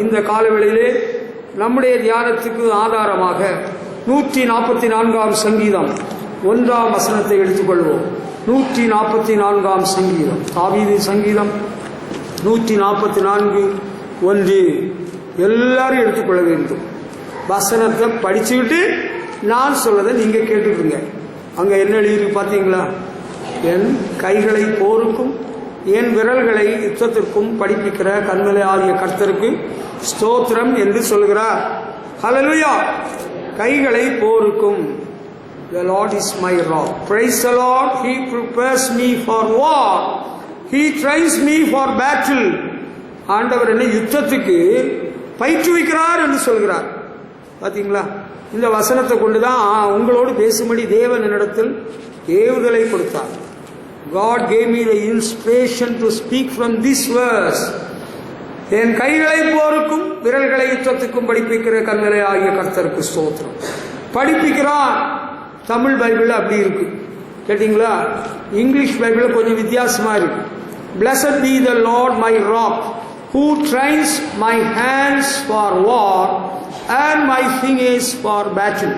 இந்த காலவெளியிலே நம்முடைய தியானத்துக்கு ஆதாரமாக 144ஆம் சங்கீதம் 1ஆம் வசனத்தை எடுத்துக்கொள்வோம். 144ஆம் சங்கீதம், தாவீதின் சங்கீதம் 144:1. எல்லாரும் எடுத்துக்கொள்ள வேண்டும். வசனத்தை படிச்சுக்கிட்டு நான் சொல்லதை நீங்க கேட்டுக்குங்க. அங்க என்ன எழுதியிருக்கு பார்த்தீங்களா? என் கைகளை போருக்கும் என் விரல்களை யுத்தத்திற்கும் படிப்பிக்கிற கண்மலை ஆகிய கர்த்தருக்கு ஸ்தோத்திரம் என்று சொல்கிறார். ஹல்லேலூயா. கைகளை போருக்கும். The Lord is my rock. Praise the Lord. He prepares me for war. He trains me for battle. ஆண்டவர் என்னை யுத்தத்துக்கு பயிற்றுவிக்கிறார் என்று சொல்கிறார். பாத்தீங்களா? இந்த வசனத்தை கொண்டுதான் உங்களோடு பேசும்படி தேவன் என்னிடத்தில் ஏவுதலை கொடுத்தார். God gave me the inspiration to speak from this verse. என் கைகளை போருக்கும் விரல்களை யுத்தத்துக்கும் படிப்பிக்கிற கண்களை ஆகிய கர்த்தருக்கு ஸ்தோத்திரம். படிப்பிக்கிறார். தமிழ் பைபிள் அப்படி இருக்கு, கேட்டீங்களா? இங்கிலீஷ் பைபிள் கொஞ்சம் வித்தியாசமா இருக்கு. Blessed be the Lord my rock, who trains my hands for war and my fingers for battle.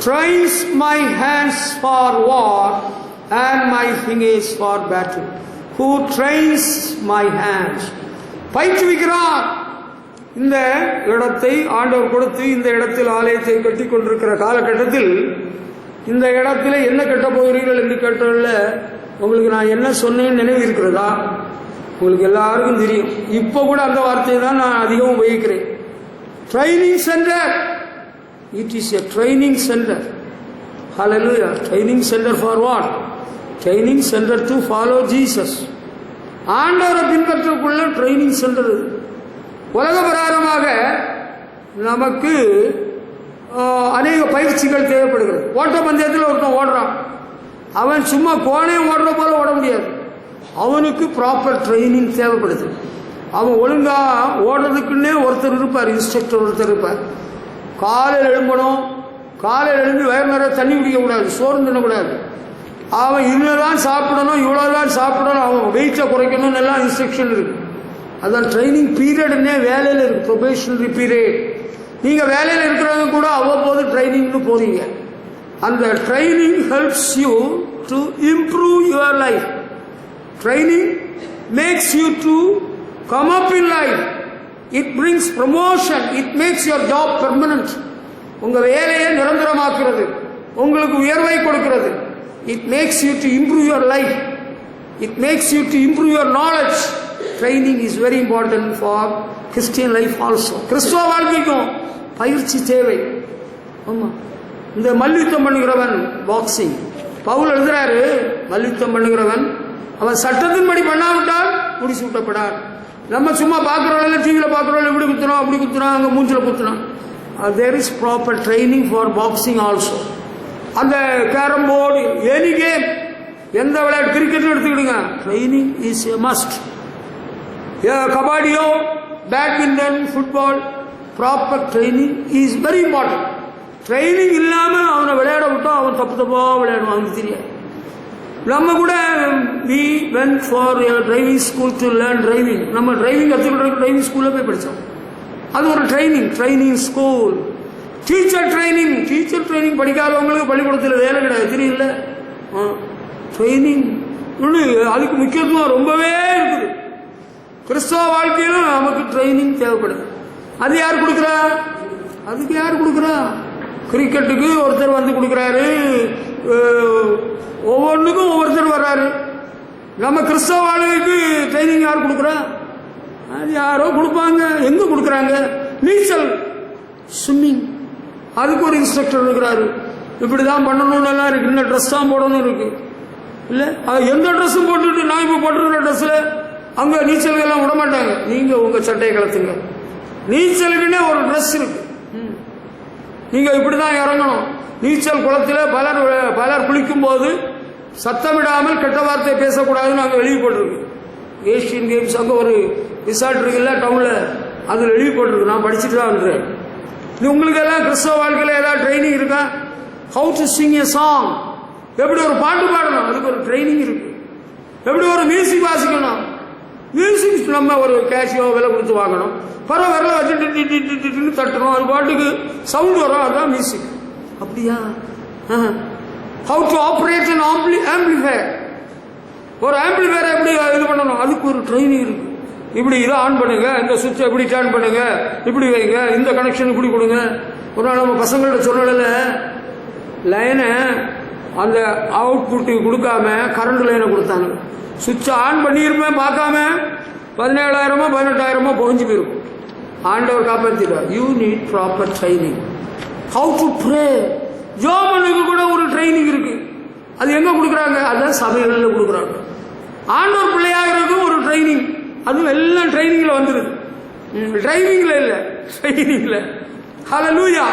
Trains my hands for war and my fingers for battle. Who trains my hands. பயிற்றுவிக்கிறார். இந்த இடத்தை ஆண்டவர் கொடுத்து இந்த இடத்தில் ஆலயத்தை கட்டி கொண்டிருக்கிற காலகட்டத்தில் இந்த இடத்துல என்ன கட்ட போகிறீர்கள் என்று கேட்டதில் உங்களுக்கு நான் என்ன சொன்னேன்னு நினைவு இருக்கிறதா? உங்களுக்கு எல்லாருக்கும் தெரியும். இப்போ கூட அந்த வார்த்தையை தான் நான் அதிகம் உபயோகிக்கிறேன். Training centre. It is a training centre. Hallelujah. Training centre for what? Training centre to follow Jesus. ஆண்டவரை பின்பற்றக்குள்ள ட்ரைனிங் சென்டர். உலக பிரகாரமாக நமக்கு அநேக பயிற்சிகள் தேவைப்படுகிறது. ஓட்ட பந்தயத்தில் ஒருத்தன் ஓடுறான், அவன் சும்மா கோணையும் ஓடுற போல ஓட முடியாது. அவனுக்கு ப்ராப்பர் ட்ரைனிங் தேவைப்படுது. அவன் ஒழுங்கா ஓடுறதுக்குன்னே ஒருத்தர் இருப்பார், இன்ஸ்ட்ரக்டர் ஒருத்தர் இருப்பார். காலையில் எழும்பணும், காலையில் எழும்பி வயிறு நிறைய தண்ணி குடிக்கக்கூடாது, சோறு தின்னக்கூடாது. அவன் இவ்வளோதான் சாப்பிடணும், இவ்வளோதான் சாப்பிடணும், அவன் வெயிட்டை குறைக்கணும்னு எல்லாம் இன்ஸ்ட்ரக்ஷன் இருக்கு. அதான் ட்ரைனிங் பீரியட்னே வேலையில் இருக்கு, ப்ரொபேஷனரி பீரியட். நீங்கள் வேலையில் இருக்கிறவங்க கூட அவ்வப்போது ட்ரைனிங்னு போறீங்க. அந்த training helps you to improve your life. Training makes you to come up in life. It brings promotion. It makes your job permanent. உங்கள் வேலையை நிரந்தரமாக்குறது, உங்களுக்கு உயர்வை கொடுக்கிறது. It makes you to improve your life. It makes you to improve your knowledge. Training is very important for Christian life also. கிறிஸ்துவ வாழ்க்கைக்கும் பயிற்சி தேவை. ஆமா. இந்த மல்யுத்தம் பண்ணுகிறவன், பாக்ஸிங், பவுல் எழுதுறாரு, மல்யுத்தம் பண்ணுகிறவன் அவன் சட்டத்தின்படி பண்ணாவிட்டால் முடிச்சு விட்டப்படார். நம்ம சும்மா பார்க்குறோம், டிவியில் பார்க்குறோம், இப்படி குத்துறோம் அப்படி குத்துறோம், அங்கே மூஞ்சில் குத்துறோம். There is proper training for boxing also. அந்த கேரம் போர்டு, எனி கேம், எந்த விளையாட்டு, கிரிக்கெட் எடுத்துக்கிடுங்க, ட்ரைனிங் இஸ் எ மஸ்ட். கபாடியோ, badminton, football, proper training is very important. Training இல்லாமல் அவனை விளையாட விட்டோம், அவன் தப்பு தப்பாக விளையாடுவான், அவனுக்கு தெரியாது. நம்ம கூட we went for a driving school to learn driving. நம்ம டிரைவிங் கற்றுக்கிட்டு டிரைவிங் ஸ்கூலில் போய் படித்தோம். அது ஒரு ட்ரைனிங் ஸ்கூல். டீச்சர் ட்ரைனிங் படிக்காதவங்களுக்கு பள்ளிக்கூடத்தில் வேலை கிடையாது, தெரியல. ட்ரைனிங் அதுக்கு முக்கியத்துவம் ரொம்பவே இருக்குது. கிறிஸ்தவ வாழ்க்கையிலும் நமக்கு ட்ரைனிங் தேவைப்படுது. அது யார் கொடுக்குறா? அதுக்கு யார் கொடுக்குறா? கிரிக்கெட்டுக்கு ஒருத்தர் வந்து கொடுக்குறாரு, ஒவ்வொன்றுக்கும் ஒவ்வொருத்தர் வர்றாரு. நம்ம கிறிஸ்தவ வாழ்க்கைக்கு ட்ரைனிங் யார் கொடுக்குறா? அது யாரோ கொடுப்பாங்க. எங்க கொடுக்குறாங்க? நீச்சல், ஸ்விம்மிங், அதுக்கு ஒரு இன்ஸ்ட்ரக்டர் இருக்கிறாரு. இப்படிதான் பண்ணணும்னு எல்லாம் இருக்கு. இந்த ட்ரெஸ் தான் போடணும் இருக்கு, இல்ல எந்த ட்ரெஸ்ஸும் போட்டுட்டு நான் இப்ப போட்டுருக்கிற ட்ரெஸ்ல அங்க நீச்சல் எல்லாம் விட மாட்டாங்க. நீங்க உங்க சட்டையை கலத்துங்க. நீச்சலுக்குன்னே ஒரு ட்ரெஸ் இருக்கு. நீங்க இப்படிதான் இறங்கணும். நீச்சல் குளத்தில் பலர் குளிக்கும் போது சத்தமிடாமல் கெட்ட வார்த்தை பேசக்கூடாதுன்னு அங்க எழுதி போட்டிருக்கு. ஏசியன் கேம்ஸ் அங்க ஒரு ரிசார்ட் இருக்குல்ல டவுன்ல, அதுல எழுதி போட்டிருக்கு. நான் படிச்சுட்டு தான் வந்துடுறேன். உங்களுக்கு எல்லாம் கிறிஸ்தவ வாழ்க்கையில் ஏதாவது ட்ரைனிங் இருக்கா? How to Singh a song, எப்படி ஒரு பாட்டு பாடணும், அதுக்கு ஒரு ட்ரைனிங் இருக்கு. எப்படி ஒரு மியூசிக் வாசிக்கணும், மியூசிக் நம்ம ஒரு கேஷியோ விலை கொடுத்து வாங்கணும், பரவ விரல வச்சு தட்டணும், அது பாட்டுக்கு சவுண்ட் வரும், அதுதான் மியூசிக். அப்படியா? How to operate an amplifier. ஒரு ஆம்பிளிஃபயரை எப்படி இது பண்ணணும், அதுக்கு ஒரு ட்ரைனிங் இருக்கு. இப்படி இதை ஆன் பண்ணுங்க, இந்த சுவிட்சை இப்படி டர்ன் பண்ணுங்க, இப்படி வைங்க, இந்த கனெக்ஷன் இப்படி கொடுங்க. ஒரு நாள் நம்ம பசங்கள்ட்ட சொல்லல, லைனை அந்த அவுட்புட்டு கொடுக்காம கரண்ட் லைனை கொடுத்தாங்க. சுவிட்சை ஆன் பண்ணியிருப்பேன் பார்க்காம 17,000 18,000 புகஞ்சு போயிருக்கும். ஆண்டவர் காப்பாற்றிடுவார். You need proper training. How to pray. ஜோமனுக்கு கூட ஒரு ட்ரைனிங் இருக்கு. அது எங்க கொடுக்குறாங்க? அதான் சபைகளில் கொடுக்குறாங்க. ஆண்டவர் பிள்ளையாகிறதுக்கும் ஒரு ட்ரைனிங், அதுவும் எல்லாம் ட்ரைனிங்ல வந்துருது. டிரைவிங்ல இல்ல, ட்ரைனிங்ல. ஹல்லேலூயா.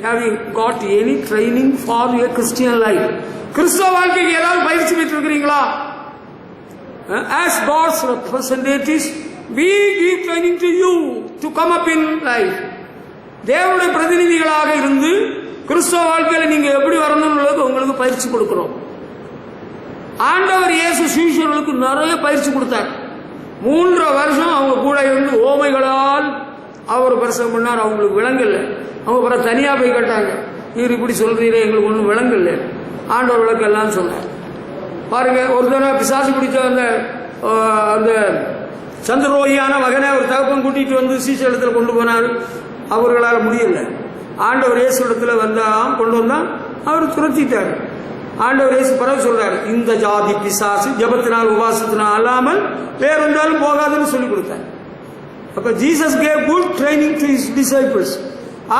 Have you got any training for your Christian life? கிறிஸ்தவ வாழ்க்கைக்கு ஏதாவது பயிற்சி பெற்று இருக்கிறீங்களா? As God's representatives, we give training to you to come up in life. தேவனுடைய பிரதிநிதிகளாக இருந்து கிறிஸ்தவ வாழ்க்கையில நீங்க எப்படி வரணும்னு உங்களுக்கு பயிற்சி கொடுக்கிறோம். ஆண்டவர் இயேசு சீஷர்களுக்கு நிறைய பயிற்சி கொடுத்தார். 3 வருஷம் அவங்க கூட இருந்து ஓமைகளால் அவர் பிரசங்கம் பண்ணார். அவங்களுக்கு விளங்கல. அவங்க பிறகு தனியா போய் கேட்டாங்க, நீர் இப்படி சொல்றீரே, எங்களுக்கு ஒன்றும் விளங்கல. ஆண்டவர் விளக்கெல்லாம் சொன்னார். பாருங்க, ஒரு தடவை பிசாசு பிடிச்ச அந்த சந்திரோகியான மகனை ஒரு தகப்பன் கூட்டிட்டு வந்து சீச இடத்துல கொண்டு போனார். அவர்களால் முடியல. ஆண்டவர் இயேசு இடத்துல கொண்டு வந்தா அவர் துரத்திட்டார். ஆண்டவர் இயேசு பிறகு சொல்றாரு, இந்த ஜாதி பிசாசு ஜபத்தினால் உபாசத்தினால் அல்லாமல் வேறொன்றாலும் போகாதுன்னு சொல்லி கொடுத்தார். அப்ப Jesus cave good training to his disciples.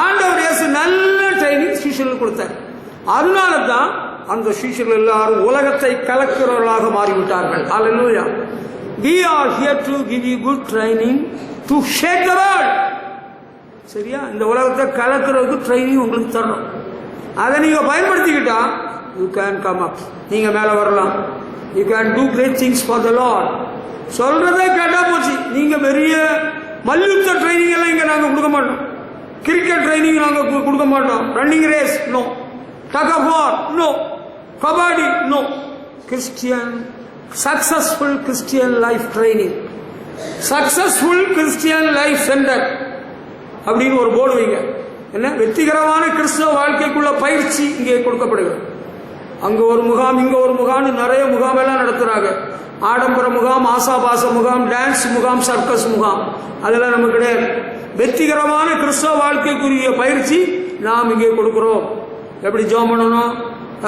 ஆண்டவர் இயேசு நல்ல ட்ரைனிங் சீஷர்களுக்கு கொடுத்தார். அதனால தான் அந்த சீஷர்கள் எல்லாரும் உலகத்தை கலக்கிறவர்களாக மாறிவிட்டார்கள். ஹல்லேலூயா. We are here to give you good training to shake the world. சரியா? இந்த உலகத்தை கலக்கிறதுக்கு ட்ரைனிங் உங்களுக்கு தரணும். அதை நீங்க பயன்படுத்திக்கிட்டா you can come up. நீங்க மேல வரலாம். You can do great things for the Lord. சொல்றதே கேட்டா போச்சு. நீங்க பெரிய மல்யுத்த ட்ரைனிங் எல்லாம் இங்க நாங்க கொடுக்க மாட்டோம். கிரிக்கெட் ட்ரைனிங் நாங்க கொடுக்க மாட்டோம். Running race no. Tug of war no. Kabaddi no. Christian successful Christian life training, successful Christian life centre அப்படின்னு ஒரு போர்டு வைங்க. என்ன வெற்றிகரமான கிறிஸ்தவ வாழ்க்கைக்குள்ள பயிற்சி இங்கே கொடுக்கப்படுகிறது. அங்க ஒரு முகாம், இங்க ஒரு முகாம், நிறைய முகாம் எல்லாம் நடத்துறாங்க. ஆடம்பர முகாம், ஆசாபாச முகாம், டான்ஸ் முகாம், சர்க்கஸ் முகாம், அதெல்லாம் நமக்கு கிடையாது. வெற்றிகரமான கிறிஸ்தவ வாழ்க்கைக்குரிய பயிற்சி நாம் இங்கே கொடுக்கிறோம். எப்படி ஜெபம் பண்ணணும்?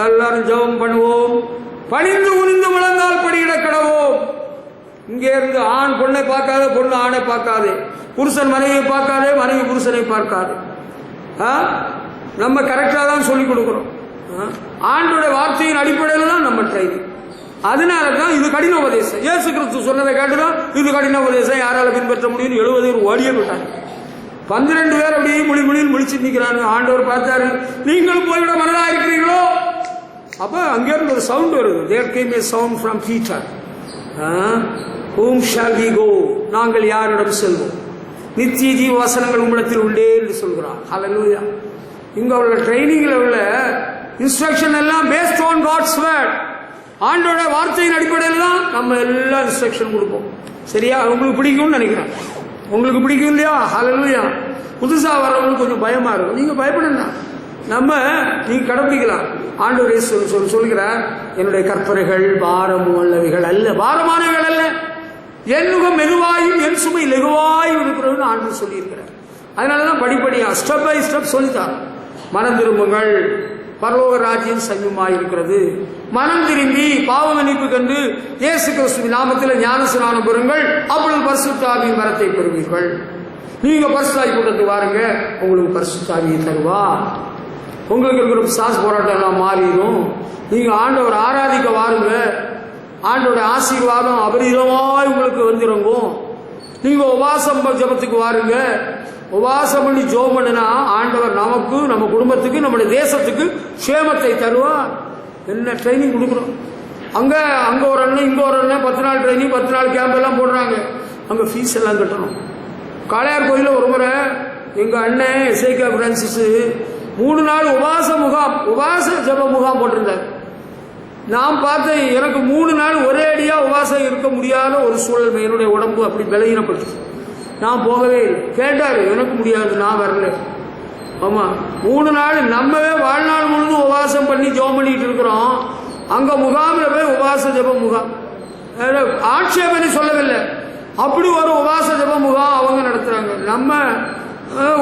எல்லாரும் ஜெபம் பண்ணுவோம். பணிந்து குனிந்து முழங்கால் படியிட கடவோம். இங்கே இருந்து ஆண் பொண்ணை பார்க்காதே, பொண்ணு ஆணை பார்க்காதே, புருஷன் மனைவியை பார்க்காதே, மனைவி புருஷனை பார்க்காதே. நம்ம கரெக்டா தான் சொல்லிக் கொடுக்கிறோம். ஆண்டோட வார்த்தையின் அடிப்படையில் தான் நம்ம ட்ரைனிங். அதனால தான் இது கடின உபதேசம். இயேசு கிறிஸ்து சொன்னதை கேட்டுதான் இது கடின உபதேசம், யாரால பின்பற்ற முடியும்னு 70 பேர் ஓடியே விட்டாங்க. 12 பேர் அப்படியே மொழின்னு முடிச்சு நிற்கிறாங்க. ஆண்டவர் பார்த்தாரு, நீங்கள் போய்விட மனதா இருக்கிறீங்களோ? அப்ப அங்கிருந்து ஒரு சவுண்ட் வருது. There came a sound from Peter. Whom shall we go? நாங்கள் யாரிடம் செல்வோம்? நித்திய ஜீவ வசனங்கள் உங்களிடத்தில் உள்ளே என்று சொல்கிறார். ஹல்லேலூயா. இங்க உள்ள ட்ரைனிங்ல உள்ள இன்ஸ்ட்ரக்ஷன் எல்லாம் பேஸ்ட் ஆன் காட்ஸ் வேர்ட். ஆண்டோட வார்த்தையின் அடிப்படையில் தான் நம்ம எல்லா இன்ஸ்ட்ரக்ஷன் கொடுப்போம். சரியா? உங்களுக்கு பிடிக்கும்னு நினைக்கிறேன். உங்களுக்கு பிடிக்கும் இல்லையா? ஹல்லேலூயா. புதுசா வரவங்களுக்கு கொஞ்சம் பயமா இருக்கும். நீங்க பயப்படணும். நீங்க கடைபிடிக்கலாம். ஆண்டவர் சொல்கிறார், என்னுடைய கற்பனைகள் பாரம் உள்ளவைகள் அல்ல, பாரமானவைகள் அல்ல, என் நுகம் மெதுவாயும் என் சுமை லெகுவாயும் இருக்கிறதுன்னு ஆண்டவர் சொல்லியிருக்கிறார். அதனாலதான் படிப்படியா ஸ்டெப் பை ஸ்டெப் சொல்லித்தார். மனம் திரும்புங்கள், பரலோக ராஜ்யம் சமீபமாயிருக்கிறது. மனம் திரும்பி பாவ மன்னிப்பு கண்டு இயேசு கிறிஸ்துவின் நாமத்தில் ஞானஸ்நானம் பெறுங்கள், அப்பொழுது பரிசுத்த ஆவியின் வரத்தை பெறுவீர்கள். நீங்க பரிசுத்த ஆவி கூட்டத்துக்கு வாருங்க, உங்களுக்கு பரிசுத்த ஆவியை தருவா. உங்களுக்கு இருக்கிற பிசாசு போராட்டம் எல்லாம் மாறிடும். நீங்க ஆண்டவர் ஆராதிக்க வாருங்க, ஆண்டோட ஆசீர்வாதம் அபரிதமாய் உங்களுக்கு வந்துருங்கும். நீங்க உபாசம் ஜபத்துக்கு வாருங்க, உபாசம் பண்ணி ஜோம் பண்ணினா ஆண்டவர் நமக்கு, நம்ம குடும்பத்துக்கு, நம்முடைய தேசத்துக்கு சேமத்தை தருவார். என்ன ட்ரைனிங் கொடுக்குறோம். அங்க ஒரு அண்ணன், இங்க ஒரு அண்ணன், 10 நாள் ட்ரைனிங், 10 நாள் கேம்ப் எல்லாம் போடுறாங்க. அங்க ஃபீஸ் எல்லாம் கட்டணும். காளையார் கோயில ஒரு முறை எங்க அண்ணன் எஸ்ஐகே பிரான்சிஸ் 3 நாள் உபாச முகாம், உபாச ஜப முகாம் போட்டிருந்தார். நான் பார்த்தேன், எனக்கு 3 நாள் ஒரே அடியாக உபவாசம் இருக்க முடியாத ஒரு சூழல். என்னுடைய உடம்பு அப்படி பலகீனப்பட்டு நான் போகவே இல்லை. கேட்டார், எனக்கு முடியாது, நான் வரல. ஆமாம், 3 நாள் நம்மவே வாழ்நாள் முழுதும் உபவாசம் பண்ணி ஜெபம் பண்ணிட்டு இருக்கிறோம். அங்கே முகாமில் போய் உபவாச ஜெப முகாம், ஆட்சேபனை சொல்லவில்லை, அப்படி ஒரு உபவாச ஜெப முகாம் அவங்க நடத்துகிறாங்க. நம்ம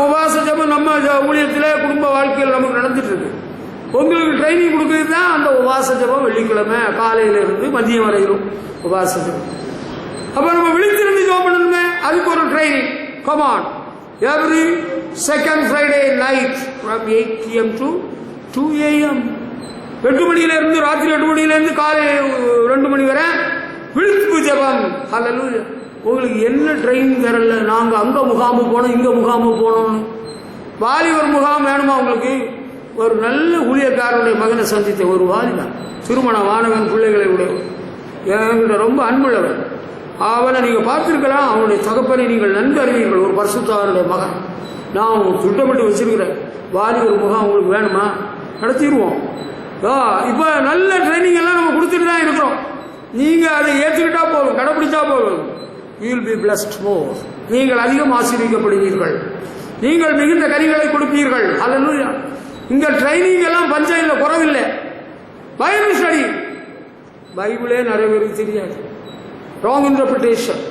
உபவாச ஜெபம் நம்ம ஊழியத்தில் குடும்ப வாழ்க்கையில் நமக்கு நடந்துட்டு இருக்கு. உங்களுக்கு ட்ரைனிங் கொடுக்குறது தான் அந்த உபவாச ஜெபம். வெள்ளிக்கிழமை காலையிலிருந்து மதியம் வரையிலும் உபவாச ஜெபம். அப்போ நம்ம விழித்திருந்து ஜெபம் பண்ணணுமே, அதுக்கு ஒரு training. Come on, every second Friday night from 8 PM to 2 AM, 8 மணியிலிருந்து ராத்திரி 8 மணியிலிருந்து காலை 2 மணி வரை விழிப்பு ஜெபம். ஹல்லேலூயா. உங்களுக்கு என்ன ட்ரைனிங் தரல? நாங்கள் அங்கே முகாமு போனோம், இங்கே முகாமு போனோம்னு. வாலிபர் முகாம் வேணுமா உங்களுக்கு? ஒரு நல்ல ஊழியக்காரனுடைய மகனை சந்தித்த ஒரு வாலிபன், திருமண வானவன், பிள்ளைகளை உடையவர், என்கிட்ட ரொம்ப அன்புள்ளவர். அவனை நீங்கள் பார்த்துருக்கலாம். அவனுடைய தகப்பனை நீங்கள் நன்கு அறிவீர்கள். ஒரு பரிசுத்தவானுடைய மகன். நான் திட்டமிட்டு வச்சிருக்கிறேன். வாலிபர் முகாம் உங்களுக்கு வேணுமா? நடத்திடுவோம். இப்போ நல்ல ட்ரைனிங் எல்லாம் நம்ம கொடுத்துட்டு தான் இருக்கிறோம். நீங்கள் அதை ஏற்றுக்கிட்டா போதும், கடைப்பிடிச்சா போதும். You will be blessed more. நீங்கள் அதிகம் ஆசீர்வதிக்கப்படுவீர்கள். நீங்கள் மிகுந்த கனிகளை கொடுப்பீர்கள். ஹல்லேலூயா. இங்க ட்ரைனிங் எல்லாம் பஞ்சம் இல்லை, குறவில்லை. பைபிள் ஸ்டடி, பைபிளே நிறைய பேருக்கு தெரியாது. ராங் இன்டர்பிரிட்டேஷன்,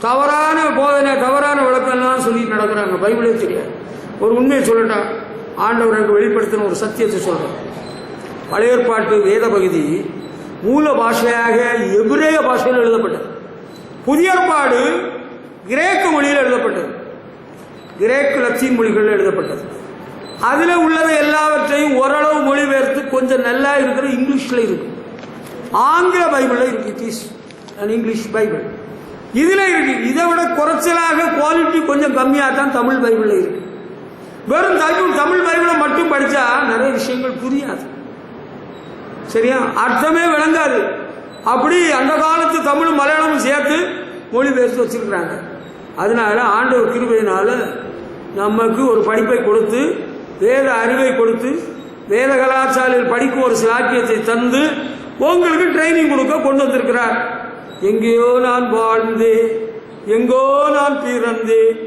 தவறான போதனை, தவறான விளக்கம்லாம் சொல்லி நடக்கிறாங்க. பைபிளே தெரியாது. ஒரு உண்மையை சொல்லட்டா, ஆண்டவர் எனக்கு வெளிப்படுத்தின ஒரு சத்தியத்தை சொல்றேன். பழைய ஏற்பாட்டு வேத பகுதி மூல பாஷையாக எபிரேய பாஷையில் எழுதப்பட்டது. புதிய ஏற்பாடு கிரேக்க மொழியில் எழுதப்பட்டது. கிரேக்கு லத்தீன் மொழிகளில் எழுதப்பட்டது. அதில் உள்ளதை எல்லாவற்றையும் ஓரளவு மொழிபெயர்த்து கொஞ்சம் நல்லா இருக்கிற இங்கிலீஷில் இருக்கு, ஆங்கில பைபிளில் இருக்கு. It is an English Bible. இதில் இருக்கு. இதை விட குறைச்சலாக குவாலிட்டி கொஞ்சம் கம்மியாக தான் தமிழ் பைபிளில் இருக்கு. வெறும் தமிழ் பைபிளை மட்டும் படித்தா நிறைய விஷயங்கள் புரியாது, சரியா, அர்த்தமே விளங்காது. அப்படி அந்த காலத்து தமிழ் மலையாளமும் சேர்த்து மொழிபெயர்த்து வச்சிருக்கிறாங்க. அதனால ஆண்டவர் கிருபையினால நமக்கு ஒரு படிப்பை கொடுத்து, வேத அறிவை கொடுத்து, வேத கலாச்சாரியில் படிக்கும் ஒரு சிலாக்கியத்தை தந்து உங்களுக்கு ட்ரைனிங் கொடுக்க கொண்டு வந்திருக்கிறார். எங்கேயோ நான் வாழ்ந்து, எங்கோ நான் பிறந்தேன்.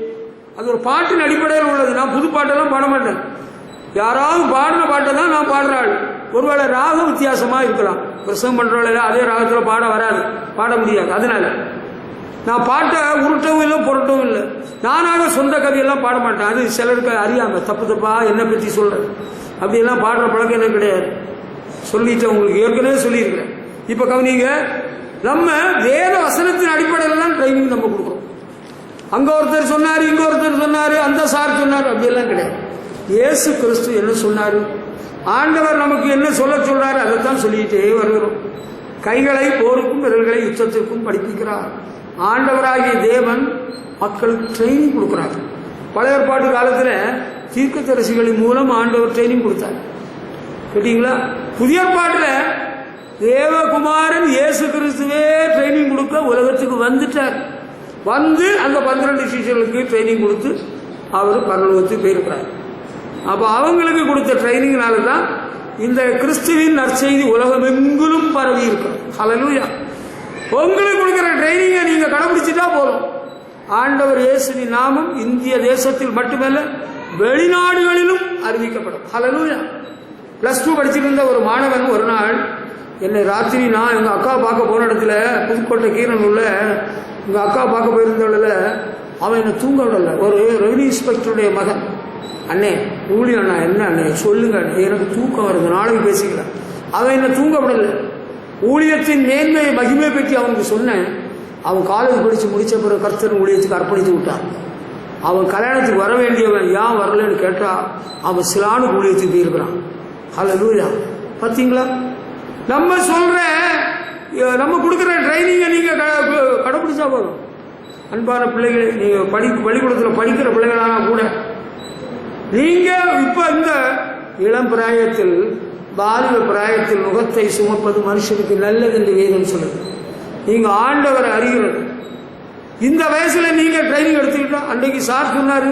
அது ஒரு பாட்டின் அடிப்படையில் உள்ளது. நான் புது பாட்டெல்லாம் பாட மாட்டேன். யாராவது பாடின பாட்டை தான் நான் பாடுறாள். ஒருவேளை ராக வித்தியாசமாக இருக்கலாம். பிரசவம் பண்ணுறவங்கள அதே ராகத்தில் பாட வராது, பாட முடியாது. அதனால நான் பாட்டை உருட்டவும் இல்லை, புரட்டவும் இல்லை. நானாக சொந்த கவியெல்லாம் பாட மாட்டேன். அது சிலருக்கு அறியாமல் தப்பு தப்பாக என்னை பற்றி சொல்கிறேன். அப்படியெல்லாம் பாடுற பழக்கம் என்ன கிடையாது. சொல்லிட்டேன், உங்களுக்கு ஏற்கனவே சொல்லியிருக்கிறேன். இப்போ கவனிங்க, நம்ம வேத வசனத்தின் அடிப்படையில் தான் ட்ரைனிங் நம்ம கொடுக்குறோம். அங்கே ஒருத்தர் சொன்னார், இங்கே ஒருத்தர் சொன்னார், அந்த சார் சொன்னார், அப்படியெல்லாம் கிடையாது. இயேசு கிறிஸ்து என்ன சொன்னார், ஆண்டவர் நமக்கு என்ன சொல்ல சொல்றாரு, அதைத்தான் சொல்லிட்டே வருகிறோம். கைகளை போருக்கும் விரல்களை யுத்தத்திற்கும் படிப்பிக்கிறார். ஆண்டவராகிய தேவன் மக்களுக்கு ட்ரைனிங் கொடுக்குறாங்க. பழைய ஏற்பாட்டு காலத்தில் தீர்க்கதரிசிகளின் மூலம் ஆண்டவர் ட்ரைனிங் கொடுத்தார். கேட்டீங்களா? புதிய ஏற்பாட்டில் தேவகுமாரன் இயேசு கிறிஸ்துவே ட்ரைனிங் கொடுக்க உலகத்துக்கு வந்துட்டார். வந்து அந்த 12 சிஷ்யர்களுக்கு ட்ரைனிங் கொடுத்து அவர் பரலோகத்துக்கு போயிருக்கிறார். அப்போ அவங்களுக்கு கொடுத்த ட்ரைனிங்னால தான் இந்த கிறிஸ்துவின் நற்செய்தி உலகமெங்கிலும் பரவி இருக்கும். ஹல்லேலூயா. உங்களுக்கு கொடுக்குற ட்ரைனிங்கை நீங்கள் கடைபிடிச்சிட்டா போதும். ஆண்டவர் இயேசுவின் நாமம் இந்திய தேசத்தில் மட்டுமல்ல வெளிநாடுகளிலும் அறிவிக்கப்படும். ஹல்லேலூயா. +2 படிச்சுட்டு இருந்த ஒரு மாணவன் ஒரு நாள் என்னை ராத்திரி, நான் எங்கள் அக்கா பார்க்க போன இடத்துல புதுக்கோட்டை கீரனூரில் எங்கள் அக்கா பார்க்க போயிருந்தவள அவன் என்னை தூங்க விடலை. ஒரு ரெவன்யூ இன்ஸ்பெக்டருடைய மகன். அண்ணே ஊழியம் அண்ணா, என்ன அண்ணே சொல்லுங்க, எனக்கு தூக்கம் வருது, நாளைக்கு பேசிக்கலாம். அவன் என்னை தூங்க விடலை. ஊழியத்தின் மேன்மையை மகிமை பற்றி அவனுக்கு சொன்னேன். அவன் காலேஜ் படித்து முடித்த பிறகு கர்த்தர் ஊழியத்துக்கு அர்ப்பணித்து விட்டான். அவன் கல்யாணத்துக்கு வர வேண்டியவன் ஏன் வரலன்னு கேட்டால் அவன் சிலானு ஊழியத்துக்கு போயிருக்கிறான். ஹல்லேலூயா. பார்த்தீங்களா? நம்ம சொல்ற, நம்ம கொடுக்குற ட்ரைனிங்கை நீங்கள் கடைப்பிடிச்சா போதும். அன்பான பிள்ளைகளை, நீங்கள் பள்ளிக்கூடத்தில் படிக்கிற பிள்ளைகளானா கூட நீங்கள் இப்போ இந்த இளம் பிராயத்தில், பாலிய பிராயத்தில் முகத்தை சுமப்பது மனுஷனுக்கு நல்லது என்று வேதம் சொல்லுது. நீங்கள் ஆண்டவரை அறிகிறது. இந்த வயசில் நீங்கள் ட்ரைனிங் எடுத்துக்கிட்டா, அன்றைக்கு சார் சொன்னார்,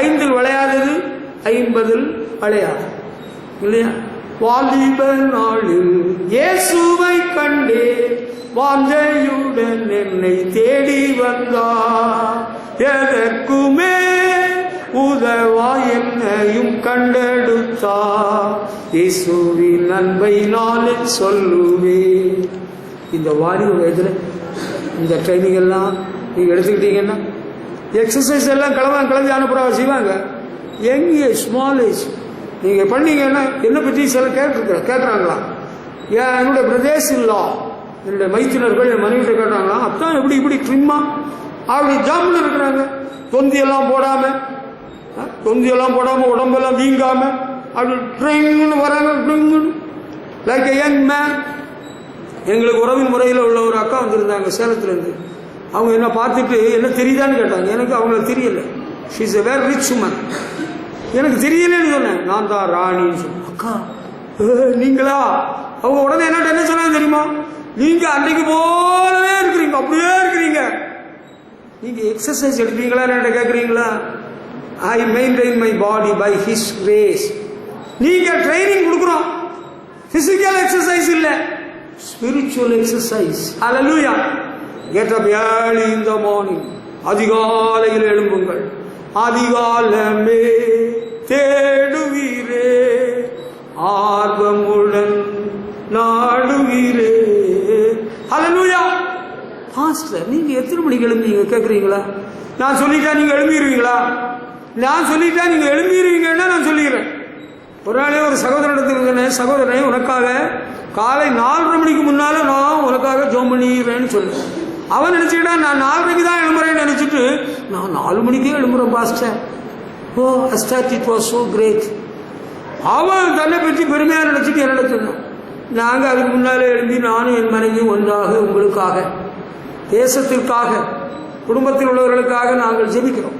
5 விளையாதது 50 விளையாது இல்லையா? வாலிப நாளில் இயேசுவை கண்டே வாஞ்சையுடன் என்னை தேடி வந்தார். எதற்குமே உதவா என்னையும் கண்டெடுத்தார். இயேசுவின் அன்பை நாளே சொல்லுவேன். இந்த வாலிப வயதில் இந்த ட்ரைனிங் எல்லாம் நீங்கள் எடுத்துக்கிட்டீங்கன்னா எக்ஸசைஸ் எல்லாம் கிளம்பி அனுப்புகிறவங்க செய்வாங்க. யங் ஏஜ், ஸ்மால் ஏஜ் நீங்கள் பண்ணீங்கன்னா என்ன பற்றி சில கேட்குறாங்களா? என்னுடைய பிரதேச இல்லா என்னுடைய மைத்தினர்கள் என் மனைவிட்ட கேட்டாங்களா, அப்பதான் இப்படி ட்ரிம்மா அப்படி ஜாமுன்னு இருக்கிறாங்க. தொந்தியெல்லாம் போடாமல் உடம்பெல்லாம் வீங்காம அப்படி ட்ரிங்னு வராங்க. Like a young man. எங்களுக்கு உறவின் முறையில் உள்ள ஒரு அக்கா வந்திருந்தாங்க சேலத்துலேருந்து. அவங்க என்ன பார்த்துட்டு என்ன தெரியுதான்னு கேட்டாங்க. எனக்கு அவங்கள தெரியல. She is a very rich woman. எனக்கு தெரியலன்னு சொன்னேன். நான் தான் ராணின்னு சொன்னேன். அக்கா நீங்களா? அவங்க உடனே என்ன சொன்னாங்க தெரியுமா? நீங்க அன்றைக்கு போலவே இருக்கிறீங்க, அப்படியே இருக்கிறீங்க. நீங்க எக்ஸசைஸ் எடுப்பீங்களா என்ன கேட்குறீங்களா? I maintain my body by his grace. நீங்க ட்ரைனிங் கொடுக்குறோம். பிசிக்கல் எக்ஸசைஸ் இல்லை, spiritual exercise. Hallelujah. Get up early in the morning. அதிகாலையில் எழும்புங்கள். அதிகாலமே தேடுவீரே, ஆர்வமுடன் நாடுவீரே. ஹல்லேலூயா. பாஸ்டர் நீங்க எத்தனை மணிக்கு எழும்பீங்க கேட்குறீங்களா? நான் சொல்லிட்டா நீங்க எழும்பிடுவீங்களா? நான் சொல்லிட்டா நீங்க எழும்பிடுவீங்கன்னா நான் சொல்லிடுறேன். ஒரு நாளே ஒரு சகோதரனிடத்தில் சகோதரனை உனக்காக காலை 4:30 மணிக்கு முன்னால நான் உனக்காக ஜெபம் பண்ணிடுறேன்னு சொல்லுவேன். அவன் நினைச்சுக்கிட்டா நான் 4:30 தான் எழும்புறேன்னு நினைச்சிட்டு நான் 4 மணிக்கே எழும்புறேன் pastor. Oh a start it was so great. அவன் தன்னை பற்றி பெருமையா நினைச்சிட்டு என்ன சொன்னான். நாங்கள் அதுக்கு முன்னாலே எழும்பி நானும் என் மனைவியும் ஒன்றாக உங்களுக்காக, தேசத்திற்காக, குடும்பத்தில் உள்ளவர்களுக்காக நாங்கள் ஜெபிக்கிறோம்.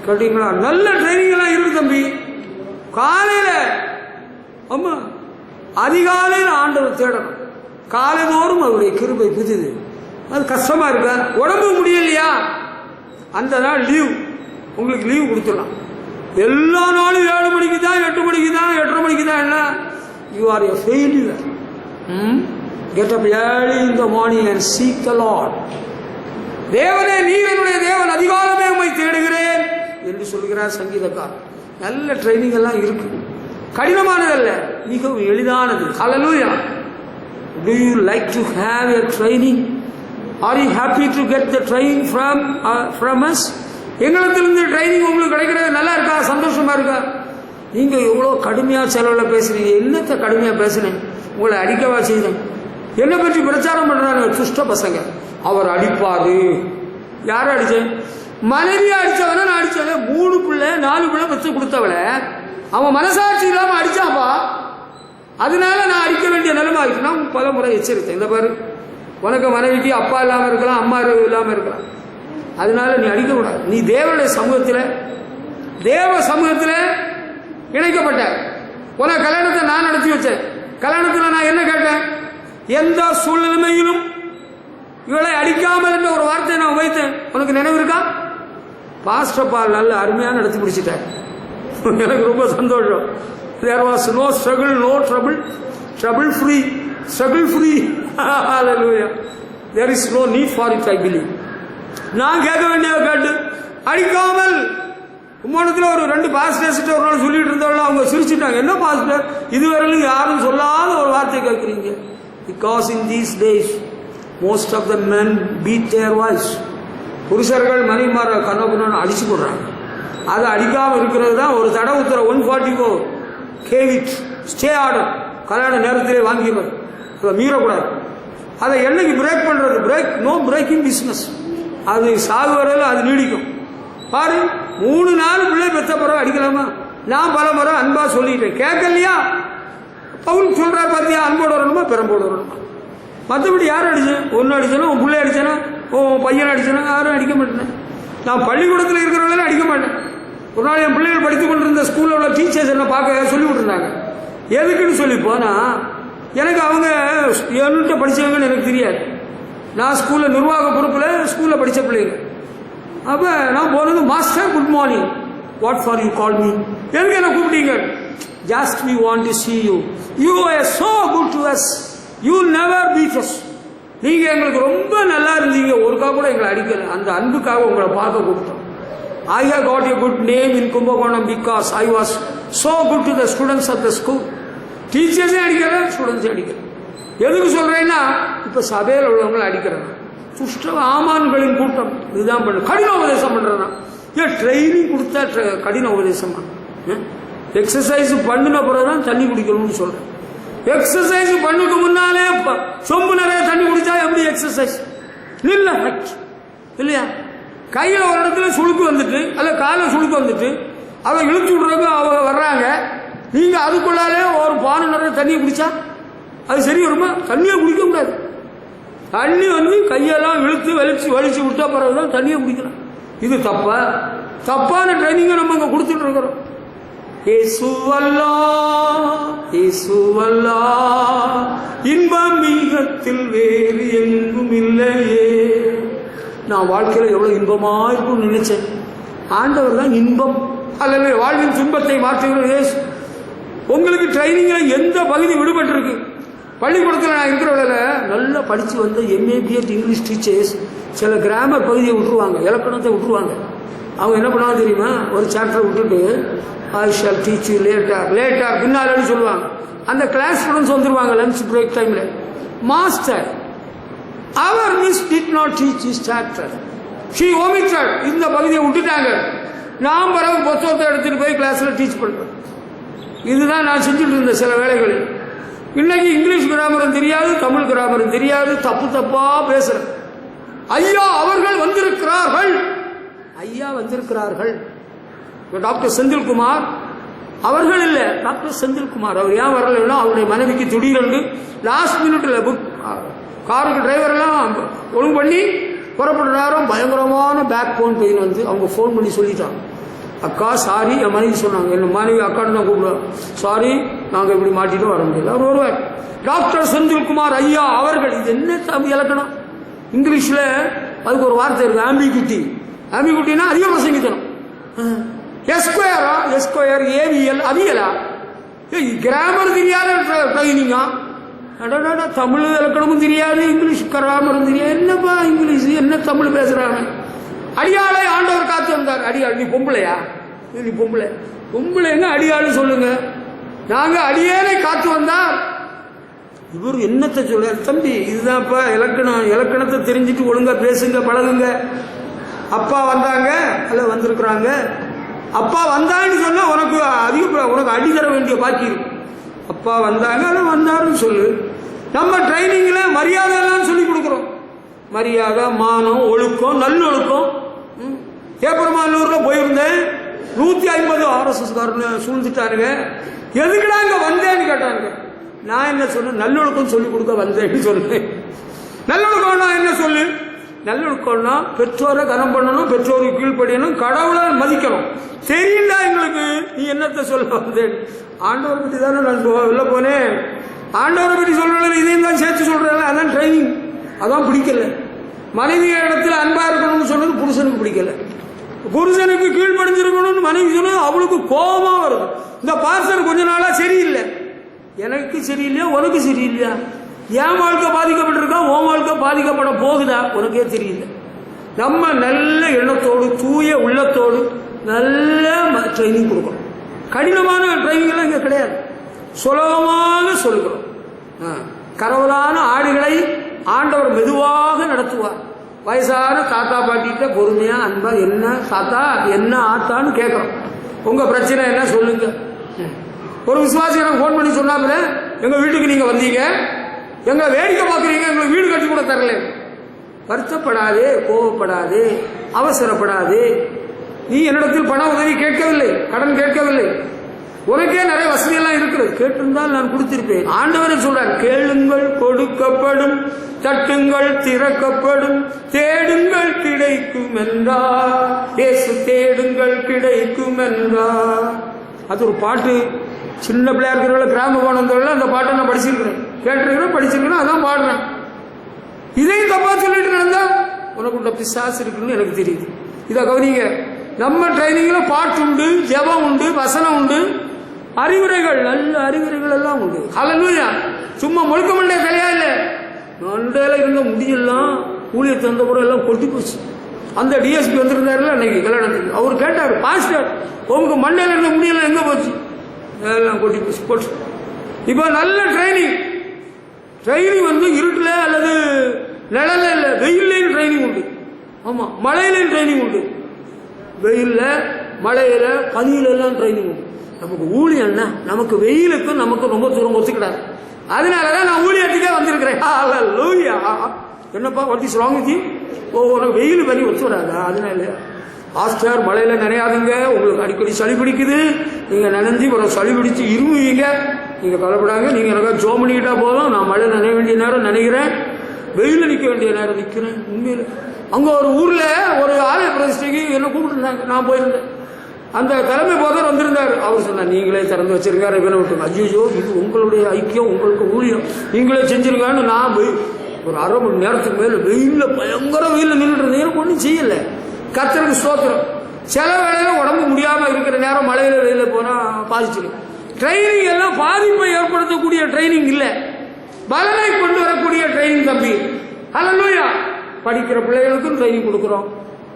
கேட்டீங்களா? நல்ல ட்ரைனிங் எல்லாம் இருக்கு தம்பி. காலையில ஆமா அதிகாலையில் ஆண்டவர் தேடணும். காலைதோறும் அவருடைய கிருபை புதிது. அது கஷ்டமா இருக்கா? உடம்பு முடியலையா? அந்த நாள் லீவ், உங்களுக்கு லீவ் கொடுத்துடலாம். எல்லா நாளும் 7 மணிக்கு தான், 8 மணிக்கு தான், 8:30 மணிக்கு தான். என்ன? You are a failure. Get up early in the morning and seek the Lord. தேவனே நீர் என்னுடைய தேவன், அதிகாலமே உம்மை தேடுகிறேன் என்று சொல்கிறார் சங்கீதக்காரர். நல்ல ட்ரைனிங் எல்லாம் இருக்கு. கடினமானதல்ல, மிகவும் எளிதானது. ஹல்லேலூயா. Do you like to have a training? Are you happy to get the training from us? எங்களிடத்திலிருந்து ட்ரைனிங் உங்களுக்கு கிடைக்கிறது நல்லா இருக்கா? சந்தோஷமா இருக்கா? நீங்க எவ்வளோ கடுமையா செலவில் பேசுறீங்க. என்னத்தை கடுமையா பேசுனேன்? உங்களை அடிக்கவா செய்தேன்? என்னை பற்றி பிரச்சாரம் பண்றாங்க துஷ்ட பசங்க. அவர் அடிப்பாரு. யாரும் அடிச்சேன்? மனைவியா அடிச்சவன நான் அடிச்சவன். 3 பிள்ளை 4 பிள்ளை வச்சு கொடுத்தவளை அவன் மனசாட்சி இல்லாம அடிச்சாப்பா. அதனால நான் அடிக்க வேண்டிய நிலைமை ஆயிடுச்சு. நான் பல முறை எச்சரித்தேன். இந்த பாரு, உனக்கு மனைவிக்கு அப்பா இல்லாம இருக்கலாம், அம்மா இல்லாம இருக்கலாம். அதனால நீ அடிக்க கூடாது. நீ தேவனுடைய சமூகத்தில், தேவ சமூகத்தில் இணைக்கப்பட்ட உனக்கு கல்யாணத்தை நான் நடத்தி வச்சேன். கல்யாணத்தில் நான் என்ன கேட்டேன்? எந்த சூழ்நிலைமையிலும் இவளை அடிக்காமல் என்ற ஒரு வார்த்தையை நான் வைத்தேன். உனக்கு நினைவு இருக்கா? பாஸ்டர் பால் நல்ல அருமையாக நடத்தி முடிச்சிட்டேன். எனக்கு ரொம்ப சந்தோஷம். There was no struggle, no trouble, trouble free, struggle free. Hallelujah. There is no need for it, I believe. நான் கேட்க வேண்டியதை கேட்டு அடிக்காமல். கும்போணத்தில் ஒரு 2 பாஸ்டர்ஸ் ஒரு நாள் சொல்லிட்டு இருந்தாலும் அவங்க சிரிச்சுட்டாங்க. என்ன பாஸ்டர், இதுவரையிலும் யாரும் சொல்லாத ஒரு வார்த்தை கேட்குறீங்க? Because in these days most of the men beat their wives. புருஷர்கள் மனைவிமார கண்ணபுண்ணு அடிச்சு போடுறாங்க. அதை அடிக்காமல் இருக்கிறது தான் ஒரு தடை உத்தர 144 கேவிட் ஸ்டே ஆர்டர். கல்யாண நேரத்திலே வாங்கிடுறது, அதை மீறக்கூடாது. அதை என்னைக்கு பிரேக் பண்றது? No breaking business. அது சாகு வரையில் அது நீடிக்கும். பாரு, 3-4 பிள்ளை பெற்ற பிறகு அடிக்கலாமா? நான் பல முறை அன்பா சொல்லிட்டேன், கேட்கலையா? பவுல் சொல்றாரு பார்த்தியா, அன்போடு வரணுமா பெரம்போடு வரணுமா? மற்றபடி யாரும் அடிச்சேன்? ஒன்று அடிச்சேனா, உன் பிள்ளை அடிச்சேனா, உன் பையனை அடிச்சேனா? யாரும் அடிக்க மாட்டேன். நான் பள்ளிக்கூடத்தில் இருக்கிறவங்களே அடிக்க மாட்டேன். ஒரு நாள் என் பிள்ளைகள் படித்துக் கொண்டிருந்த ஸ்கூலில் உள்ள டீச்சர்ஸ் என்ன பார்க்க சொல்லி விட்டுருந்தாங்க. எதுக்குன்னு சொல்லி போனா, எனக்கு அவங்க என்கிட்ட படித்தவங்கன்னு எனக்கு தெரியாது. நான் ஸ்கூலில் நிர்வாக பொறுப்பில் ஸ்கூலில் படித்த பிள்ளைங்க. அப்போ நான் போனது, master good morning, what for you call me? எதுக்கு என்ன கூப்பிட்டீங்க? just we want to see you. You are so good to us. You never beat us. நீங்க எங்களுக்கு ரொம்ப நல்லா இருந்தீங்க, ஒருக்கா கூட எங்களை அடிக்கல. அந்த அன்புக்காக உங்களை பார்க்க கூப்பிட்டோம். I have got a good name in Kumbakonam because I was so good to the students of the school. டீச்சர்ஸே அடிக்கல, ஸ்டூடெண்ட்ஸே அடிக்கல. எதுக்கு சொல்றேன்னா, இப்ப சபையில் உள்ளவங்களை அடிக்கிறாங்க. துஷ்ட ஆமான்களின் கூட்டம் இதுதான் பண்ண கடின உபதேசம் பண்றதுதான். ஏன் ட்ரைனிங் கொடுத்தா கடின உபதேசம் எக்ஸசைஸ் பண்ணின பிறகுதான் தண்ணி குடிக்கணும்னு சொல்றேன். எக்ஸசைஸ் பண்ணுக்கு முன்னாலே சொம்பு நிறைய தண்ணி குடிச்சா எப்படி எக்ஸசைஸ் இல்லையா? கையில ஒரு இடத்துல சுளுக்கு வந்துட்டு அல்ல கால சுளுக்கு வந்துட்டு அவ இழுத்து விடுறதுக்கு அவங்க வர்றாங்க. நீங்க அதுக்குள்ளாலே ஒரு பானை நிறைய தண்ணியை குடிச்சா அது சரி வருமா? தண்ணியை குடிக்க கூடாது. தண்ணி கையெல்லாம் இழுத்து வலிச்சு விட்டா பிறகுதான் தண்ணியை குடிக்கலாம். இது தப்பான ட்ரைனிங்கை நம்ம இங்க கொடுத்துட்டு இருக்கிறோம். இன்பம் மீகத்தில் வேறு எங்கும் இல்லையே. நான் வாழ்க்கையில எவ்வளவு இன்பமா இருக்கும்னு நினைச்சேன். ஆண்டவர் தான் இன்பம் அல்ல வாழ்வின் துன்பத்தை மாற்றுகிறது இயேசு. உங்களுக்கு ட்ரைனிங்ல எந்த பகுதி விடுபட்டு இருக்கு? பள்ளிக்கூடத்தில் நான் இருக்கிறவங்கள நல்லா படிச்சு வந்த MA BEd இங்கிலீஷ் டீச்சர்ஸ் சில கிராமர் பகுதியை விட்டுருவாங்க, இலக்கணத்தை விட்டுருவாங்க. அவங்க என்ன பண்ணுவாங்க தெரியுமா? ஒரு சாப்டரை விட்டுட்டு I shall teach you later பின்னாலன்னு சொல்லுவாங்க. அந்த கிளாஸ் ஸ்டூடெண்ட்ஸ் வந்துருவாங்க லஞ்ச் பிரேக் டைம்ல. மாஸ்டர், அவர் miss did not teach this chapter, she omitted, இந்த பகுதியை விட்டுட்டாங்க. நான் பிறகு புத்தகத்தை எடுத்துட்டு போய் கிளாஸ்ல டீச் பண்றேன். இதுதான் நான் செஞ்சுட்டு இருந்தேன் சில வேளைகளில். இன்னைக்கு இங்கிலீஷ் கிராமரும் தெரியாது, தமிழ் கிராமரும் தெரியாது, தப்பா பேசுறேன். ஐயா அவர்கள் வந்திருக்கிறார்கள், ஐயா வந்திருக்கிறார்கள். டாக்டர் செந்தில்குமார் அவர்கள் இல்ல, டாக்டர் செந்தில்குமார். அவர் ஏன் வரலன்னா அவருடைய மனைவிக்கு திடீரென்று லாஸ்ட் மினிட்ல காருக்கு டிரைவர் எல்லாம் ஒழுங்கு பண்ணி புறப்படுற நேரம் பயங்கரமான பேக் பெயின் வந்து அவங்க ஃபோன் பண்ணி சொல்லிட்டாங்க. அக்கா சாரி, என் மனைவி சொன்னாங்க. என் மனைவி அக்கான்னு தான் கூப்பிடுவோம். சாரி, நாங்கள் இப்படி மாட்டிட்டு வர முடியல. அவர் வருவார். டாக்டர் செந்தில்குமார் ஐயா அவர்கள். இது என்ன இலக்கணம்? இங்கிலீஷ்ல அதுக்கு ஒரு வார்த்தை இருக்கு, ஆம்பிகுட்டி. ஆம்பிகுட்டினா அதிக பிரசங்கித்தனம். எஸ்கொயரா, எஸ்கொயர், ஏவிஎல், அவியலா? கிராமர் தெரியாத ட்ரைனிங்கா? தமிழ் இலக்கணமும் தெரியாது, இங்கிலீஷ் கிராமரும் தெரியாது. என்னப்பா இங்கிலீஷ், என்ன தமிழ் பேசுறாங்க? அடியாளை ஆண்டவர் காத்து வந்தார். அடியாள், நீ பொம்பளையா? நீ பொம்பளைங்க அடியாளு சொல்லுங்க. நாங்க அடியாளை காத்து வந்தார். இவர் என்னத்தை சொல்ற? தம்பி இதுதான்ப்பா இலக்கணம். இலக்கணத்தை தெரிஞ்சுட்டு ஒழுங்கா பேசுங்க, பழகுங்க. அப்பா வந்தாங்க அல்ல வந்திருக்கிறாங்க. அப்பா வந்தான்னு சொன்னா உனக்கு உனக்கு அடி தர வேண்டிய பாக்கி இருக்கு. அப்பா வந்தாங்க அல்ல வந்தாருன்னு சொல்லு. நம்ம ட்ரைனிங்ல மரியாதை எல்லாம் சொல்லி கொடுக்குறோம். மரியாதை, மானம், ஒழுக்கம், நல்லொழுக்கம். ஏப்பரமானூர்ல போயிருந்தேன். 150 RSS காரன்னு சூழ்ந்துட்டாருங்க. எதுக்குடா இங்க வந்தேன்னு கேட்டாங்க. நான் என்ன சொன்னேன்? நல்லொழுக்கம் சொல்லி கொடுக்க வந்தேன்னு சொன்னேன். நல்லொழுக்கம்னா என்ன சொல்லு? நல்லொழுக்கம்னா பெற்றோரை கனம் பண்ணணும், பெற்றோருக்கு கீழ்ப்படியணும், கடவுளை மதிக்கணும். தெரியல எங்களுக்கு, நீ என்னத்தை சொல்ல வந்தேன்? ஆண்டவரை பற்றி தானே நான் வெளில போனேன். ஆண்டவரை பற்றி சொல்றேன், இதையும் தான் சேர்த்து சொல்றேன். அதான் ட்ரைனிங். அதான் பிடிக்கல. மனைவி இடத்துல அன்பா இருக்கணும்னு சொன்னது புருஷனுக்கு பிடிக்கல. புருஷனுக்கு கீழ்படிஞ்சிருக்கணும்னு மனைவி சொன்னது அவளுக்கு கோபமா வருது. இந்த பார்சல் கொஞ்ச நாளா சரியில்லை. எனக்கு சரியில்லையா, உனக்கு சரியில்லையா? என் வாழ்க்கை பாதிக்கப்பட்டிருக்கா, உன் வாழ்க்கை பாதிக்கப்பட போகுதா, உனக்கே தெரியல. நம்ம நல்ல எண்ணத்தோடு, தூய உள்ளத்தோடு நல்ல ட்ரைனிங் கொடுக்கணும். கடினமான ட்ரைனிங் எல்லாம் இங்க கிடையாது. சுலபமாக சொல்லுகிறோம். கரவலான ஆடுகளை ஆண்டவர் மெதுவாக நடத்துவார். வயசான தாத்தா பாட்டிகிட்ட பொறுமையா அன்பா, என்ன தாத்தா என்ன ஆத்தான்னு கேட்கறோம். உங்க பிரச்சனை என்ன சொல்லுங்க. ஒரு விசுவாசி எனக்கு போன் பண்ணி சொன்னாப்புல, எங்க வீட்டுக்கு நீங்க வந்தீங்க, எங்களை வேடிக்கை பார்க்குறீங்க, எங்களுக்கு வீடு கட்டி கூட தரல. வருத்தப்படாதே, கோவப்படாதே, அவசரப்படாதே. நீ என்னிடத்தில் பண உதவி கேட்கவில்லை, கடன் கேட்கவில்லை. உனக்கே நிறைய வசதியெல்லாம் இருக்கிறது. கேட்டிருந்தால் நான் கொடுத்திருப்பேன். ஆண்டவரே சொல்றார், கேளுங்கள் கொடுக்கப்படும், தட்டுங்கள் திறக்கப்படும், தேடுங்கள் கிடைக்கும் என்றார். இயேசு தேடுங்கள் கிடைக்கும் என்றார். அது ஒரு பாட்டு. சின்ன பிள்ளையா இருக்கிறவங்கள கிராம போனவங்கள அந்த பாட்டை நான் படிச்சிருக்கிறேன், கேட்டிருக்கிறேன், படிச்சிருக்கிறேன், அதான் பாடுறேன். இதையும் தப்பா சொல்லிட்டு நடந்தா உனக்கு உண்ட பிசாசு இருக்குன்னு எனக்கு தெரியுது. இதை கவனிங்க. நம்ம ட்ரைனிங்ல பாட்டு உண்டு, ஜெபம் உண்டு, வசனம் உண்டு. அறிவுரைகள், நல்ல அறிவுரைகள் எல்லாம் உண்டு. ஹல்லேலூயா. சும்மா முழுக்க மண்டே தலையா இல்லை, மண்டையில இருந்த முடியெல்லாம் ஊழியர் தந்த கூட எல்லாம் கொட்டி போச்சு. அந்த டிஎஸ்பி வந்திருந்தாருல அன்னைக்கு கல்யாணத்துக்கு, அவர் கேட்டார், பாஸ்டர் உங்க மண்டையில இருந்த முடியெல்லாம் எங்க போச்சு? எல்லாம் கொட்டி போச்சு போட்டு. இப்போ நல்ல ட்ரைனிங் வந்து இருட்டுல அல்லது நிழல இல்லை, வெயிலையும் ட்ரைனிங் உண்டு. ஆமா, மழையிலையும் ட்ரைனிங் உண்டு. வெயில்ல, மழையில, பனியில எல்லாம் ட்ரைனிங் உண்டு. நமக்கு ஊழியம்னா நமக்கு வெயிலுக்கும் நமக்கு ரொம்ப தூரம் ஒத்துக்கிடாது. அதனாலதான் நான் ஊழியத்துக்கே வந்திருக்கிறேன். ஹல்லேலூயா. என்னப்பா what is wrong with you? உனக்கு வெயில் பனி ஒத்து வராதா? அதனால பாஸ்டர் மழையில நினையாதுங்க, உங்களுக்கு அடிக்கடி சளி பிடிக்குது, நீங்க நினைஞ்சு ஒரு சளி பிடிச்சு இருமுவீங்க, நீங்க கவலைப்படாங்க, நீங்க எனக்கு ஜோம் பண்ணிக்கிட்டா போதும், நான் மழை நினைய வேண்டிய நேரம் நினைக்கிறேன், வெயில நிக்க வேண்டிய நேரம் நிக்கிறேன். உண்மையில அங்க ஒரு ஊர்ல ஒரு ஆலய பிரதிஷ்டைக்கு என்ன கூப்பிட்டுருந்தாங்க, நான் போயிருந்தேன். அந்த தலைமை போதர் வந்திருந்தாரு. அவர் சொன்னார், நீங்களே திறந்து வச்சிருக்காரு, இவனை விட்டுங்க. ஐயோ, இது உங்களுடைய ஐக்கியம், உங்களுக்கு ஊழியம், நீங்களே செஞ்சிருக்கான்னு நான் போய் ஒரு அரை மணி நேரத்துக்கு மேல வெயில்ல, பயங்கர வெயில நின்றுட்டு நேரம் ஒன்றும் செய்யல. கர்த்தருக்கு ஸ்தோத்திரம். சில வேளையில உடம்பு முடியாம இருக்கிற நேரம் மழையில வெயில போனா பாதிச்சிடும். ட்ரைனிங் எல்லாம் பாதிப்பை ஏற்படுத்தக்கூடிய ட்ரைனிங் இல்ல, பலனை கொண்டு வரக்கூடிய ட்ரைனிங் தம்பி. ஹல்லேலூயா. படிக்கிற பிள்ளைகளுக்கும் ட்ரைனிங் கொடுக்கிறோம்,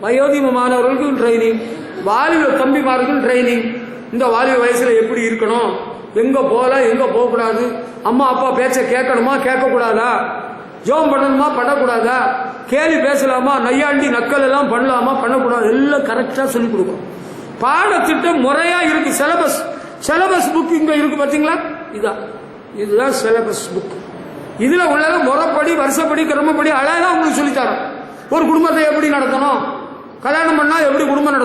வயோதிக மாணவர்களுக்கும் ட்ரைனிங், வாலிப தம்பிமாருக்கும் ட்ரைனிங். இந்த வாலிப வயசுல எப்படி இருக்கணும், எங்க போகலாம், எங்க போகக்கூடாது, அம்மா அப்பா பேச்ச கேட்கணுமா கேட்கக்கூடாதா, ஜோம் பண்ணணுமா பண்ணக்கூடாதா, கேலி பேசலாமா, நையாண்டி நக்கல் எல்லாம் பண்ணலாமா பண்ணக்கூடாது, எல்லாம் கரெக்டா சொல்லிக் கொடுக்கும். பாடத்திட்டம் முறையா இருக்கு. சிலபஸ் புக் இங்க இருக்கு பாத்தீங்களா, இதுதான் சிலபஸ் புக். இதுல உள்ளத முறைப்படி, வருஷப்படி, கிரமப்படி அழகா உங்களுக்கு சொல்லித்தரோம். ஒரு குடும்பத்தை எப்படி நடத்தணும், கல்யாணம் பண்ணா எப்படி குடும்பம்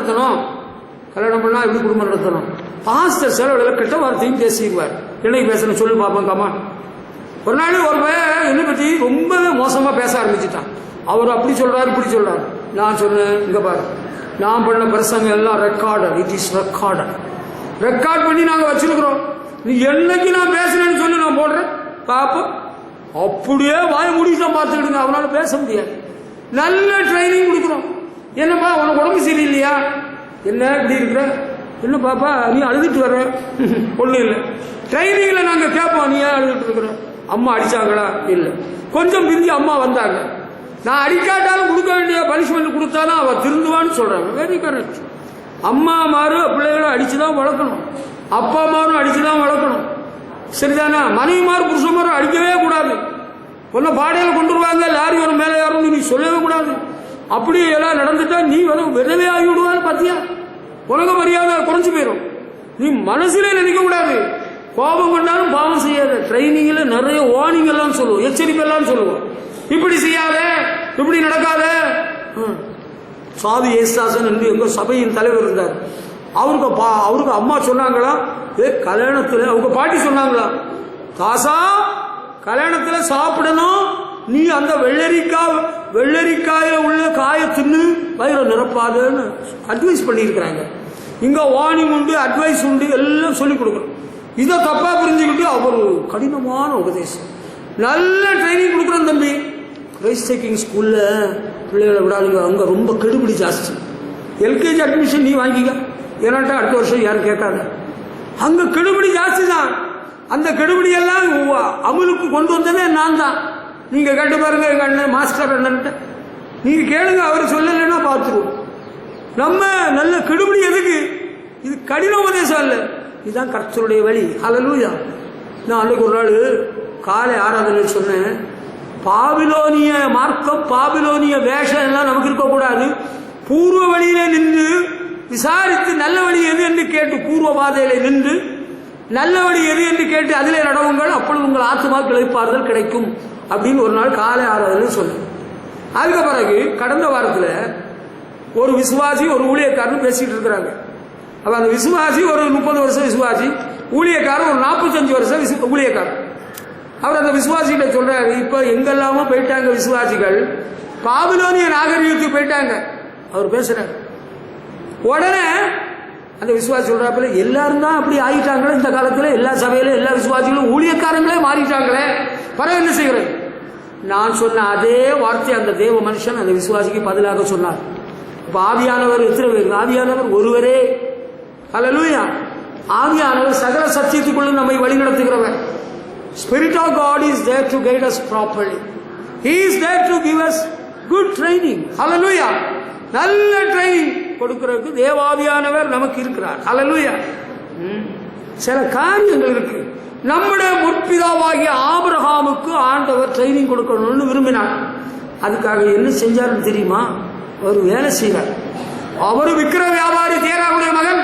நடத்தணும், பாஸ்டர் செலவுல கெட்ட வார்த்தையும் பேசிடுவார். என்னைக்கு பேசணும் சொல்லு பாப்போம். காமா ஒரு நாள் ஒரு பையன் என்னை பத்தி ரொம்பவே மோசமா பேச ஆரம்பிச்சுட்டான். அவர் அப்படி சொல்றாரு, இப்படி சொல்றாரு. நான் சொன்னேன், இங்க பாரு, நான் பண்ண பிரசங்க எல்லாம் ரெக்கார்டட், இட் இஸ் ரெக்கார்ட் பண்ணி நாங்க வச்சிருக்கிறோம். நீ என்னைக்கு நான் பேசுறேன்னு சொல்லி நான் போடுறேன் பாப்போம். அப்படியே வாய முடிதான் பார்த்துக்கிடுங்க, அவனால பேச முடியாது. நல்ல ட்ரைனிங் கொடுக்குறோம். என்னப்பா உனக்கு உடம்பு சரியில்லையா, என்ன இப்படி இருக்கிற, என்ன பாப்பா நீ அழுதுட்டு வர்ற, ஒண்ணும் இல்லை. ட்ரைனிங்ல நாங்க கேட்போம், நீ ஏன் அழுதுட்டு இருக்கிற, அம்மா அடிச்சாங்களா, இல்லை. கொஞ்சம் பிந்தி அம்மா வந்தாங்க, நான் அடிக்காட்டாலும் கொடுக்க வேண்டிய பனிஷ்மெண்ட் கொடுத்தாலும் அவ திருந்துவான்னு சொல்றாங்க. Very correct. அம்மா மாறு பிள்ளைகளை அடிச்சுதான் வளர்க்கணும், அப்பா மாரும் அடிச்சுதான் வளர்க்கணும். சரிதானா? மனைவிமாறு புருஷமாரும் அடிக்கவே கூடாது. பொண்ணை பாடையில கொண்டு வருவாங்க, லாரி வரும் மேலே யாரும் நீ சொல்லவே கூடாது. அப்படி எல்லாம் நடந்துட்டா நீ விதவே ஆகி விடுவான்னு பாத்தியா, உலக மரியாதை குறைஞ்சு போயிடும். நீ மனசுல நினைக்க கூடாது, கோபம் கொண்டாலும் பாவம் செய்யாத. ட்ரைனிங்ல நிறைய வார்னிங் எல்லாம் சொல்லுவோம், எச்சரிக்கை எல்லாம் சொல்லுவோம். இப்படி செய்யாத, இப்படி நடக்காத. சாவி ஏசாசன் என்று எங்க சபையின் தலைவர் இருந்தார். அவருக்கு அம்மா சொன்னாங்களா, கல்யாணத்துல அவங்க பாட்டி சொன்னாங்களா, தாசா கல்யாணத்துல சாப்பிடணும், நீ அந்த வெள்ளரிக்காயில உள்ள காய தின்னு வயிறு நிரப்பாதுன்னு அட்வைஸ் பண்ணியிருக்கிறாங்க. இங்க வார்னிங் உண்டு, அட்வைஸ் உண்டு, எல்லாம் சொல்லிக் கொடுக்கணும். இதை தப்பா புரிஞ்சுக்கிட்டு அவர் கடினமான உபதேசம். நல்ல ட்ரைனிங் கொடுக்குறோம் தம்பி. கிரைஸ்ட் டேக்கிங் ஸ்கூல்ல பிள்ளைகளை விடாதீங்க, அங்க ரொம்ப கெடுபிடி ஜாஸ்தி. எல்கேஜி அட்மிஷன் நீ வாங்கிக்க, ஏன்னாட்டா அடுத்த வருஷம் யாரும் கேட்காது. அங்க கெடுபிடி ஜாஸ்தி தான். அந்த கெடுபிடி எல்லாம் அமலுக்கு கொண்டு வந்ததே நான் தான். நீங்க கேட்டு பாருங்க, எங்க அண்ணன் மாஸ்டர் அண்ணன்ட்ட நீங்க கேளுங்க, அவர் சொல்லலைன்னா பார்த்துருவோம். நம்ம நல்ல கெடுபிடி எதுக்கு? இது கடின உபதேசம் இல்லை, இதுதான் கர்த்தருடைய வழி. ஹல்லேலூயா. நான் அன்னைக்கு ஒரு நாள் காலை ஆராதனை சொன்னேன், பாபிலோனிய மார்க்கம், பாபிலோனிய வேஷம் எல்லாம் நமக்கு இருக்கக்கூடாது. பூர்வ வழியிலே நின்று விசாரித்து நல்ல வழி எது என்று கேட்டு, பூர்வ பாதையில நின்று நல்ல வழி எது என்று கேட்டு அதிலே நடவுங்கள், அப்பொழுது உங்கள் ஆத்மா கிளைப்பாறுதல் கிடைக்கும் அப்படின்னு ஒரு நாள் காலை ஆராதனை சொன்னேன். அதுக்கு பிறகு கடந்த வாரத்தில் ஒரு விசுவாசி ஒரு ஊழியக்காரன் பேசிட்டு இருக்கிறாங்க. அப்ப அந்த விசுவாசி ஒரு 30 வருஷம் விசுவாசி, ஊழியக்காரன் ஒரு 45 வருஷம் ஊழியக்காரன். அவர் அந்த விசுவாசிகிட்ட சொல்றாரு, இப்ப எங்கெல்லாமோ போயிட்டாங்க விசுவாசிகள், பாபிலோனிய நாகரிகத்துக்கு போயிட்டாங்க. அவர் பேசுறாரு. உடனே அந்த விசுவாசி சொல்றாப்புல, எல்லாரும் தான் அப்படி ஆகிட்டாங்களே இந்த காலத்துல, எல்லா சபையில எல்லா விசுவாசிகளும் ஊழியக்காரங்களே மாறிட்டாங்களே, பரவாயில்ல என்ன செய்யறது? நான் சொன்ன அதே வார்த்தை அந்த தேவ மனுஷன் அந்த விசுவாசிக்கு பதிலாக சொன்னார். இப்ப ஆவியானவர் எத்தனை பேர்? ஆவியானவர் ஒருவரே. ஹல்லேலூயா. ஆவியானவர் சகல சத்தியத்துக்குள்ள நம்மை வழிநடத்துகிறவர். Spirit of God is there to guide us properly. He is there to give us good training. Hallelujah. நல்ல ட்ரைனிங் கொடுக்கிறதுக்கு தேவாவியானவர் நமக்கு இருக்கிறார். ஹல்லேலூயா. சில காரியங்கள் இருக்கு. நம்முடைய முற்பிதாவாகிய ஆபிரகாமுக்கு ஆண்டவர் ட்ரைனிங் கொடுக்கணும்னு விரும்பினார். அதுக்காக என்ன செஞ்சாருன்னு தெரியுமா? அவர் வேலை செய்வார். அவரு விக்கிர வியாபாரி தேராவுடைய மகன்.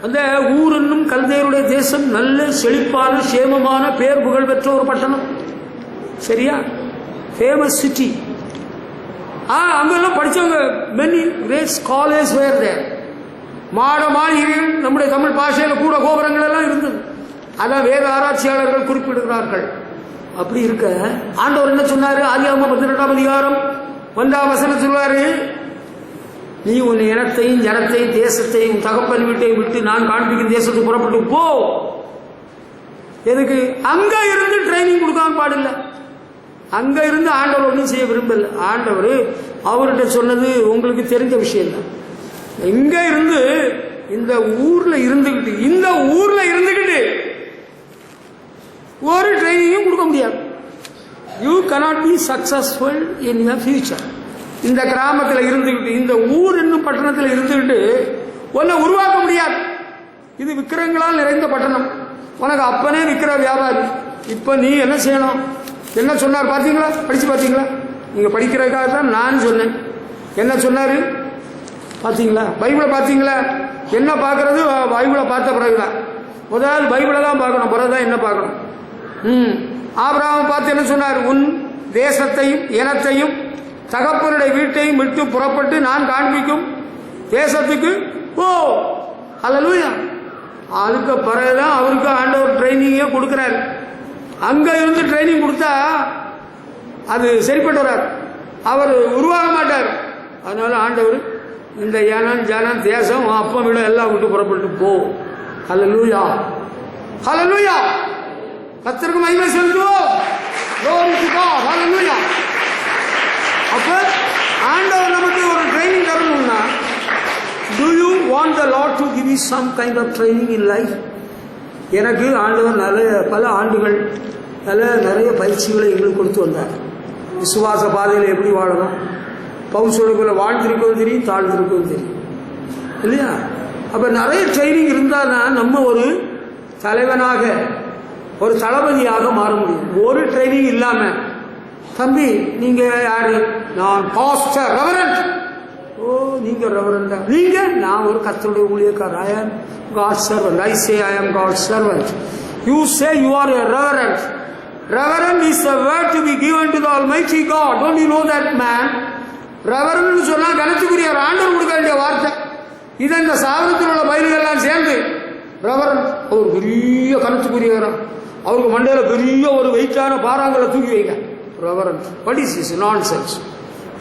அந்த ஊர் என்னும் கல்தேயருடைய தேசம் நல்ல செழிப்பான சேமமான பேர் புகழ் பெற்ற ஒரு பட்டணம். சரியா? Famous city. அங்கெல்லாம் படித்தவங்க மெனி கிரேட் ஸ்காலர்ஸ் வேர் தேர். மாட மாளிகைகள் நம்முடைய தமிழ் பாஷையில் கூட கோபுரங்கள் எல்லாம் இருந்தது. அதான் வேத ஆராய்ச்சியாளர்கள் குறிப்பிடுகிறார்கள். அப்படி இருக்க ஆண்டவர் என்ன சொன்னாரு? ஆதியாகமம் 12ஆம் அதிகாரம் 1ஆம் வசனம் சொல்வாரு, நீ உன் இனத்தையும் ஜனத்தையும் தேசத்தையும் தகப்பன் வீட்டையும் விட்டு நான் காண்பிக்கும் தேசத்துக்கு புறப்பட்டு போ. எதுக்கு? அங்க இருந்து ட்ரைனிங் கொடுக்காம பாடில்லை. அங்க இருந்து ஆண்டவர் ஒன்றும் செய்ய விரும்பல. ஆண்டவர் அவர்கிட்ட சொன்னது உங்களுக்கு தெரிஞ்ச விஷயம் தான். இங்க இருந்து இந்த ஊர்ல இருந்துகிட்டு ஒரு ட்ரைனிங்கும் கொடுக்க முடியாது. You cannot be successful in your future. இந்த கிராமத்தில் இருந்துகிட்டு, இந்த ஊர் என்னும் பட்டணத்தில் இருந்துகிட்டு ஒன்றை உருவாக்க முடியாது. இது விக்கிரங்களால் நிறைந்த பட்டணம். உனக்கு அப்பனே விக்கிர வியாபாரி. இப்ப நீ என்ன செய்யணும்? என்ன சொன்னார் பார்த்தீங்களா? படிச்சு பார்த்தீங்களா? நீங்க படிக்கிறதுக்காக தான் நான் சொன்னேன். என்ன சொன்னாரு பார்த்தீங்களா? பைபிளை பார்த்தீங்களா? என்ன பார்க்கறது? பைபிளை பார்த்த பிறகுதான். முதல்ல பைபிளை தான் பார்க்கணும், பிறகுதான் என்ன பார்க்கணும். ஆபிரகாமை பார்த்து என்ன சொன்னார்? உன் தேசத்தையும் இனத்தையும் தகப்பனுடைய வீட்டையும் விட்டு புறப்பட்டு நான் காண்பிக்கும் தேசத்துக்கு போ. ஹல்லேலூயா. அதுக்கு பிறகுதான் அவருக்கு ஆண்டவர் ட்ரைனிங்கே கொடுக்கிறார். அங்க இருந்து ட்ரைனிங் கொடுத்தா அது சரிப்பட்டு வராது, அவர் உருவாக மாட்டார். அதனால ஆண்டவர் இந்த இனம் ஜனம் தேசம் அப்பா வீட எல்லாம் விட்டு புறப்பட்டு போ. ஹல்லேலூயா. ஹல்லேலூயா. கர்த்தருக்கு மகிமை செலுத்துவோம். glory to God. ஹல்லேலூயா. அப்ப ஆண்டவர் நமக்கு ஒரு training தரணும்னா, do you want the Lord to give you some kind of training in life? எனக்கு ஆண்டவர் பல ஆண்டுகள் நிறைய பயிற்சிகளை எங்களுக்கு கொடுத்து வந்தார். விசுவாச பாதையில் எப்படி வாழணும், பவுசோடுக்குள்ள வாழ்ந்திருக்கவும் தெரியும், தாழ்ந்திருக்கவும் தெரியும் இல்லையா? அப்ப நிறைய ட்ரைனிங் இருந்தால் தான் நம்ம ஒரு தலைவனாக ஒரு தளபதியாக மாற முடியும். ஒரு ட்ரைனிங் இல்லாம, தம்பி நீங்க யாரு? நான் பாஸ்டர், ரெவரண்ட். ஓ, நீங்க ரெவரண்டா? நீங்க? நான் ஒரு கர்த்தருடைய ஊழியக்காரர். I am God's servant. I say I am God's servant. You say you are a reverend. Reverend is a word to be given to the Almighty God. Don't you know that, man? Reverend சொன்னா கணத்துக்குரிய ஆண்டவர் கொடுக்க வேண்டிய வார்த்தை. இதை இந்த சாதனத்தில் உள்ள பயிர்கள்லாம் சேர்ந்து ரெவரண்ட், அவர் பெரிய கணத்துக்குரியவரா, அவருக்கு மண்டையில பெரிய ஒரு வெயிட்டான பாறாங்களை தூக்கி வைங்க. Reverend. What is this nonsense?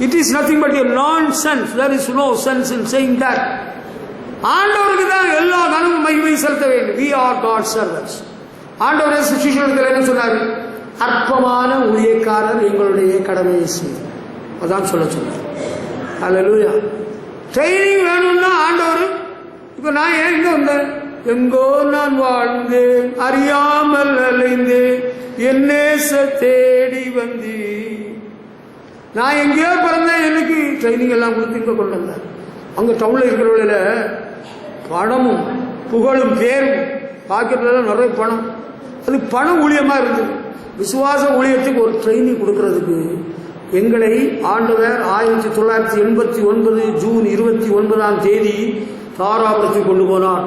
It is nothing but a nonsense. There is no sense in saying that. ஆண்டவருக்கு தான் எல்லா கனமும் மகிமை செலுத்த வேண்டும். We are God's servants. ஆண்டவரே சிஷ்யர்களுக்கு என்ன சொன்னார்? அற்பமான ஊழியக்காரர் எங்களுடைய கடமையை செய்து, அதான் சொல்ல சொன்னார். ஹல்லேலூயா. ட்ரைனிங் வேணும்னா ஆண்டவர், இப்ப நான் ஏன் இங்க வந்தேன்? எங்கோ நான் வாழ்ந்தேன், அறியாமல் அலைந்தேன், என் நேச தேடி வந்தேன். நான் எங்கேயோ பிறந்தேன், எனக்கு ட்ரைனிங் எல்லாம் கொடுத்து இங்க கொண்டு வந்தேன். அங்க டவுன்ல இருக்கிறவங்கள பணமும் புகழும் பேரும் பாக்கெட்ல நிறைய பணம், அது பண ஊழியமா இருந்தது. விசுவாச ஊழியத்துக்கு ஒரு ட்ரைனிங் கொடுக்கறதுக்கு எங்களை ஆண்டவர் 1989 ஜூன் 29 தாராபுரத்துக்கு கொண்டு போனார்.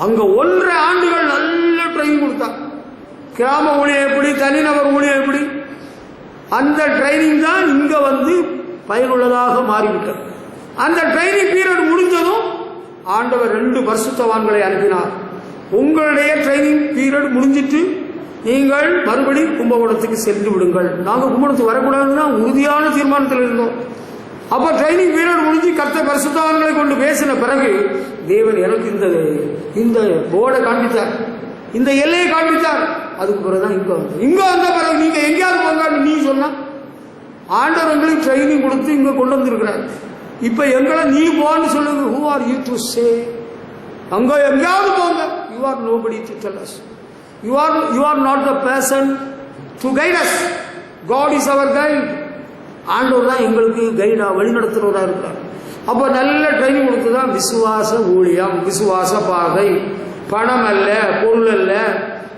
அங்க 1.5 ஆண்டுகள் நல்ல ட்ரைனிங் கொடுத்தார். கிராம ஊழியம் எப்படி, தனிநபர் ஊழியம் எப்படி, அந்த ட்ரைனிங் தான் இங்க வந்து பயனுள்ளதாக மாறிவிட்டது. அந்த ட்ரைனிங் பீரியட் முடிஞ்சதும் ஆண்டவர் 2 பரிசுத்தவான்களை அனுப்பினார். உங்களுடைய ட்ரைனிங் பீரியட் முடிஞ்சிட்டு நீங்கள் மறுபடி கும்பகோணத்துக்கு சென்று விடுங்கள். நாங்கள் கும்பகோணத்துக்கு வரக்கூடாதுன்னா உறுதியான தீர்மானத்தில் இருந்தோம். அப்ப ட்ரைனிங் பீரியட் முடிஞ்சு கர்த்தர் பரிசுத்தவான்களை கொண்டு பேசின பிறகு தேவன் எனக்கு இந்த போர்டை காண்பித்தார், இந்த எல்லையை காண்பித்தார். அதுக்கு பிறகுதான் இங்க வந்த பிறகு நீங்க எங்கேயாவது போங்க நீ சொன்னா, ஆண்டவர் எங்களுக்கு ட்ரைனிங் கொடுத்து இங்க கொண்டு வந்திருக்கிறார். இப்ப எங்களை நீ போன்னு சொல்லுங்க. Who are you to say? அங்க எங்கேயாவது போங்க. You are nobody to tell us. You are not the person to guide us. God is our guide. ஆண்டவர் தான் எங்களுக்கு கைடா வழிநடத்துறவராக இருக்கிறார். அப்போ நல்ல ட்ரைனிங் கொடுத்து தான் விசுவாச ஊழியம், விசுவாச பாதை. பணம் அல்ல, பொருள் அல்ல,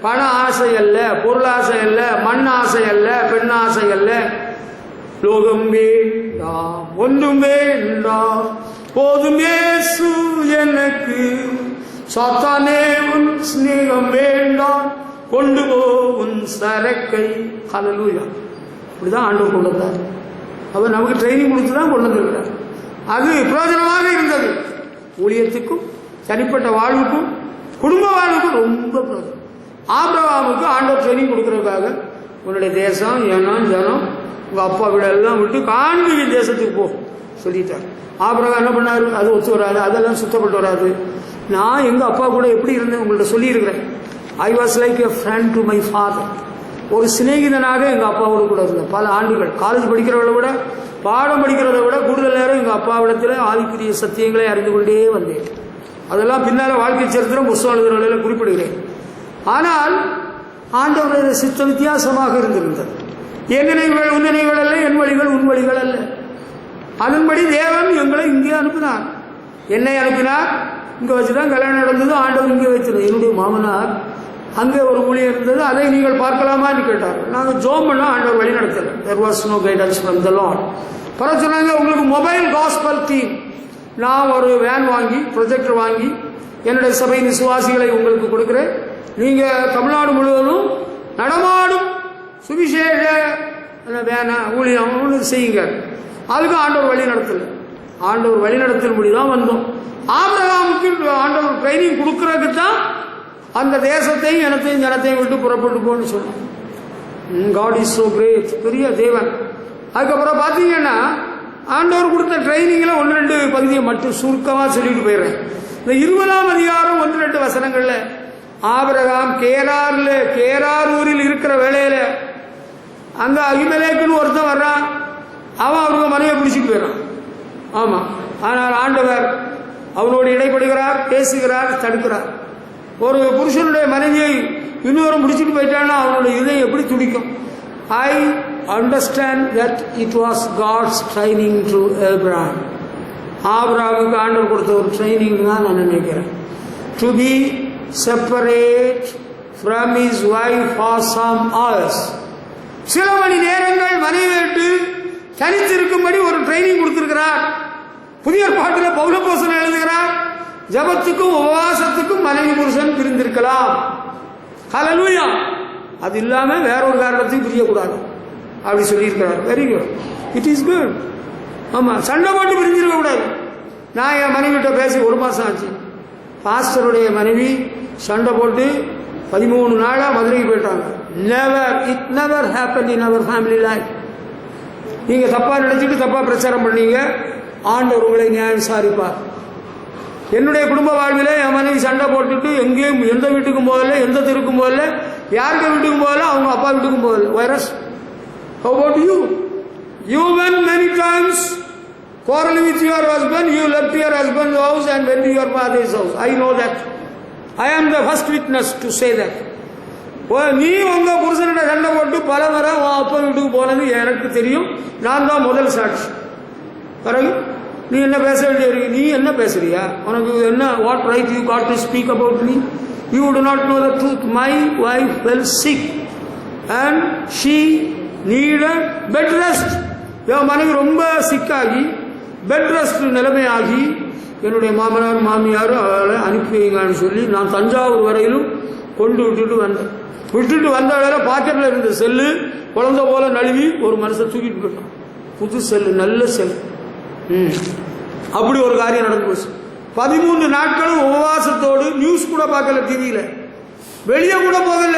பண ஆசை அல்ல, பொருள் ஆசை அல்ல, மண் ஆசை அல்ல, பெண் ஆசை அல்ல. லோகம் வேண்டாம், ஒன்றும் வேண்டாம், போதும் இயேசு எனக்கு. சாத்தானே உன் ஸ்நேகம் வேண்டாம், கொண்டு போ உன் சரக்கை. ஹல்லேலூயா. அப்படிதான் ஆண்டவர் கொண்டு வந்தார். அவர் நமக்கு ட்ரைனிங் கொடுத்து தான் கொண்டு வந்திருக்கிறார். அது பிரயோஜனமாக இருந்தது. ஊழியத்துக்கும் தனிப்பட்ட வாழ்வுக்கும் குடும்ப வாழ்வுக்கும் ரொம்ப பிரயோஜனம். ஆபிரகாமுக்கு ஆண்டவர் ட்ரைனிங் கொடுக்கறதுக்காக உன்னுடைய தேசம், இனம், ஜனம், உங்கள் அப்பா வீட எல்லாம் விட்டு காண்பீக தேசத்துக்கு போ சொல்லிட்டார். ஆபிரகாம் என்ன பண்ணாரு? அது ஒத்து வராது, அதெல்லாம் சுத்தப்பட்டு வராது. நான் எங்கள் அப்பா கூட எப்படி இருந்தேன் உங்கள்கிட்ட சொல்லியிருக்கிறேன். I was like a friend to my father. ஒரு சிநேகிதனாக எங்கள் அப்பாவோடு கூட இருந்தேன் பல ஆண்டுகள். காலேஜ் படிக்கிறவளை விட, பாடம் படிக்கிறத விட கூடுதல் நேரம் எங்கள் அப்பாவிடத்தில் ஆவிக்குரிய சத்தியங்களை அறிந்து கொண்டே வந்தேன். அதெல்லாம் பின்னால் வாழ்க்கை சரித்திரம் புஸ்தகம் எழுதுறவர்களில் குறிப்பிடுகிறேன். ஆனால் ஆண்டவருடைய சித்த வித்தியாசமாக இருந்திருந்தது. என் நினைவுகள் உன் நினைவுகள் அல்ல, என் வழிகள் உன் வழிகள் அல்ல. அதன்படி தேவன் எங்களை இங்கே அனுப்பினார். என்னை அனுப்பினார். இங்கே வச்சுதான் கல்யாணம் நடந்தது. ஆண்டவர் இங்கே வைத்தது. என்னுடைய மாமனார் அங்கே ஒரு ஊழியம் இருந்தது, அதை நீங்கள் பார்க்கலாமான்னு கேட்டார். நாங்கள் ஜோம் பண்ணோம். ஆண்டவர் வழி நடத்தல. there was no guidance from the Lord. பரவ சொன்னாங்க, உங்களுக்கு மொபைல் காஸ்பல் டீம். நான் ஒரு வேன் வாங்கி, ப்ரொஜெக்டர் வாங்கி என்னுடைய சபையின் விசுவாசிகளை உங்களுக்கு கொடுக்குறேன். நீங்கள் தமிழ்நாடு முழுவதும் நடமாடும் சுவிசேஷ வேன ஊழியம் செய்யுங்க. அதுக்கு ஆண்டவர் வழி நடத்தல. ஆண்டவர் வழி நடத்தின்படி தான் வந்தோம். ஆபிரகாமுக்கு ஆண்டவர் ட்ரைனிங் கொடுக்கறதுக்கு தான் அந்த தேசத்தையும் இனத்தையும் ஜனத்தையும் விட்டு புறப்பட்டு போன்னு சொன்னான். God is so great. பெரிய தேவன். அதுக்கப்புறம் பார்த்தீங்கன்னா ஆண்டவர் கொடுத்த ட்ரைனிங்கில் 1-2 பகுதியை மட்டும் சுருக்கமாக சொல்லிட்டு போயிடுறேன். இந்த 20ஆம் அதிகாரம் 1-2 வசனங்கள்ல ஆபிரகாம் கேரார் ஊரில் இருக்கிற வேளையில அங்க அகிமெலேக்குன்னு ஒருத்தன் வர்றான். அவன் அவருக்கு மனைவியை பிடிச்சிட்டு போயிடறான். ஆமா. ஆனால் ஆண்டவர் அவனோடு இடைப்படுகிறார், பேசுகிறார், தடுக்கிறார். ஒரு புருஷனுடைய மனைவியை இன்னொரு முடிச்சுட்டு போயிட்டான்னா அவனுடைய இதயம் எப்படி துடிக்கும்? I understand that it was God's training to Abraham. ஆபிரகாமுக்கு ஆண்டவர் கொடுத்த ஒரு ட்ரைனிங் தான் நான் நினைக்கிறேன். To be separate from his wife for some hours. சில மணி நேரங்கள் மனைவி விட்டு தனித்திருக்கும்படி ஒரு ட்ரைனிங் கொடுத்திருக்கிறார். புதிய பாட்டில் பவுலப்போஸ்தலன் எழுதுகிறார், ஜபத்துக்கும் உபவாசத்துக்கும் மனைவி புருஷன் பிரிந்திருக்கலாம். ஹல்லேலூயா. அது இல்லாம வேற ஒரு காரணத்தையும் பிரியக்கூடாது அப்படி சொல்லியிருக்கிறார். Very good. It is good. ஆமா, சண்டை போட்டு பிரிஞ்சிருக்க கூடாது. நான் என் மனைவிட்ட பேசி 1 மாசம் ஆச்சு. பாஸ்டருடைய மனைவி சண்டை போட்டு 13 நாளா மதுரைக்கு போயிட்டாங்க. It never happen in our family life. நீங்க தப்பா நினைச்சிட்டு தப்பா பிரச்சாரம் பண்ணீங்க, ஆண்டவர் உங்களை நியாயம் விசாரிப்பார். என்னுடைய குடும்ப வாழ்வில் என் மனைவி சண்டை போட்டுட்டு எங்கேயும் எந்த வீட்டுக்கும் போகல, எந்த தெருக்கும் போகல, யாருக்கு வீட்டுக்கும் போகல, அவங்க அப்பா வீட்டுக்கும் போகல. Virus. How about you? You went many times quarreling with your husband. You left your husband's house and went to your father's house. I know that. I am the first witness to say that. நீ உங்க புருஷனிட சண்டை போட்டு பல முறை உன் அப்பா வீட்டுக்கு போனது எனக்கு தெரியும். நான் தான் முதல் சாட்சி. பிறகு நீ என்ன பேச வேண்டிய, நீ என்ன பேசுறியா? உனக்கு என்ன, what right you got to speak about me? You do not know the truth. My wife fell sick and she needed bed rest. என் மனைவி ரொம்ப சிக்காகி பெட் ரெஸ்ட் நிலைமையாகி என்னுடைய மாமனார் மாமியாரும் அவளை அனுப்பி வைங்கன்னு சொல்லி நான் தஞ்சாவூர் வரையிலும் கொண்டு விட்டுட்டு வந்தேன். விட்டுட்டு வந்த வேலை பாக்கெட்டில் இருந்த செல்லு குழந்தை போல நழுவி ஒரு மனுஷன் தூக்கிட்டு போயிட்டான். புது செல்லு, நல்ல செல்லு. அப்படி ஒரு காரியம் நடந்து போச்சு. 13 நாட்களும் உபவாசத்தோடு, நியூஸ் கூட பார்க்கல, டிவியில வெளியே கூட போகல,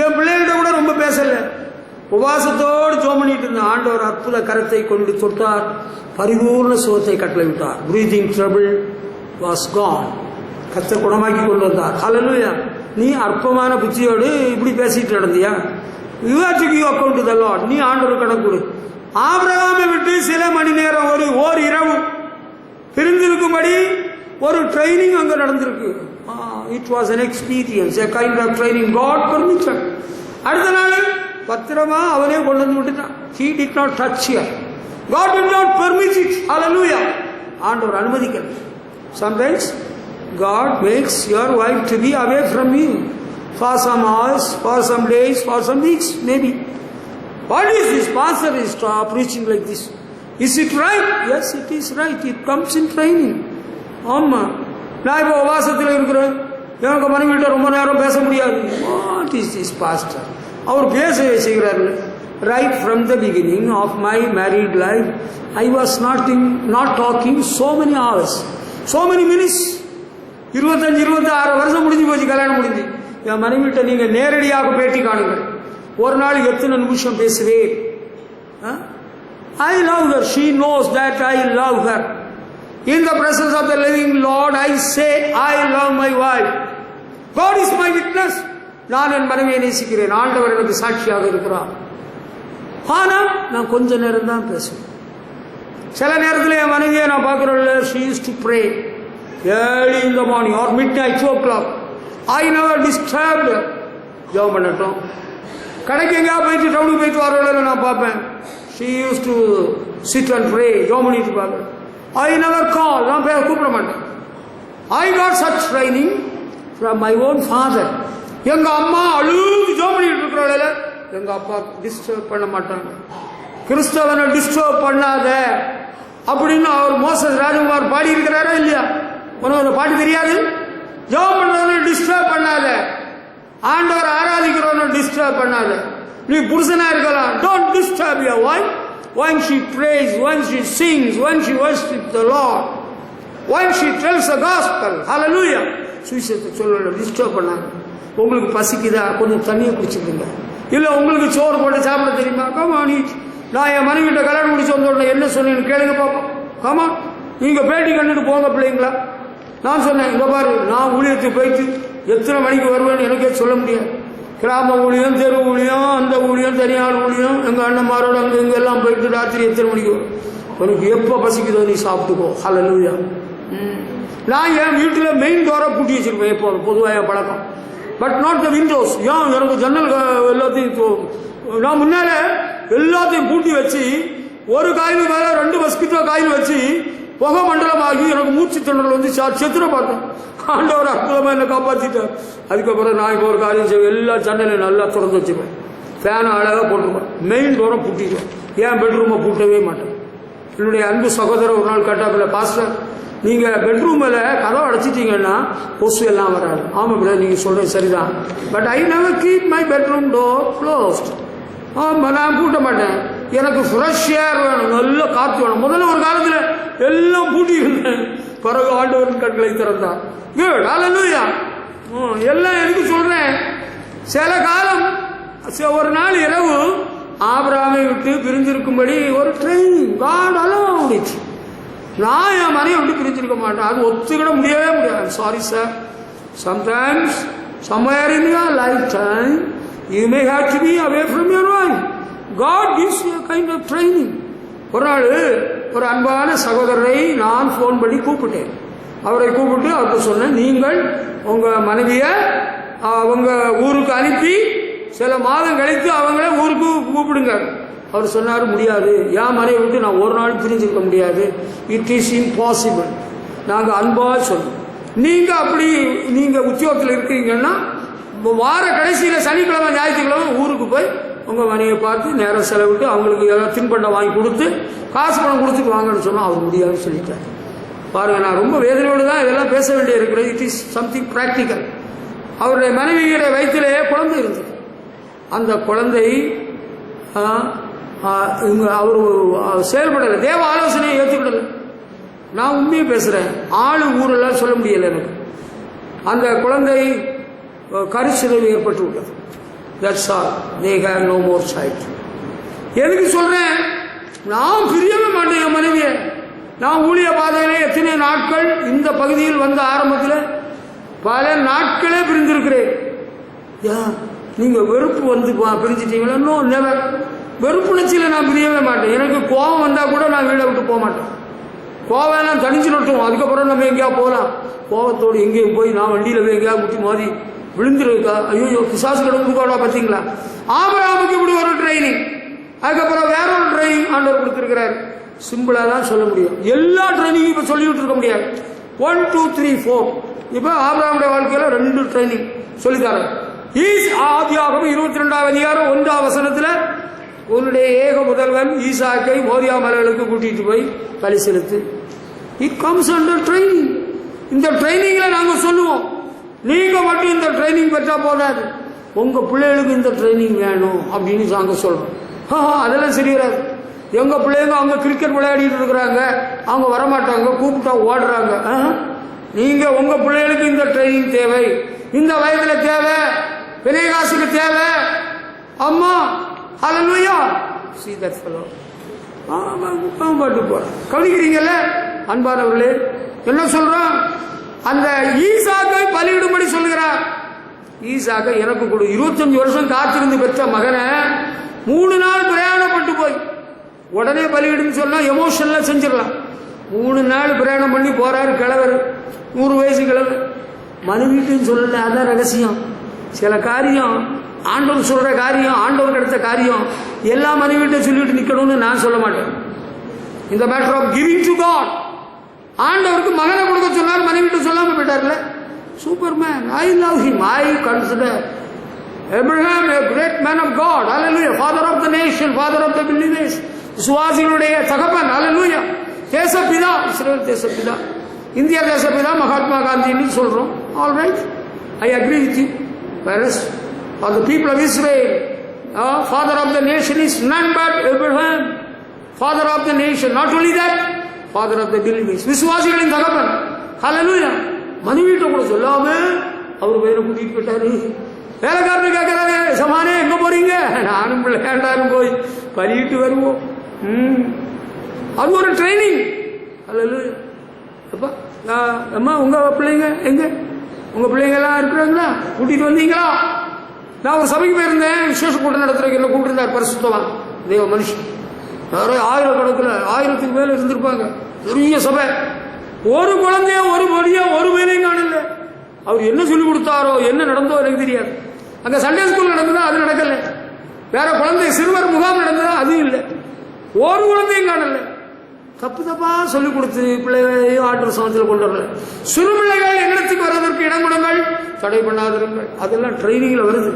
என் பிள்ளைகிட்ட கூட ரொம்ப பேசல, உபவாசத்தோடு ஜெபம் பண்ணிட்டு இருந்த ஆண்டவர் அற்புத கரத்தை கொண்டு தொட்டார். பரிபூர்ண சுகத்தை கட்டளையிட்டார். Breathing trouble was Khan. கர்த்தர் குணமாக்கி கொண்டு வந்தார். ஹல்லேலூயா. நீ அற்பமான புத்தியோடு இப்படி பேசிட்டு நடந்தியா? You have to give account to the lord. நீ ஆண்டவர் கணக்கு கொடு. ஆபிரகாமை விட்டு சில மணி நேரம், ஓர் இரவு பிரிந்திருக்கும்படி ஒரு ட்ரைனிங் அங்க நடந்திருக்கு. It was an experience, a kind of training God permitted. அடுத்த நாள் பத்திரமா அவனே கொண்டு வந்து விட்டுட்டான். He did not touch her. God did not permit it. Hallelujah. ஆண்டவர் அனுமதிக்கல. Sometimes God makes your wife to be away from you for some hours, for some days, for some weeks, maybe. What is this pastor is preaching like this? Is it right? Yes, it is right. It comes in training. ஆமா, நான் இப்போ உபாசத்தில் இருக்கிறேன், எனக்கு மனைவிட்ட ரொம்ப நேரம் பேச முடியாது. What is this pastor? அவர் பேச வச்சுக்கிறாரு. Right from the beginning of my married life I was not talking so many hours, so many minutes. 25-26 வருஷம் முடிஞ்சு போச்சு, கல்யாணம் முடிஞ்சு. என் மனைவிட்ட நீங்க நேரடியாக பேட்டி காணுங்கள், ஒரு நாள் எத்தனை நிமிஷம் பேசுவேன். I love her. She knows that I love her. In the presence of the living Lord, I say I love my wife. God is my witness. நான் என் மனைவியை நேசிக்கிறேன், ஆண்டவர் எனக்கு சாட்சியாக இருக்கிறார். ஆனால் நான் கொஞ்ச நேரம் தான் பேசுவேன். சில நேரத்தில் என் மனைவியை நான் பார்க்குறேன், she used to pray early in the morning or midnight 2 o'clock. I never disturbed her. ஜெபம் பண்ணட்டும். கடைக்கு எங்கேயா போயிட்டு டவுனுக்கு போயிட்டு வரவளை நான் பார்ப்பேன். She used to sit and pray. ஜெபம் பண்ணிட்டு பார்ப்பேன். I never call. நான் பேர கூப்பிட மாட்டேன். I got such training from my own father. எங்க அம்மா அழுது ஜெபம் பண்ணிட்டு இருக்கிறவள எங்க அப்பா டிஸ்டர்ப் பண்ண மாட்டாங்க. கிறிஸ்தவனை டிஸ்டர்ப் பண்ணாத அப்படின்னு அவர் மோசஸ் ராஜகுமார் பாடி இருக்கிறாரா இல்லையா? உனக்கு பாட்டு தெரியாது? ஜெபம் பண்றவனை டிஸ்டர்ப் பண்ணாத, ஆண்டவர் ஆராதிக்கிறவனை டிஸ்டர்ப் பண்ணாத. நீ புருஷனா இருக்கலாம், don't disturb your wife. When she prays, when she sings, when she worships the Lord, when she tells the gospel, hallelujah, சுவிசேஷத்தை சொல்ல டிஸ்டர்ப் பண்ணாங்க. உங்களுக்கு பசிக்குதா, கொஞ்சம் தண்ணியை குடிச்சுக்கோங்க. இல்லை உங்களுக்கு சோறு போட்டு சாப்பிட தெரியுமா? கமா, நீ நான் என் மனைவிட்ட கல்யாணம் முடிச்சு வந்த உடனே என்ன சொன்னேன்னு கேளுங்க பார்ப்போம். கமா, நீங்கள் பேட்டி கண்டுட்டு போங்க பிள்ளைங்களா. நான் சொன்னேன், இங்கே பாரு, நான் ஊழியத்துக்கு போயிட்டு எத்தனை மணிக்கு வருவேன்னு எனக்கே சொல்ல முடியாது. கிராம ஊழியம், தெரு ஊழியம், அந்த ஊழியம், தனியார் ஊழியம், எங்கள் அண்ணன்மாரோட அங்கே இங்கெல்லாம் போயிட்டு ராத்திரி எத்தனை மணிக்கு வரும். உனக்கு எப்போ பசிக்குதோ நீ சாப்பிட்டுக்கோ. ஹல்லேலூயா. நான் என் வீட்டில் மெயின் டோரை பூட்டி வச்சிருப்பேன் எப்போதும், பொதுவாக என் பழக்கம். But not the Windows. ஏன் எனக்கு ஜன்னல் எல்லாத்தையும் நான் முன்னால எல்லாத்தையும் பூட்டி வச்சு ஒரு காயில் மேலே 2 மஸ்கிட்டோ காயில் வச்சு புகை மண்டலமாகி எனக்கு மூச்சு திணறல் வந்து செத்துற பார்த்தேன். ஆண்டவர் அற்புதமாக என்னை காப்பாற்றிட்டார். அதுக்கப்புறம் நான் இப்போ ஒரு காரியம் செய்வேன், எல்லா ஜன்னலையும் நல்லா திறந்து வச்சுப்பேன், ஃபேனை அழகாக போட்டுப்பேன், மெயின் டோரை பூட்டிடுவேன், ஏன் பெட்ரூமை பூட்டவே மாட்டேன். என்னுடைய அன்பு சகோதரர் ஒரு நாள் கேட்டாப்புல, பாஸ்டர் நீங்கள் பெட்ரூமில் கதவை அடைச்சிட்டிங்கன்னா கொசு எல்லாம் வராது. ஆமாம் பிள்ளை, நீங்கள் சொல்கிறது சரிதான். But I never keep my bedroom door closed. ஆமாம், நான் பூட்ட மாட்டேன். எனக்கு ஃப்ரெஷ் ஏர் வேணும், நல்ல காற்று வேணும். முதல்ல ஒரு காலத்தில் எல்லாம் பூட்டி இருந்தேன், பிறகு ஆண்டவரின் கண்களை திறந்தான். ஹல்லேலூயா. எல்லாம் எனக்கு சொல்கிறேன். சில காலம் ஒரு நாள் இரவு ஆபிரகாமை விட்டு பிரிஞ்சிருக்கும்படி ஒரு ட்ரைனிங் காட் அலோவ் இட். நான் என் மனையை விட்டு பிரிஞ்சிருக்க மாட்டேன், அது ஒத்துக்கிட முடியவே முடியாது. Sorry sir, sometimes somewhere in your lifetime you may have to be away from your wife. God gives you a kind of training. ஒரு நாள் ஒரு அன்பான சகோதரரை நான் ஃபோன் பண்ணி கூப்பிட்டேன். அவரை கூப்பிட்டு அவர்கிட்ட சொன்னேன், நீங்கள் உங்கள் மனைவியை அவங்க ஊருக்கு அனுப்பி சில மாதம் கழித்து அவங்கள ஊருக்கு கூப்பிடுங்க. அவர் சொன்னார், முடியாது, என் மனைவி விட்டு நான் ஒரு நாள் பிரிஞ்சிருக்க முடியாது. It is impossible. நாங்கள் அன்பாக சொன்னோம், நீங்கள் அப்படி நீங்கள் உத்தியோகத்தில் இருக்கிறீங்கன்னா வார கடைசியில் சனிக்கிழமை ஞாயிற்றுக்கிழமை ஊருக்கு போய் உங்கள் மனைவியை பார்த்து நேரம் செலவிட்டு அவங்களுக்கு ஏதாவது தின்பண்டம் வாங்கி கொடுத்து காசு பணம் கொடுத்துட்டு வாங்கன்னு சொன்னால் அவர் முடியாதுன்னு சொல்லிட்டார். பாருங்கள், நான் ரொம்ப வேதனையோடு தான் இதெல்லாம் பேச வேண்டிய இருக்கிறது. It is something practical. அவருடைய மனைவியுடைய வயிற்றிலேயே குழந்தை இருந்தது. அந்த குழந்தை அவர் செயல்படலை, தேவ ஆலோசனையை ஏற்றுக்கிடலை. நான் உண்மையை பேசுகிறேன், ஆளு ஊரெல்லாம் சொல்ல முடியலை எனக்கு. அந்த குழந்தை கருச்சிதைவு ஏற்பட்டு விட்டது. That's all. They have no more child. எதுக்கு சொல்கிறேன், நான் பிரியவே மாட்டேன் என் மனைவியை. நான் ஊழிய பாதையில் எத்தனை நாட்கள் இந்த பகுதியில் வந்த ஆரம்பத்தில் பல நாட்களே பிரிந்திருக்கிறேன். நீங்கள் வெறுப்பு வந்து பிரிஞ்சிட்டீங்களா? No, never. வெறுப்புணர்ச்சியில் நான் பிரியவே மாட்டேன். எனக்கு கோபம் வந்தால் கூட நான் வீடை விட்டு போக மாட்டேன். கோவெல்லாம் தனிச்சுட்டோம். அதுக்கப்புறம் நம்ம எங்கேயா போகலாம். கோவத்தோடு எங்கேயும் போய் நான் வண்டியில் போய் எங்கேயா முட்டி மாதிரி விழுந்துருக்கா, ஐயோ பிசாசு கடவுளுக்கோடா. பார்த்தீங்களா, ஆபிரகாமுக்கு இப்படி ஒரு ட்ரைனிங். அதுக்கப்புறம் வேற ஒரு ட்ரைனிங் ஆண்டவர் கொடுத்துருக்கிறார். சிம்பிளா தான் சொல்ல முடியும். எல்லா ட்ரைனிங்கும் இப்ப சொல்லிவிட்டு இருக்க முடியாது. 1 2 3 4 இப்ப ஆபிரகாமுடைய வாழ்க்கையில 2 ட்ரைனிங் சொல்லித்தாரு. ஆதியாகமம் 22ஆம் அதிகாரம் 1ஆம் வசனத்துல உன்னுடைய ஏக முதல்வன் ஈசாக்கை மோரியா மலைகளுக்கு கூட்டிட்டு போய் பலி செலுத்து. It comes under training. இந்த ட்ரைனிங்ல நாங்க சொல்லுவோம், நீங்க மட்டும் இந்த ட்ரைனிங் பெற்றா போதாது, உங்க பிள்ளைகளுக்கு இந்த ட்ரைனிங் வேணும் அப்படின்னு நாங்க சொல்றோம். அதெல்லாம் சரி வராது. எங்க பிள்ளைங்க அவங்க கிரிக்கெட் விளையாடிட்டு இருக்கிறாங்க, அவங்க வரமாட்டாங்க, கூப்பிட்டா ஓடுறாங்க. நீங்க உங்க பிள்ளைகளுக்கு இந்த ட்ரைனிங் தேவை, இந்த வயதுல தேவை, பெரிய காசுக்கு தேவை. அம்மா ஹல்லேலூயா see that fellow பாட்டு போற கவனிக்கிறீங்கல்ல அன்பானவர்களே. என்ன சொல்றான், அந்த ஈசாக்கை பலியிடும்படி சொல்கிறார். ஈசாக்கை எனக்கு கொடு. 25 வருஷம் காத்திருந்து பெற்ற மகனை 3 நாள் பிரயாணப்பட்டு போய் உடனே பலியிடுன்னு சொன்னா எமோஷன்ல செஞ்சிடலாம். 3 நாள் பிரயாணம் பண்ணி போறாரு கிழவர், 100 வயசு கிழவர். மனைவிட்டுன்னு சொல்லல, அதான் ரகசியம். சில காரியம் ஆண்டவர் சொல்ற காரியம், ஆண்டவர் கிடைத்த காரியம் எல்லா மனைவிட்ட சொல்லிட்டு நிக்கணும்னு நான் சொல்ல மாட்டேன். இந்த matter of giving to God. ஆண்டவருக்கு மகனை கொடுக்க சொன்னார், மனைவிட்ட சொல்லாம போயிட்டார்ல. Superman. I love him. I consider Abraham a great man of God. Hallelujah. Father of the nation, father of the believers. விசுவாசிகளுடைய தகப்பன். Hallelujah. தேசப்பிதா, இஸ்ரேல் தேசப்பிதா, இந்தியா தேசப்பிதா மகாத்மா காந்தின்னு சொல்றோம். All right, I agree with you. Whereas for the people of Israel, father of the nation is none but Abraham. Father of the nation. Not only that, father of the believers. விசுவாசிகளின் தகப்பன். Hallelujah. மனைவிட்ட கூட சொல்லாம அவர் வேற கூட்டிட்டு போயிட்டாரு. வேலைக்காரனு கேட்கறாங்க, சமானே எங்க போறீங்க? நானும் பிள்ளையாண்டாரும் போய் பலியிட்டு வருவோம். அது ஒரு ட்ரைனிங். Hallelujah. அப்பா அம்மா உங்க பிள்ளைங்க எங்க? உங்க பிள்ளைங்க எல்லாம் இருக்கிறாங்களா? கூட்டிட்டு வந்தீங்களா? நான் ஒரு சபைக்கு போயிருந்தேன், விசேஷ கூட்டம் நடத்துறதுக்கு என்ன கூப்பிட்டுருந்தார் பரிசுத்தவான் தேவ மனுஷன். யாரோ 1000 கணக்கில் 1000க்கு மேல இருந்திருப்பாங்க. பெரிய சபை. ஒரு குழந்தைய, ஒரு மொழிய, ஒரு வேலையும் காணல. அவர் என்ன சொல்லி கொடுத்தாரோ, என்ன நடந்தோ எனக்கு தெரியாது. அங்க சண்டே ஸ்கூல் நடந்ததா, அது நடக்கல. வேற குழந்தை சிறுவர் முகாம் நடந்ததா, அதுவும் இல்லை. ஒரு குழந்தையும் காணல. தப்பு தப்பா சொல்லிக் கொடுத்து பிள்ளைகளையும் ஆற்று சமத்தில் கொண்டு வரல. சிறு பிள்ளைகள் எண்ணத்துக்கு வர்றதற்கு இடம் கொடுங்கள், தடை பண்ணாதிருங்கள். அதெல்லாம் ட்ரைனிங்ல வருது.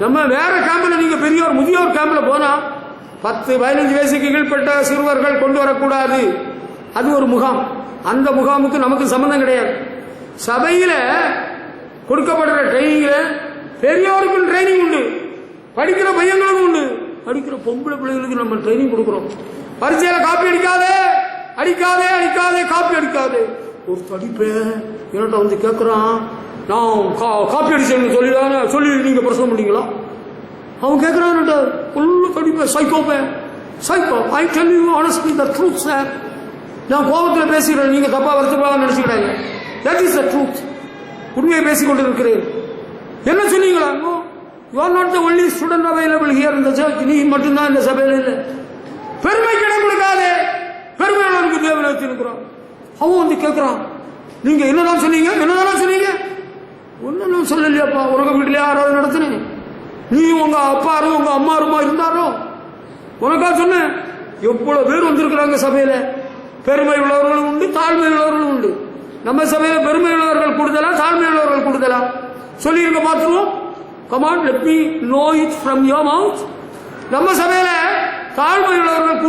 நம்ம வேற கேம்பில், நீங்க பெரியோர் முதியோர் கேம்ப்ல போனா 10-15 வயசுக்கு கீழ்பட்ட சிறுவர்கள் கொண்டு வரக்கூடாது. அது ஒரு முகாம். அந்த முகாமுக்கு நமக்கு சம்பந்தம் கிடையாது. சபையில கொடுக்கப்படுற ட்ரைனிங்ல பெரியோருக்கும் ட்ரைனிங் உண்டு, படிக்கிற பையங்களுக்கும் உண்டு. படிக்கிற பொம்பளை பிள்ளைகளுக்கு நம்ம ட்ரைனிங் கொடுக்கிறோம். பரீட்சையில காப்பி அடிக்காதே, அடிக்காதே, அடிக்காதே, காப்பி அடிக்காதே. ஒரு தடிப்பே என்னட்ட வந்து கேட்கிறான், நான் காப்பி அடிச்சேன்னு சொல்லி நீங்க பிரசவம் பண்ணீங்களா? அவன் கேட்கிறான், ஃபுல்லு தடிப்பேன், சைக்கோப்பேன், psycho. I tell you honestly the truth sir. நான் கோபத்தில் பேசுகிறேன், நீங்க தப்பா வருத்தப்படாம நினைச்சுக்கிறாங்க. That is the truth. உண்மையை பேசிக்கொண்டு இருக்கிறேன். என்ன சொன்னீங்களா? You are not the only student available here in the church. நீ மட்டும்தான் இந்த சபையில் இல்லை. பெருமைக்கு இடம் கொடுக்காதே. பெருமையாளருக்கு தேவனை வச்சிருக்கிறோம். அவன் வந்து கேட்கிறான், நீங்க என்னதான் சொன்னீங்க? என்னதான் சொன்னீங்க? ஒன்னும் சொல்லலையாப்பா. உலக வீட்டிலே யாராவது நடத்தினேன்? நீ உங்க அப்பாரும் உங்க அம்மாருமா இருந்தாரோ? உனக்கா சொன்னேன். எவ்வளவு பேர் வந்திருக்கிறாங்க சபையில. பெருமை உள்ளவர்களும் உண்டு, தாழ்மை உள்ளவர்களும் உண்டு. நம்ம சபையில பெருமை உள்ளவர்கள் கூடுதலா, தாழ்மை உள்ளவர்கள் கூடுதலா? சொல்லியிருக்க பார்த்துருவோம். Come on, let me know it from your mouth. நம்ம சபையில தாழ்மை உள்ளவர்கள்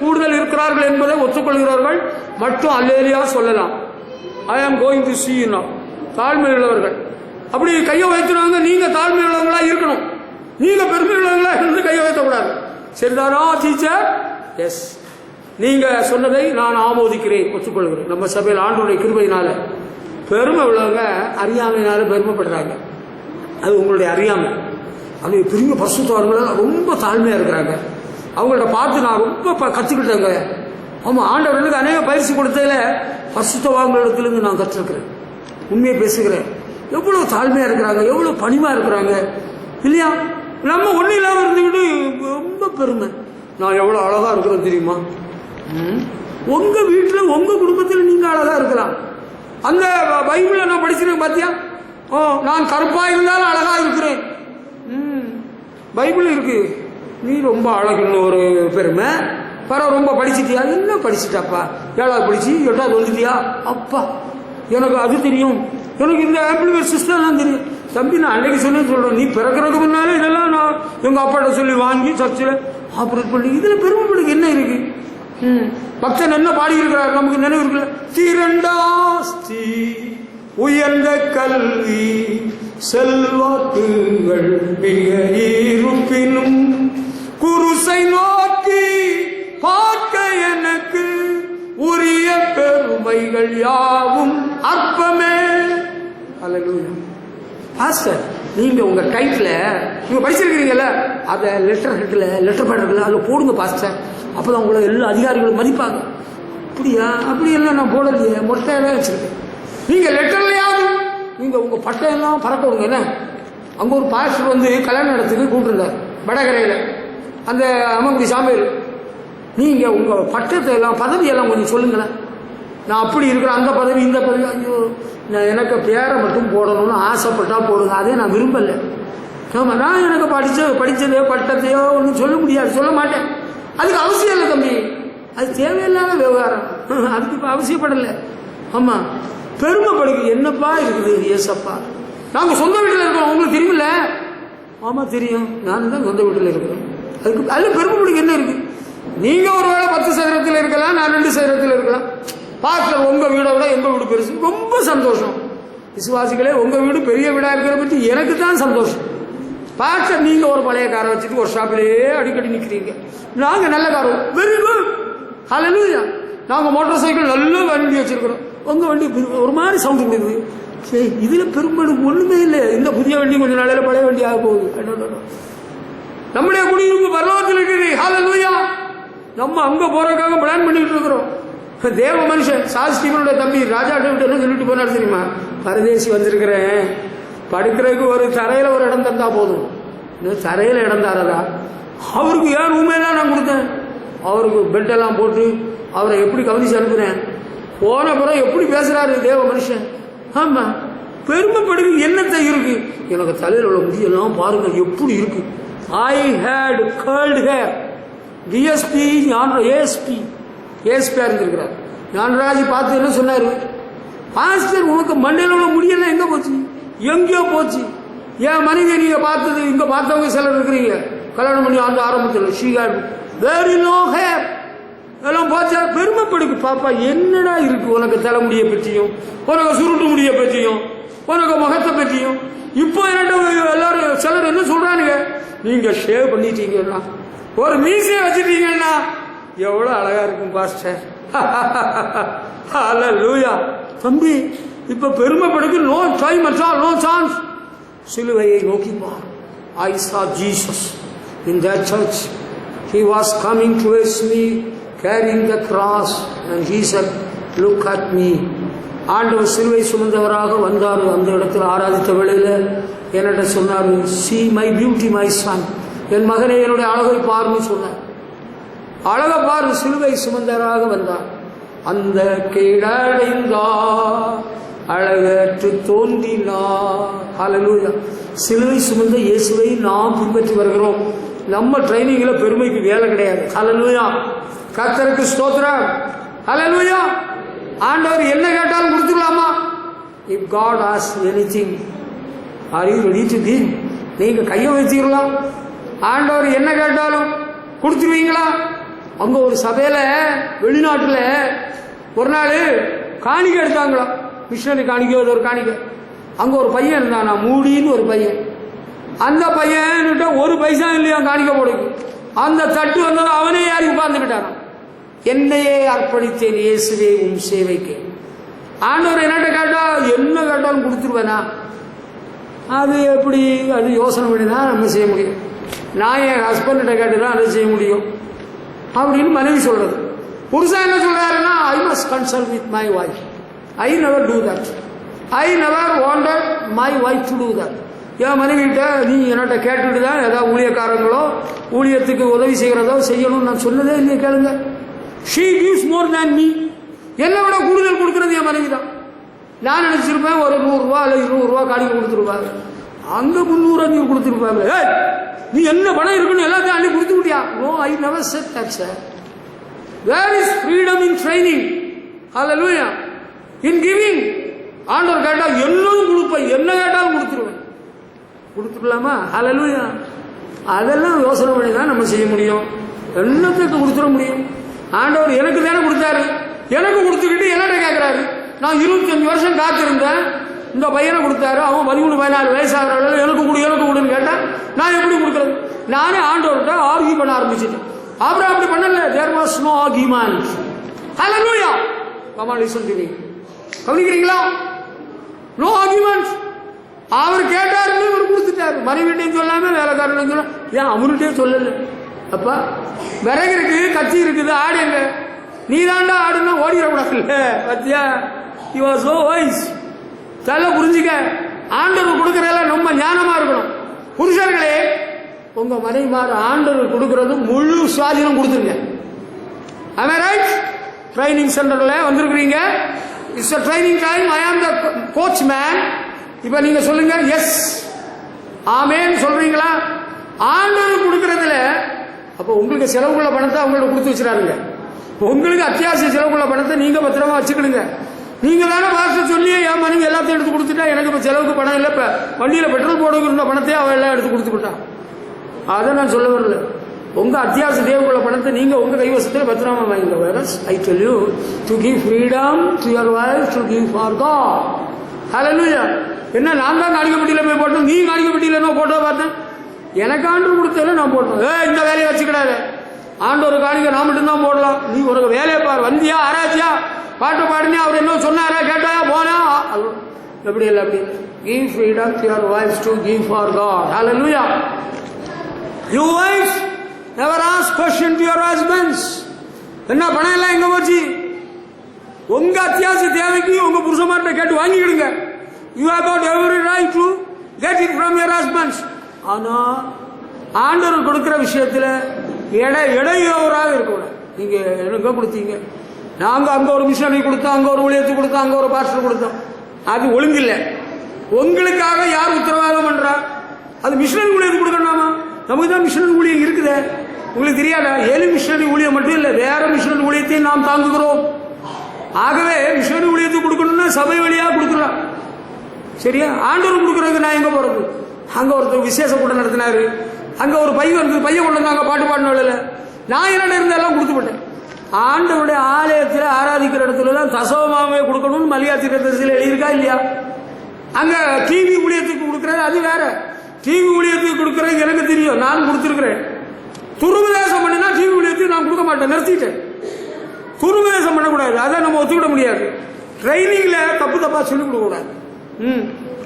கூடுதல் இருக்கிறார்கள் என்பதை ஒத்துக்கொள்கிறார்கள் மட்டும் அல்லேலியா சொல்லலாம். ஐ am going to see you நவ. தாழ்மை உள்ளவர்கள் அப்படி கையை வைத்துறாங்க. நீங்க தாழ்மை உள்ளவங்களா இருக்கணும். நீங்க பெருமை உள்ளவங்களா இருந்து கையை வைக்கக்கூடாது. சரிதானா டீச்சர்? எஸ், நீங்க சொன்னதை நான் ஆமோதிக்கிறேன், ஒத்துக்கொள்கிறேன். நம்ம சபையில் ஆண்டவருடைய கிருபையினால பெருமை உள்ளவங்க அறியாமையினால பெருமைப்படுறாங்க. அது உங்களுடைய அறியாமை. அது பெரிய பரிசுத்தவான்கள ரொம்ப தாழ்மையா இருக்கிறாங்க. அவங்கள்ட்ட பார்த்து நான் ரொம்ப கற்றுக்கிட்டேங்க. ஆமா, ஆண்டவர்களுக்கு அநேக பயிற்சி கொடுத்ததுல பரிசுத்தவான்களிடத்திலிருந்து நான் கற்றுக்கிறேன். உண்மையை பேசுகிறேன். எவ்வளவு தாழ்மையா இருக்கிறாங்க, எவ்வளவு பணிமா இருக்கிறாங்க இல்லையா? நம்ம ஒண்ணு இல்லாம இருந்துக்கிட்டு ரொம்ப பெருமை. நான் எவ்வளவு அழகா இருக்கிறேன் தெரியுமா? உங்க வீட்டில் உங்க குடும்பத்தில் நீங்க அழகா இருக்கலாம். அந்த பைபிளை நான் படிச்சிருக்கேன் பாத்தியா? ஓ, நான் கருப்பா இருந்தாலும் அழகா இருக்கிறேன். பைபிள் இருக்கு. நீ ரொம்ப அழகுன்னு ஒரு பெருமை. ரொம்ப படிச்சுட்டியா? என்ன படிச்சுட்டாப்பா? 7வது படிச்சு 8வது வந்துட்டியா? அப்பா எனக்கு அது தெரியும், எனக்கு இந்த ஆம்பிளிஃபையர் சிஸ்டம் தெரியும். தம்பி, நான் அன்னைக்கு சொல்றேன், நீ பிறக்கிறதுக்கு முன்னாலே இதெல்லாம் நான் எங்க அப்பாட்ட சொல்லி வாங்கி சர்ச்சில் ஆப்ரேட் பண்ணி. இதுல பெருமைப்படுக்கு என்ன இருக்கு? பக்தன் என்ன பாடி இருக்கிறார் நமக்கு நினைவு இருக்குல்ல? திரண்டாஸ்தி உயர்ந்த கல்வி செல்வாக்குகள் மிக இருப்பினும் குருசை நோக்கி பார்க்க எனக்கு உரிய பெருமைகள் யாவும் அற்பமே. அல்லேலூயா. பாஸ்டர், நீங்க உங்க டைட்டில் நீங்க படிச்சிருக்கீங்கல்ல, அதை லெட்டர் பேட் இருக்குல்ல, அதில் போடுங்க பாஸ்டர். அப்பதான் உங்களை எல்லா அதிகாரிகளும் மதிப்பாங்க. அப்படியா? அப்படியெல்லாம் நான் போடலையே, மொட்டையெல்லாம் வச்சிருக்கேன். நீங்க லெட்டர்லையாவது நீங்க உங்க பட்டையெல்லாம் பறக்க விடுங்க. என்ன, அங்க ஒரு பாஸ்டர் வந்து கல்யாண இடத்துக்கு கூப்பிட்டுருந்தார் வடகரையில, அந்த அம்மங்குடி சாமியார். நீங்க உங்க பட்டத்தை எல்லாம் பதவியெல்லாம் கொஞ்சம் சொல்லுங்களேன். நான் அப்படி இருக்கிறேன், அந்த பதவி இந்த பதவி. ஐயோ, நான் எனக்கு பேரை மட்டும் போடணும்னு ஆசைப்பட்டா போடுங்க, அதே நான் விரும்பலை. ஆமா, நான் எனக்கு படித்ததையோ பட்டத்தையோ ஒன்றும் சொல்ல முடியாது, சொல்ல மாட்டேன். அதுக்கு அவசியம் இல்லை தம்பி, அது தேவையில்லாத விவகாரம். அதுக்கு இப்போ அவசியப்படலை. ஆமா, பெருமைப்படுக்கு என்னப்பா இருக்குது? ஏசப்பா, நாங்க சொந்த வீட்டில் இருக்கிறோம், உங்களுக்கு தெரியுமில்ல? ஆமா தெரியும், நான் தான் சொந்த வீட்டில் இருக்கிறேன். அதுக்கு அதில் பெருமைப்படுக்கு என்ன இருக்கு? நீங்க ஒருவேளை 10 சதுரத்தில் இருக்கலாம், நான் 2 சதுரத்தில் இருக்கலாம். பார்க்கல, உங்க வீடை விட எங்க வீடு பெருசு. ரொம்ப சந்தோஷம் விசுவாசிகளே, உங்க வீடு பெரிய வீடா இருக்கிறத பற்றி எனக்கு தான் சந்தோஷம். பார்க்க நீங்க ஒரு பழைய காரை வச்சுட்டு ஒரு ஷாப்பிலேயே அடிக்கடி நிற்கிறீங்க, நாங்க நல்ல கார், வெரி குட், ஹல்லேலூயா. நாங்க மோட்டார் சைக்கிள் நல்ல வண்டி வச்சிருக்கிறோம், உங்க வண்டி ஒரு மாதிரி சவுண்ட் இருக்குது. சரி, இதுல பெரும்பாலும் ஒண்ணுமே இல்லை. இந்த புதிய வண்டி கொஞ்ச நாளையில பழைய வண்டி ஆக போகுது. நம்முடைய குடியிருப்பு பரலோகத்தில் இருக்குது, ஹல்லேலூயா. நம்ம அங்க போறதுக்காக பிளான் பண்ணிட்டு இருக்கிறோம். தேவ மனுஷன் சாஸ்திரிகளுடைய தம்பி ராஜா டேவிட் என்ன சொல்லிட்டு போனார் தெரியுமா? பரதேசி வந்திருக்கிறேன், படுக்கிறதுக்கு ஒரு தரையில ஒரு இடம் தந்தா போதும். தரையில இடம் தாரதா? அவருக்கு ஏன் உண்மையெல்லாம் நான் கொடுத்தேன். அவருக்கு பெட்டெல்லாம் போட்டு அவரை எப்படி கவனிச்சு அனுப்புறேன். போன பிறகு எப்படி பேசுறாரு தேவ மனுஷன். ஆமா, பெருமைப்படுக்கு என்னத்தை இருக்கு? எனக்கு தலையில் உள்ள முடியெல்லாம் பாருங்க எப்படி இருக்கு. ஐ ஹேட் கர்ல்ட் ஹேர். டிஎஸ்பி ஏஎஸ்பியா இருந்திருக்கிறார். ஞானராஜ் பார்த்து என்ன சொன்னாரு? பாஸ்டர், உனக்கு மண்டையில் உள்ள முடியெல்லாம் எங்க போச்சு? எங்கேயோ போச்சு. என் மனைவி நீங்க பார்த்தது, இங்க பார்த்தவங்க சிலர் இருக்கிறீங்க, கல்யாணம் பண்ணி அந்த ஆரம்பத்தில் she had very long hair எல்லாம் போச்சா? பெருமைப்படுக்கு பாப்பா, என்னடா இருக்கு உனக்கு தலைமுடியை பற்றியும், உனக்கு சுருட்டு முடியை பற்றியும், உனக்கு முகத்தை பற்றியும். இப்போ என்னட்ட எல்லாரும் சிலர் என்ன சொல்றானுங்க? நீங்க ஷேவ் பண்ணிட்டீங்கன்னா, ஒரு மீசையை வச்சுட்டீங்கன்னா எவ்வளவு அழகா இருக்கும் பாஸ்டர். ஹல்லேலூயா. தம்பி, இப்ப பெருமைப்படுக்கு no time at all, no chance. சிலுவையை நோக்கி பார். I saw Jesus in that church. He was coming towards me carrying the cross and he said, look at me. ஆண்டவர் சிலுவை சுமந்தவராக வந்தார். அந்த இடத்தில் ஆராதித்த வேளையில என்னிட்ட சொன்னார், see my beauty my son. என் மகனே, என்னுடைய அழகை பாருன்னு சொன்னார். அழக பாரு, சிலுவை சுமந்தவராக வந்தார். அந்த கேடடைந்தார், அழகற்று தோன்றினார். ஹல்லேலூயா. சிலுவை சுமந்த இயேசுவை நாம் பின்பற்றி வருகிறோம். நம்ம ட்ரைனிங்ல பெருமைக்கு வேலை கிடையாது. ஹல்லேலூயா. கர்த்தருக்கு ஸ்தோத்திரம். ஹல்லேலூயா. ஆண்டவர் என்ன கேட்டாலும் கொடுத்துடலாமா? If God asks anything, are you ready to give? நீங்க கையை வச்சுக்கலாம். ஆண்டவர் என்ன கேட்டாலும் கொடுத்துருவீங்களா? அங்க ஒரு சபையில வெளிநாட்டுல ஒரு நாள் காணிக்கை எடுத்தாங்களா, மிஷனரி காணிக்கை, ஒரு காணிக்கை. அங்க ஒரு பையன் இருந்தானா, மூடின்னு ஒரு பையன். அந்த பையன்கிட்ட ஒரு பைசா இல்லையா காணிக்கை போடுக்கு. அந்த தட்டு வந்தது, அவனே யாரி உட்கார்ந்துக்கிட்டான். என்னையே அர்ப்பணித்தேன் இயேசுவே உன் சேவைக்கு. ஆண்டவர் என்னட்ட கேட்டா என்ன கேட்டாலும் கொடுத்துருவேனா? அது எப்படி? அது யோசனை பண்ணிதான் நம்ம செய்ய முடியும். நான் என் ஹஸ்பண்ட கேட்டுதான் அதை செய்ய முடியும் அப்படின்னு மனைவி சொல்றது. புருஷன் என்ன சொல்றாருன்னா, I must consult with my wife. I never do that. I never wanted my wife to do that. என் மனைவிட்ட நீ என்னட்ட கேட்டுட்டு தான் ஏதாவது ஊழியக்காரங்களோ ஊழியத்துக்கு உதவி செய்கிறதோ செய்யணும்னு நான் சொன்னதே இல்லையே. கேளுங்க, she gives more than me. என்னை விட கூடுதல் கொடுக்கறது என் மனைவி தான். நான் நினைச்சிருப்பேன் ஒரு 100 ரூபா இல்லை 20 ரூபா காணிக்க கொடுத்துருப்பாங்க, அங்க 300 500 கொடுத்துருப்பாங்க. நீ என்ன பணம் இருக்குன்னு எல்லாத்தையும் அள்ளி கொடுத்து விட்டியா? No, I never said that sir. There is freedom in training. Hallelujah. In giving. ஆண்டவர் கேட்டா எல்லாரும் கொடுப்பேன், என்ன கேட்டாலும் கொடுத்துருவேன். கொடுத்துக்கலாமா? ஹல்லேலூயா. அதெல்லாம் யோசனை பண்ணி தான் நம்ம செய்ய முடியும். என்னத்துக்கு கொடுத்துட முடியும்? ஆண்டவர் எனக்கு தானே கொடுத்தாரு, எனக்கு கொடுத்துக்கிட்டு என்னட்ட கேட்கிறாரு. நான் 25 வருஷம் காத்திருந்தேன், இந்த பையனை கொடுத்தாரு, அவன் 13-14 வயசாகிற எனக்கு கொடுன்னு கேட்டா நான் எப்படி கொடுக்கறது? நானே ஆண்டவர்கிட்ட ஆர்கியூ பண்ண ஆரம்பிச்சுட்டேன். அப்புறம் அப்படி பண்ணல. There was no argument. Hallelujah. Come on, listen to me. கவனிக்கிறீங்களா? No argument. அவர் கேட்டாரு, இவர் கொடுத்துட்டாரு. மனைவிட்டையும் சொல்லாம வேலைக்காரன் சொல்ல, ஏன் அவனுகிட்டே சொல்லல? அப்பா விறகு இருக்கு, கத்தி இருக்குது, ஆடு எங்க? நீ தாண்டா ஆடுன்னா ஓடிடக்கூடாது. பத்தியா? He was so wise. தலை புரிஞ்சுக்க. ஆண்டவர் கொடுக்கறதெல்லாம் ரொம்ப ஞானமா இருக்கணும். புருஷர்களே, உங்க மனைவிமார் ஆண்டவர் கொடுக்கறது முழு சுவாதீனம் கொடுத்துருங்க. Am I right? ட்ரைனிங் சென்டர்ல வந்திருக்கிறீங்க. It's a training time. I am the coach man. இப்ப நீங்க சொல்லுங்க, எஸ் ஆமேன் சொல்றீங்களா? ஆண்டவர் கொடுக்கறதுல அப்ப உங்களுக்கு செலவுக்குள்ள பணத்தை அவங்கள்ட்ட கொடுத்து வச்சிடாருங்க. உங்களுக்கு அத்தியாவசிய செலவுக்குள்ள பணத்தை நீங்க பத்திரமா வச்சுக்கிடுங்க. நீங்க தானே பாஸ்டர் சொல்லி என் மனைவி எல்லாத்தையும் எடுத்து கொடுத்துட்டா, எனக்கு இப்ப செலவுக்கு பணம் இல்லை, இப்ப வண்டியில பெட்ரோல் போடுகிற பணத்தையே அவன் எல்லாம் எடுத்து கொடுத்துக்கிட்டான். அதை நான் சொல்ல வரல. உங்க அத்தியாவசிய தேவைக்குள்ள பணத்தை நீங்க உங்க கைவசத்தில் பத்திரமா வாங்கிங்க. I tell you to give freedom to your wife to give for God. Hallelujah. என்ன நான் தான் காணிக்கப்பட்டியில போய் போட்டோம், நீ காணிக்கப்பட்டியில என்ன போட்டோ பார்த்தேன்? எனக்கு ஆண்டவர் கொடுத்தல நான் போட்டோம். இந்த வேலையை வச்சுக்கிடாது. ஆண்டவர் காணிக்க நான் மட்டும்தான் போடலாம். நீ உனக்கு வேலையை பாரு. வந்தியா, ஆராய்ச்சியா, பாட்டு பாடினியா, அவர் என்ன சொன்னாரா, கேட்டாயா, போனா? எப்படி இல்லை, அப்படி give freedom to your wives to give for God. Hallelujah. You wives never ask question to your husbands. என்ன பணம் எல்லாம் எங்க போச்சு? உங்க அத்தியாவசிய தேவைக்கு உங்க புருஷமார்ட்ட கேட்டு வாங்கிக்கிடுங்க. You have got every right to get it from your husbands. ஆனா ஆண்டவர் கொடுக்கிற விஷயத்துல இடையூறாக இருக்கக்கூடாது. நீங்க எனக்கு கொடுத்தீங்க, நாங்க அங்க ஒரு மிஷனரி கொடுத்தோம், அங்க ஒரு ஊழியத்தை கொடுத்தோம், அங்க ஒரு பாஸ்டர் கொடுத்தோம், அது ஒழுங்கில்லை. உங்களுக்காக யார் உத்தரவாதம் பண்றா? அது மிஷனரி ஊழியத்தை கொடுக்கணுமா? நமக்கு தான் மிஷனரி ஊழியம் இருக்குது. உங்களுக்கு தெரியாதா? 7 மிஷனரி ஊழியம் மட்டும் இல்லை, வேற மிஷனரி ஊழியத்தையும் நாம் தாங்குகிறோம். ஆகவே மிஷனரி ஊழியத்தை கொடுக்கணும்னா சபை வழியா கொடுக்கலாம். சரியா? ஆண்டவர் கொடுக்கறதுக்கு நான் எங்க போறது? அங்க ஒருத்தர் விசேஷ கூட்டம் நடத்தினாரு, அங்க ஒரு பையன் வந்து பையன் கொண்டு வந்தாங்க, பாட்டு பாடின நான் என்ன இருந்த எல்லாம் கொடுத்து போட்டேன். ஆண்டவருடைய ஆலயத்தில் ஆராதிக்கிற இடத்துல தான் தசவமாவே கொடுக்கணும்னு மல்லிகாத்தி தரிசியில் எழுதியிருக்கா இல்லையா? அங்க டிவி ஊழியத்துக்கு கொடுக்கறது அது வேற. டிவி ஊழியத்துக்கு கொடுக்கறது எனக்கு தெரியும், நான் கொடுத்துருக்கிறேன். துருபதேசம் பண்ணினா டிவி ஊழியத்துக்கு நான் கொடுக்க மாட்டேன், நிறுத்திட்டேன். துருபதேசம் பண்ணக்கூடாது, அதை நம்ம ஒத்துக்கிட முடியாது. ட்ரைனிங்ல தப்பா சொல்லிக் கொடுக்க கூடாது.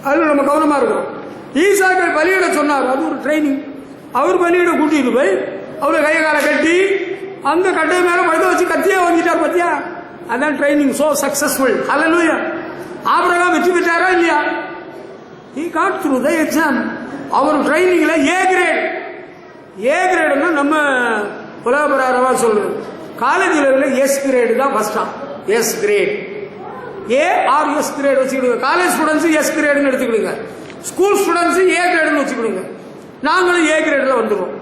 அதுல நம்ம கவனமா இருக்கணும். ஈசாக்கள் பலியிட சொன்னார், அது ஒரு ட்ரைனிங். அவர் பலியிட கூட்டிட்டு போய் அவரை கையை காலை கட்டி அந்த கட்டை மேல படுக்க வச்சு கத்தியா வாங்கிட்டார். பத்தியா? அதான் training. So successful. Hallelujah. Abraham வெற்றி பெற்றாரா இல்லையா? he got through the exam. அவர் ட்ரைனிங்ல ஏ கிரேட். ஏ கிரேட்னா நம்ம புலவரவா சொல்றது. காலேஜ்ல எஸ் கிரேட் தான் ஃபர்ஸ்டா. S grade, A or S grade வச்சுக்கிடுங்க. காலேஜ் ஸ்டூடெண்ட்ஸ் எஸ் கிரேட்னு எடுத்துக்கிடுங்க, ஸ்கூல் ஸ்டூடெண்ட்ஸ் ஏ கிரேட்னு வச்சுக்கிடுங்க. நாங்களும் ஏ கிரேட்ல வந்துடுவோம்.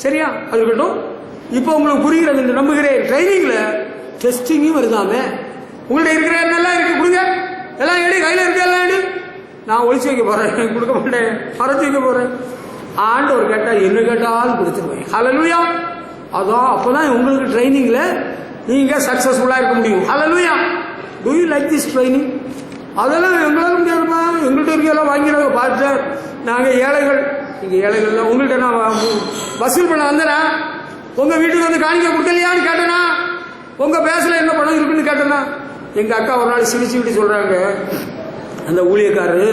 சரியா? அது இருக்கட்டும். இப்போ உங்களுக்கு புரிகிறது நம்புகிறேன். ட்ரைனிங்ல டெஸ்டிங்கும் வருதாமே. உங்கள்ட்ட இருக்கிற என்னெல்லாம் இருக்கு கொடுங்க, எல்லாம் எடு, கையில இருக்க எல்லாம் எடு. நான் ஒழிச்சு வைக்க போறேன், கொடுக்க மாட்டேன், மறைச்சு வைக்க போறேன். ஆண்டவர் கேட்டா என்ன கேட்டாலும் கொடுத்துருவேன். ஹல்லேலூயா. அதான் அப்பதான் உங்களுக்கு ட்ரைனிங்ல நீங்க சக்சஸ்ஃபுல்லா இருக்க முடியும். Hallelujah. Do you like this training? அதெல்லாம் எங்களால முடியாதுப்பா, எங்கள்கிட்ட இருக்கையெல்லாம் வாங்கிறத பார்த்து நாங்க ஏழைகள். நீங்க ஏழைகள், உங்கள்கிட்ட நான் வசூல் பண்ண வந்தேனா? உங்க வீட்டுக்கு வந்து காணிக்க கொடுக்கலையான்னு கேட்டேனா? உங்க பேசல என்ன பணம் இருக்குன்னு கேட்டேனா? எங்க அக்கா ஒரு நாள் சிரிச்சுக்கிட்டு சொல்றாங்க, அந்த ஊழியக்காரரு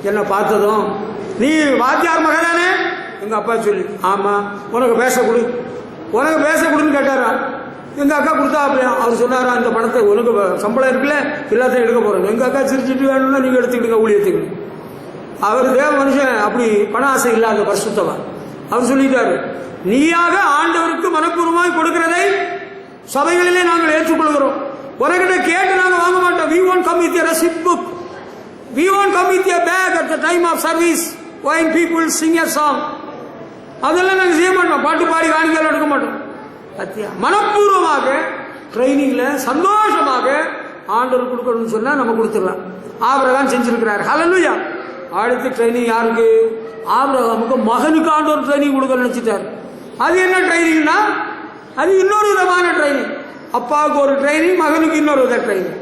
என்ன பார்த்ததும், நீ வாத்தியார் மகன் தானே? எங்க அப்பா சொல்லி, ஆமா. உனக்கு பேச கொடு, உனக்கு பேச கொடுன்னு கேட்டாரா? எங்க அக்கா கொடுத்தா அப்படியா? அவர் சொன்னாரா, இந்த பணத்தை உனக்கு சம்பளம் இருக்குல்ல, எல்லாத்தையும் எடுக்க போறேன். எங்க அக்கா சிரிச்சுட்டு, வேணும்னா நீங்க எடுத்துக்கிடுங்க ஊழியத்துக்கு. அவர் தேவ மனுஷன், அப்படி பண ஆசை இல்லாத பரிசுத்தவன். அவர் சொல்லிட்டாரு, நீயாக ஆண்டவருக்கு மனப்பூர்வமாய் கொடுக்கிறதை சபைகளிலே நாங்கள் ஏற்றுக்கொள்கிறோம். உலகிட்ட கேட்டு நாங்கள் வாங்க மாட்டோம். We won't come with a receipt book. We won't come with a bag at the time of service when people sing a song. அதெல்லாம் நாங்கள் செய்ய மாட்டோம். பாட்டு பாடி காணிக்கையில் எடுக்க மாட்டோம். மனப்பூர்வமாக ட்ரைனிங்ல சந்தோஷமாக ஆண்டவர் கொடுக்கணும்னு சொன்னா நம்ம கொடுத்துடலாம். ஆபிரகாம் செஞ்சிருக்கிறார். ஹல்லேலூயா. அடுத்த ட்ரைனிங் யாருக்கு? ஆபிரகாமுக்கு மகனுக்கு ஆண்டவர் ட்ரைனிங் கொடுக்க நினைச்சிட்டார். அது என்ன ட்ரைனிங்னா அது இன்னொரு விதமான ட்ரைனிங். அப்பாவுக்கு ஒரு ட்ரைனிங், மகனுக்கு இன்னொரு வித ட்ரைனிங்.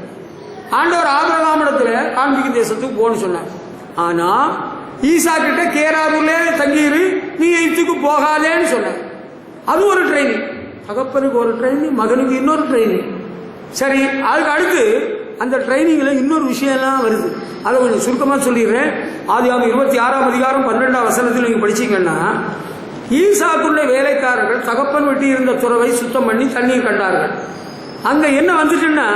ஆண்டவர் ஆபிரகாமிடத்துல காண்பிக்க தேசத்துக்கு போன்னு சொன்னார். ஆனா ஈசா கிட்ட கேராரூர்ல தங்கியிரு, நீ எகிப்துக்கு போகாதேன்னு சொன்னார். அது ஒரு ட்ரைனிங். தகப்பனுக்கு ஒரு ட்ரைனிங், மகனுக்கு இன்னொரு ட்ரைனிங். சரி, அதுக்கு அடுத்து அந்த ட்ரைனிங்ல இன்னொரு விஷயம் எல்லாம் வருது. அதை கொஞ்சம் சுருக்கமா சொல்லிடுறேன். ஆதியாகமம் 26ஆம் அதிகாரம் 12ஆம் வசனத்தில் நீங்க படிச்சீங்கன்னா, ஈசாக்குள்ள வேலைக்காரர்கள் தகப்பன் வெட்டி இருந்த துறவை சுத்தம் பண்ணி தண்ணீர் கண்டார்கள். அங்க என்ன வந்துச்சுன்னா,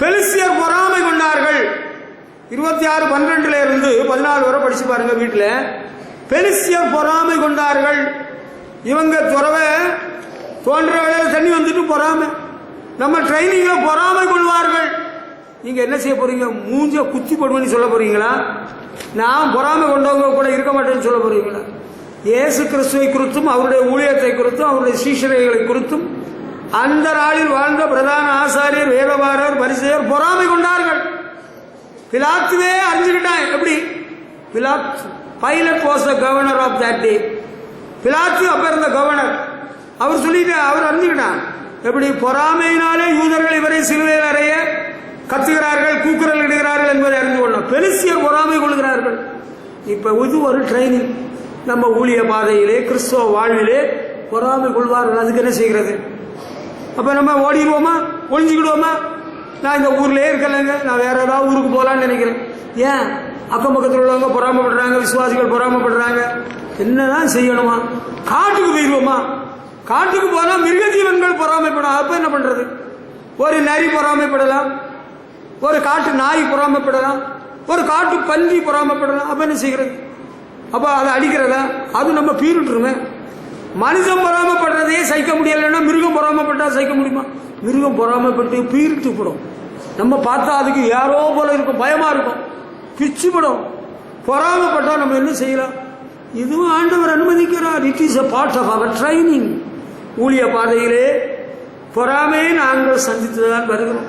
பெலிஸ்தியர் பொறாமை கொண்டார்கள். 26:12 இருந்து 14 வரை படிச்சு பாருங்க வீட்டுல. பெலிஸ்தியர் பொறாமை கொண்டார்கள். இவங்க துறவை தோன்ற வேலையில தண்ணி வந்துட்டு பொறாமை. நம்ம ட்ரைனிங்ல பொறாமை கொள்வார்கள். நீங்க என்ன செய்ய போறீங்க? மூஞ்ச குத்தி போடுவேன்னு சொல்ல போறீங்களா? நான் பொறாமை கொண்டவங்க கூட இருக்க மாட்டேன்னு சொல்ல போறீங்களா? இயேசு கிறிஸ்துவை குறித்தும் அவருடைய ஊழியத்தை குறித்தும் அவருடைய சீஷர்களை குறித்தும் அந்த நாளில் வாழ்ந்த பிரதான ஆசாரியர், வேதபாரர், பரிசேயர் பொறாமை கொண்டார்கள். பிலாத்துவே அறிஞ்சுக்கிட்டான். எப்படி? Pilate was the governor of that day. பிலாத்து அப்ப இருந்த கவர்னர். அவர் சொல்லிட்டு அவர் அறிஞ்சுக்கிட்டான். எப்படி? பொறாமையினாலே யூதர்கள் இவரை சிலுவையில் அறைய கத்துகிறார்கள், கூக்குரல் இடுகிறார்கள் என்பதை அறிந்து கொள்ளணும். பெலிஸ்தியர் பொறாமை கொள்கிறார்கள். இப்ப இது ஒரு ட்ரைனிங். நம்ம ஊழிய பாதையிலே கிறிஸ்துவ வாழ்விலே பொறாமை கொள்வார்கள். அதுக்கு என்ன செய்கிறது? அப்ப நம்ம ஓடிடுவோமா? ஒழிஞ்சுக்கிடுவோமா? நான் இந்த ஊர்லயே இருக்கலைங்க, நான் வேற ஏதாவது ஊருக்கு போகலான்னு நினைக்கிறேன். ஏன்? அக்கம் பக்கத்தில் உள்ளவங்க பொறாமப்படுறாங்க, விசுவாசிகள் பொறாமப்படுறாங்க. என்னதான் செய்யணுமா? காட்டுக்கு போயிடுவோமா? காட்டுக்கு போனா மிருக ஜீவன்கள் பொறாமைப்படும். அப்ப என்ன பண்றது? ஒரு நரி பொறாமைப்படலாம், ஒரு காட்டு நாய் பொறாமைப்படலாம், ஒரு காட்டு பன்றி பொறாமைப்படலாம். அப்ப என்ன செய்கிறது? அப்ப அதை அடிக்கிறதா? அது நம்ம பீரிட்டுருமே. மனுஷன் பொறாமப்படுறதே சகிக்க முடியலைன்னா மிருகம் பொறாமப்பட்டா சகிக்க முடியுமா? மிருகம் பொறாமப்பட்டு பீரிட்டு படும். நம்ம பார்த்தா அதுக்கு யாரோ போல இருக்கும், பயமா இருக்கும், பிச்சுப்படும். பொறாமப்பட்டா நம்ம என்ன செய்யலாம்? இதுவும் ஆண்டவர் அனுமதிக்கிறார். It is a part of our training. ஊழிய பாதையிலே பொறாமையை நாங்கள் சந்தித்துதான் வருகிறோம்.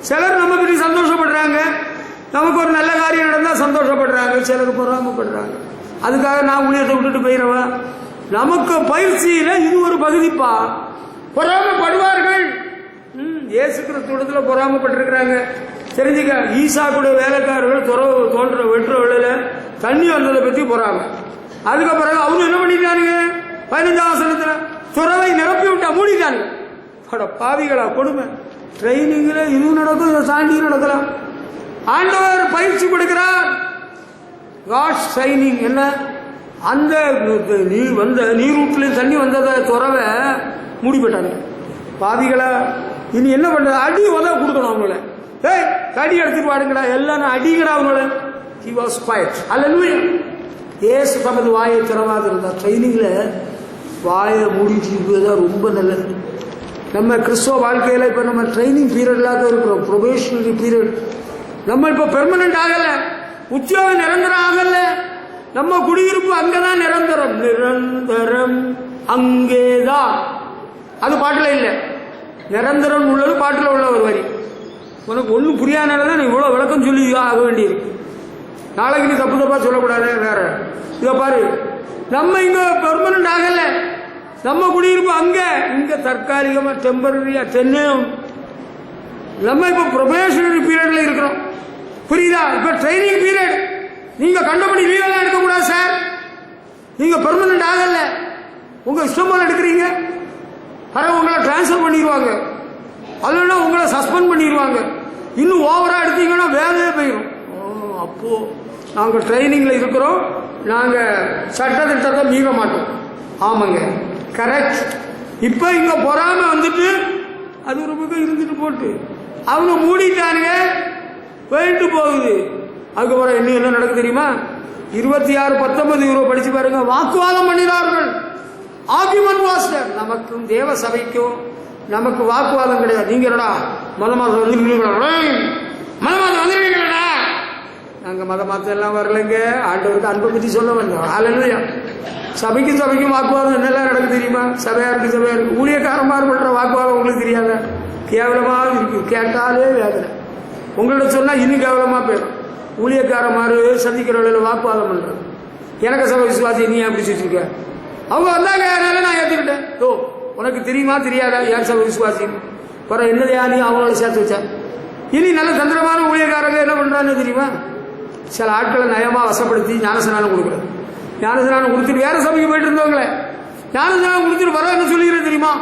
சிலர் நம்ம பற்றி சந்தோஷப்படுறாங்க, நமக்கு ஒரு நல்ல காரியம் நடந்தா சந்தோஷப்படுறாங்க, சிலர் பொறாமப்படுறாங்க. அதுக்காக நான் ஊழியத்தை விட்டுட்டு போயிடவா? நமக்கு பயிற்சியில இது ஒரு பகுதிப்பா. பொறாமப்படுவார்கள். இயேசு கிறிஸ்துவிடத்துல பொறாமப்பட்டிருக்கிறாங்க. தெரிஞ்சுக்க. ஈசாக்குடைய வேலைக்காரர்கள் தோன்ற வெற்ற வேளையில தண்ணி வந்ததை பத்தி பொறாம. அதுக்கு பிறகு அவங்க என்ன பண்ணிட்டானுங்க? 15ஆம் வசனத்துல துறவை நிரப்பி விட்டா மூடிட்டானுங்க. பாவிகளா, கொடுமை. ட்ரைனிங்ல இது நடக்கும், இதை தாண்டி நடக்கலாம். ஆண்டவர் பயிற்சி கொடுக்கிறார். காட்ஸ் ட்ரைனிங் என்ன? அந்த நீரூட்டில தண்ணி வந்ததை துறவை மூடி போட்டாங்க. பாவிகளா, இனி என்ன பண்றது? அடி உதவ கொடுக்கணும் அவங்கள. ஏய், கடி எடுத்துட்டு வாடுங்கடா, எல்லாரும் அடிங்கடா அவங்கள. He was quiet. Hallelujah. இயேசு தமது வாயை திறவாது இருந்தார். ட்ரைனிங்ல வாயை மூடிட்டு இருப்பதுதான் ரொம்ப நல்லது. நம்ம கிறிஸ்துவ வாழ்க்கையில இப்ப நம்ம ட்ரைனிங் பீரியட்ல தான் இருக்கிறோம். Probationary period. நம்ம இப்ப பெர்மனன்ட் ஆகல, உத்தியோகம் நிரந்தரம் ஆகல. நம்ம குடியிருப்பு அங்கதான் நிரந்தரம். நிரந்தரம் அங்கேதான். அது பாட்டுல இல்ல. நிரந்தரம் உள்ளது பாட்டுல உள்ள ஒரு வரி. உனக்கு ஒன்னும் புரியாதனாலதான் நீ இவ்வளவு விளக்கம் சொல்லி ஆக வேண்டியிருக்கு. நாளைக்கு நீ தப்பு தப்பா சொல்லக்கூடாது. வேற இத பாரு, நம்ம இங்க பெர்மனன்ட் ஆகல. நம்ம குடியிருப்பு அங்க, இங்க தற்காலிகமா டெம்பரரியா தென்னையும். நம்ம இப்ப ப்ரொபேஷனரி பீரியட்ல இருக்கிறோம். புரியுதா? இப்ப ட்ரைனிங் பீரியட். நீங்க கண்டபடி லீவ் எல்லாம் எடுக்கக்கூடாது சார். நீங்க பெர்மனன்ட் ஆகல, உங்க இஷ்டம் போல எடுக்கிறீங்க. பிறகு உங்களை டிரான்ஸ்பர் பண்ணிடுவாங்க, அதுனா உங்களை சஸ்பெண்ட் பண்ணிடுவாங்க. இன்னும் ஓவரா எடுத்தீங்கன்னா வேலையே போயிடும். அப்போ நாங்க ட்ரைனிங்ல இருக்கிறோம், நாங்க சட்ட திட்டத்தை மீற மாட்டோம். ஆமாங்க, கரெக்ட். இப்ப இங்க பொறாம வந்துட்டு அது ஒரு பக்கம் இருந்துட்டு போட்டு அவங்க மூடிட்டானுங்க, போயிட்டு போகுது. அதுக்கப்புறம் இன்னும் என்ன நடக்கு தெரியுமா? 26:19 படிச்சு பாருங்க. வாக்குவாதம் பண்ணினார்கள். Argument was there. நமக்கும் தேவ சபைக்கும் நமக்கு வாக்குவாதம் கிடையாது. நீங்க என்னடா மத மாதம் வந்துருக்கீங்களா, மத மாதம் வந்துருக்கீங்களா? நாங்க மத மாதம் எல்லாம் வரலைங்க, ஆண்டவருக்கு அன்பை பற்றி சொல்ல வந்தோம். ஹல்லேலூயா. சபைக்கும் வாக்குவாதம் என்னெல்லாம் நடக்கு தெரியுமா? சபையா இருக்கு ஊழியக்காரமாக பண்ற வாக்குவாதம் உங்களுக்கு தெரியாத? கேவலமாக இருக்கு, கேட்டாலே வேதனை. உங்கள்ட்ட சொன்னா இன்னும் கேவலமா போயிடும். ஊழியக்காரமாறு சந்திக்கிறவர்கள் வாக்குவாதம் பண்றது. எனக்கு சபை விசுவாசி நீ அப்படி வச்சிருக்க, அவங்க வந்தாங்க, அதனால நான் ஏற்றுக்கிட்டேன். ஓ, உனக்கு தெரியுமா தெரியாதா ஏன் சபை விசுவாசி? பிற என்னதையா நீ அவங்கள சேர்த்து வச்ச? இனி நல்ல தந்திரமான ஊழியக்காரங்க என்ன பண்றான்னு தெரியுமா? சில ஆட்களை நயமா வசப்படுத்தி ஞானஸ்நானம் கொடுக்குறது. ஞானஸ்நானம் கொடுத்துட்டு வேற சபைக்கு போயிட்டு இருந்தவங்களே ஞானஸ்நானம் கொடுத்துட்டு வர என்ன சொல்லிக்கிறது தெரியுமா?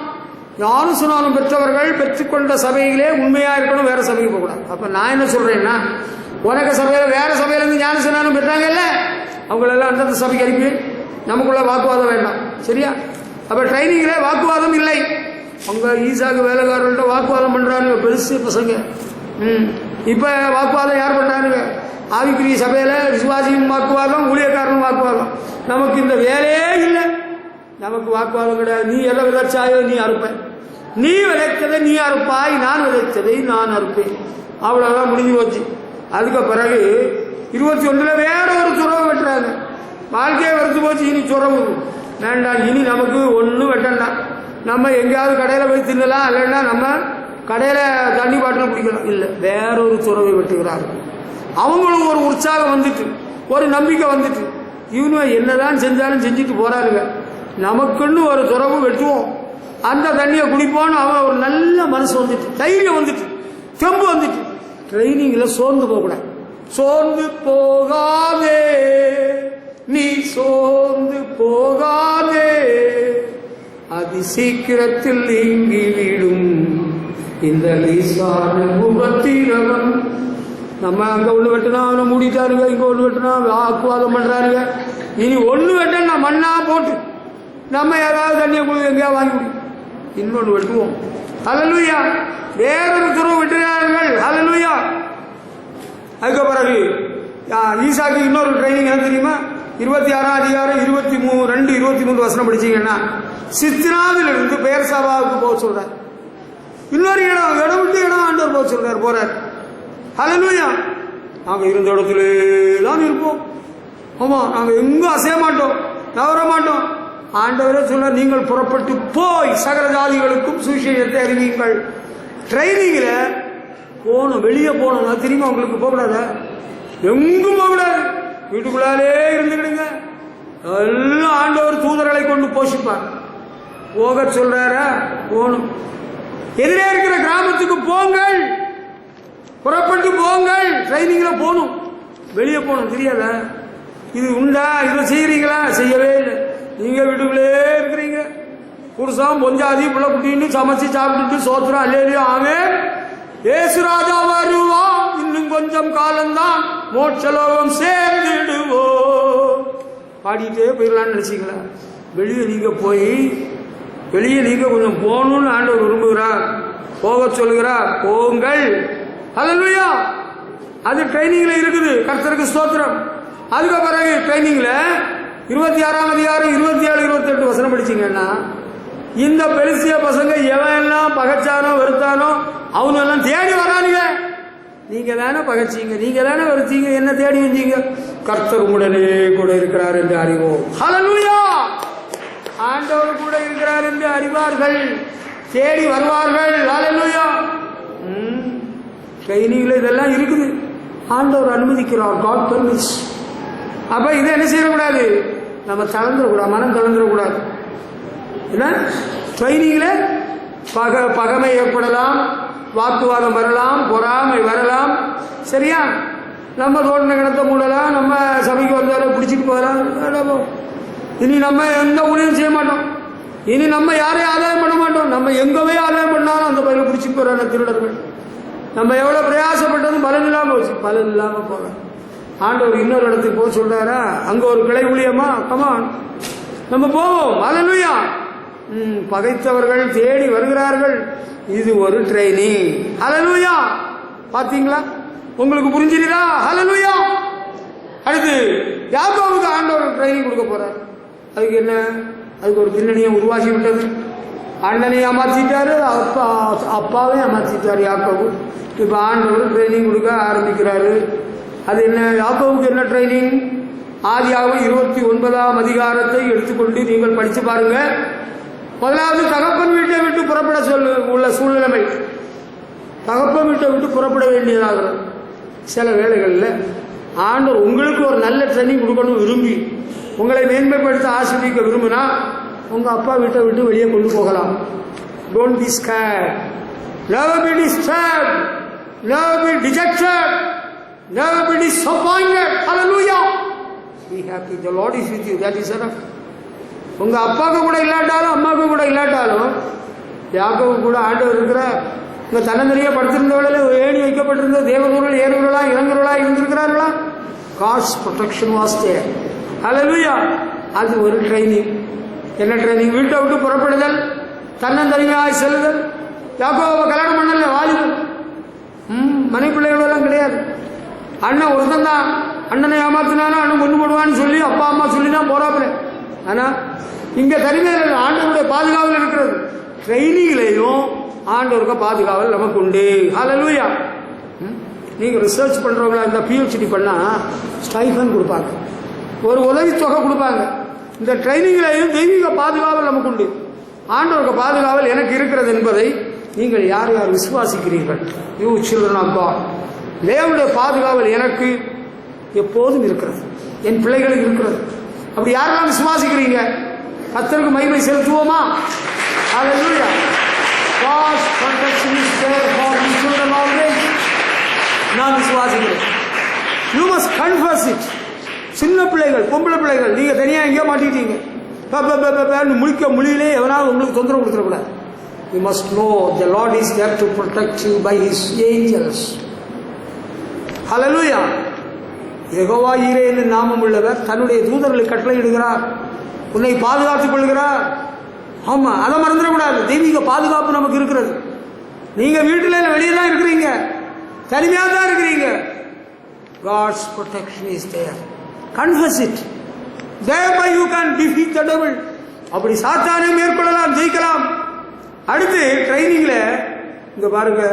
ஞானஸ்நானம் பெற்றவர்கள் பெற்றுக்கொண்ட சபையிலே உண்மையா இருக்கணும், வேற சபைக்கு போகக்கூடாது. அப்ப நான் என்ன சொல்றேன்னா, உனக்கு சபையில வேற சபையில இருந்து ஞானஸ்நானம் பெற்றாங்கல்ல, அவங்களெல்லாம் அந்தந்த சபைக்கு அனுப்பி நமக்குள்ள வாக்குவாதம் வேண்டாம். சரியா? அப்ப ட்ரைனிங்ல வாக்குவாதம் இல்லை. அவங்க ஈசாக்கு வேலைக்காரர்கள்ட்ட வாக்குவாதம் பண்றாங்க பெருசு பசங்க. இப்ப வாக்குவாதம் யார் பண்றாங்க? ஆவிக்குரிய சபையில விசுவாசியும் வாக்குவாதம், ஊழியக்காரனும் வாக்குவாதம். நமக்கு இந்த வேலையே இல்லை, நமக்கு வாக்குவாதம் கிடையாது. நீ எதை விதைச்சாயோ நீ அறுப்ப, நீ விதைத்ததை நீ அறுப்பாய், நான் விதைத்ததை நான் அறுப்பேன். அவ்வளவுதான், முடிஞ்சு போச்சு. அதுக்கு பிறகு 21 வேற ஒரு துறவு வெட்டுறாங்க. வாழ்க்கையை வெறுத்து போச்சு. இனி துறவு வேண்டாம், இனி நமக்கு ஒன்றும் வெட்டண்டாம். நம்ம எங்கேயாவது கடையில் போய் தின்னலாம், இல்லைன்னா நம்ம கடையில் தண்ணி பாட்டில் குடிக்கலாம். இல்லை, வேற ஒரு துறவை வெட்டுகிறார்கள். அவங்களும் ஒரு உற்சாகம் வந்துட்டு, ஒரு நம்பிக்கை வந்துட்டு, இவனும் என்னதான் செஞ்சாலும் செஞ்சுட்டு போறாருங்க, நமக்குன்னு ஒரு துறவு வெட்டுவோம், அந்த தண்ணியை குடிப்போம்னு அவன் ஒரு நல்ல மனசு வந்துட்டு, தைரியம் வந்துட்டு, தெம்பு வந்துட்டு. ட்ரைனிங்ல சோர்ந்து போகக்கூடாது. சோர்ந்து போகாதே நீ, சோர்ந்து போகாதே, அதி சீக்கிரத்தில் நீங்கிவிடும் இந்த லேசான உபத்திரவம். நம்ம அங்க ஒண்ணு வெட்டினா அவனை மூடிட்டாருங்க, இங்க ஒண்ணு வெட்டினா வாக்குவாதம் பண்றாருங்க. இனி ஒண்ணு வெட்டனா மண்ணா போட்டு நம்ம ஏதாவது தண்ணியை கொடுத்து எங்கேயா வாங்கி இன்னொன்று வெட்டுவோம். ஹல்லேலூயா. வேறொரு துறவு வெட்டுகிறார்கள். ஹல்லேலூயா. அதுக்கு பிறகு ஈசாக்கு இன்னொரு ட்ரைனிங் என்ன தெரியுமா? 26ஆம் அதிகாரம் 22-23 வசனம் படிச்சீங்கன்னா, சித்ராவிலிருந்து பெயர்சபாவுக்கு போக சொல்றார். இன்னொரு இடம் விட்டு இடம் ஆண்டவர் போக சொல்றார். போறார். ஹல்லேலூயா. நாங்க இருந்த இடத்துல தான் இருப்போம். ஆமா, நாங்க எங்கும் அசைய மாட்டோம், நவர மாட்டோம். ஆண்டவரே சொல்ல, நீங்கள் புறப்பட்டு போய் சகல ஜாதிகளுக்கும் சுவிசேஷத்தை அறிவியுங்கள். ட்ரைனிங்ல போகணும், வெளியே போகணும். தெரியுமா உங்களுக்கு? போகக்கூடாது, எங்கும் போகக்கூடாது, வீட்டுக்குள்ளாலே இருந்துக்கிடுங்க. எல்லாம் ஆண்டவர் தூதர்களை கொண்டு போஷிப்பார். போக சொல்றார, போகணும். எதிரே இருக்கிற கிராமத்துக்கு போங்கள், புறப்பட்டு போங்கள். ட்ரைனிங்ல போகணும், வெளியே போகணும். தெரியாத? இது உண்டா? இதை செய்யறீங்களா? செய்யவே இல்லை. நீங்க வீட்டுக்குள்ளே இருக்கிறீங்க. புருஷன் பொஞ்சாதி பிள்ளை குட்டின்னு சமைச்சு சாப்பிட்டுட்டு சோத்திரம் அல்லேலியா ஆமென். ஏசு ராஜா வருவான், இன்னும் கொஞ்சம் காலம்தான், மோட்சலோகம் சேர்ந்துடுவோம் பாடிட்டே போயிடலான்னு நினைச்சீங்களா? வெளியே நீங்க கொஞ்சம் போகணும்னு ஆண்டவர் விரும்புகிறார், போக சொல்கிறார். போங்கள். ஹல்லேலூயா. அது ட்ரைனிங்ல இருக்குது. கர்த்தருக்கு ஸ்தோத்திரம். அதுக்கு பிறகு ட்ரைனிங்ல 26ஆம் அதிகாரம் 27-28 வசனம் படிச்சீங்கன்னா, இந்த பெருசிய பசங்க எவன் எல்லாம் பகைச்சானோ வெறுத்தானோ அவனெல்லாம் தேடி வரானுங்க. நீங்க தானே பகைச்சீங்க, நீங்க தானே வெறுத்தீங்க, என்ன தேடி வந்தீங்க? கர்த்தர் உடனே கூட இருக்கிறார் என்று அறிவோம். ஹல்லேலூயா. ஆண்டவர் கூட இருக்கிறார் என்று அறிவார்கள், தேடி வருவார்கள். ஹல்லேலூயா. ட்ரைனிங்ல இதெல்லாம் இருக்குது. ஆண்டவர் அனுமதிக்கிறார். God permits. அப்ப இதை என்ன செய்யக்கூடாது? நம்ம தளர்ந்துடக்கூடாது, மனம் தளர்ந்துடக்கூடாது. என்ன ட்ரைனிங்ல பகமை ஏற்படலாம், வாக்குவாதம் வரலாம், பொறாமை வரலாம். சரியா? நம்ம தோட்டின கிணத்தை மூடலாம், நம்ம சபைக்கு வந்தாலும் பிடிச்சிட்டு போகலாம். இனி நம்ம எந்த ஊழியம் செய்ய மாட்டோம், இனி நம்ம யாரையும் ஆதாயம் பண்ண மாட்டோம். நம்ம எங்கவே ஆதாயம் பண்ணாலும் அந்த பயில பிடிச்சிட்டு போறாங்க திருடர்கள். நம்ம எவ்வளவு பிரயாசப்பட்டதும் பலன் இல்லாம போச்சு, பலன் இல்லாம போக ஆண்டவர் இன்னொரு இடத்துக்கு போக சொல்றாரா? அங்க ஒரு கிளை ஊழியமா, கமான் நம்ம போவோம். ஹல்லேலூயா. பகைத்தவர்கள் தேடி வருகிறார்கள். இது ஒரு ட்ரைனிங். ஹல்லேலூயா. பாத்தீங்களா? உங்களுக்கு புரிஞ்சுதா? ஹல்லேலூயா. அடுத்து யாக்கோபுக்கு ஆண்டவர் ட்ரைனிங் கொடுக்க போறார். அதுக்கு என்ன? அதுக்கு ஒரு பின்னணியை உருவாக்கி விட்டது. அண்ணனை ஏமாத்திட்டாரு, அப்பாவே ஏமாத்திட்டாரு யாக்கோபு. இப்போ ஆண்டவர் ட்ரைனிங் கொடுக்க ஆரம்பிக்கிறாரு. அது என்ன? யாக்கோபுக்கு என்ன ட்ரைனிங்? ஆதியாகமம் 29ஆம் அதிகாரத்தை எடுத்துக்கொண்டு நீங்கள் படித்து பாருங்க. முதலாவது தகப்பன் வீட்டை விட்டு புறப்பட உள்ள சூழ்நிலைமை. தகப்பன் வீட்டை விட்டு புறப்பட வேண்டியதாகிறது. சில வேளைகளில் ஆண்டவர் உங்களுக்கு ஒரு நல்ல ட்ரைனிங் கொடுக்கணும் விரும்பி உங்களை மேன்மைப்படுத்த ஆசிரியக்க விரும்பினா உங்கள் அப்பா வீட்டை விட்டு வெளியே கொண்டு போகலாம். Don't be scared, never be disturbed, never be dejected, never be disappointed. Hallelujah. Be happy. The Lord is with you. That is enough. உங்கள் அப்பாவுக்கு கூட இல்லாட்டாலும் அம்மாவுக்கு கூட இல்லாட்டாலும் யாக்கோபு கூட ஆண்டவர் இருக்கிறார். உங்கள் தன்னந்தனியாக படுத்திருந்தவர்களில் ஏணி வைக்கப்பட்டிருந்த தேவதூர்கள் ஏறுகளா இறங்குகளா இருந்திருக்கிறார்களா? God's protection was there. Hallelujah. அது ஒரு ட்ரைனிங். என்ன ட்ரைனிங்? வீட்டை விட்டு புறப்படுதல், தன்னந்தனியாய் செல்லுதல். யாக்கோபை கல்யாணம் பண்ணல, வாலிபன், மனை பிள்ளைகளெல்லாம் கிடையாது. அண்ணன் ஒருத்தன் தான். அண்ணனை ஏமாத்தினாலும் அண்ணன் கொண்டு போடுவான்னு சொல்லி அப்பா அம்மா சொல்லி தான் போறாப்புல. ஆனால் இங்கே தனிமையில் ஆண்டவருடைய பாதுகாவல் இருக்கிறது. ட்ரைனிங்லையும் ஆண்டவருக்கு பாதுகாவல் நமக்கு உண்டு. ஹல்லேலூயா. நீங்கள் ரிசர்ச் பண்ணுறவங்களா இருந்தால் பிஹெச்டி பண்ணால் ஸ்டைஃபன் கொடுப்பாங்க, ஒரு உதவித்தொகை கொடுப்பாங்க. இந்த ட்ரைனிங்லையும் தெய்வீக பாதுகாவல் நமக்கு உண்டு. ஆண்டவருக்கு பாதுகாவல் எனக்கு இருக்கிறது என்பதை நீங்கள் யார் யார் விசுவாசிக்கிறீர்கள்? You children of God. தேவனுடைய பாதுகாவல் எனக்கு எப்போதும் இருக்கிறது, என் பிள்ளைகளுக்கு இருக்கிறது. அப்படி யாரெல்லாம் விசுவாசிக்கிறீங்க? கர்த்தருக்கு மகிமை செலுத்துவோமா? ஹல்லேலூயா. God's protection is there for his children always. நான் விசுவாசிக்கிறேன். You must confess it. சின்ன பிள்ளைகள், பொம்பளை பிள்ளைகள், நீங்க தனியா எங்கேயோ மாட்டிக்கிட்டீங்க, முழிக்க மொழியிலே எவனாவது உங்களுக்கு தொந்தரவு கொடுத்துடக்கூடாது. You must know the Lord is there to protect you by his angels. Hallelujah. Jehovah ஈரே என்று நாமம் உள்ளவர் தன்னுடைய தூதர்களை கட்டளையிடுகிறார், உன்னை பாதுகாத்துக் கொள்கிறார். ஆமா, அதை மறந்துடக்கூடாது. தெய்வீக பாதுகாப்பு நமக்கு இருக்கிறது. நீங்க வீட்டில் வெளியே தான் இருக்கிறீங்க, தனிமையாக தான் இருக்கிறீங்க. God's protection is there. Confess it. Thereby you can defeat the devil. அப்படி சாத்தானை மேற்கொள்ளலாம், ஜெயிக்கலாம். அடுத்து ட்ரைனிங்ல இங்க பாருங்க,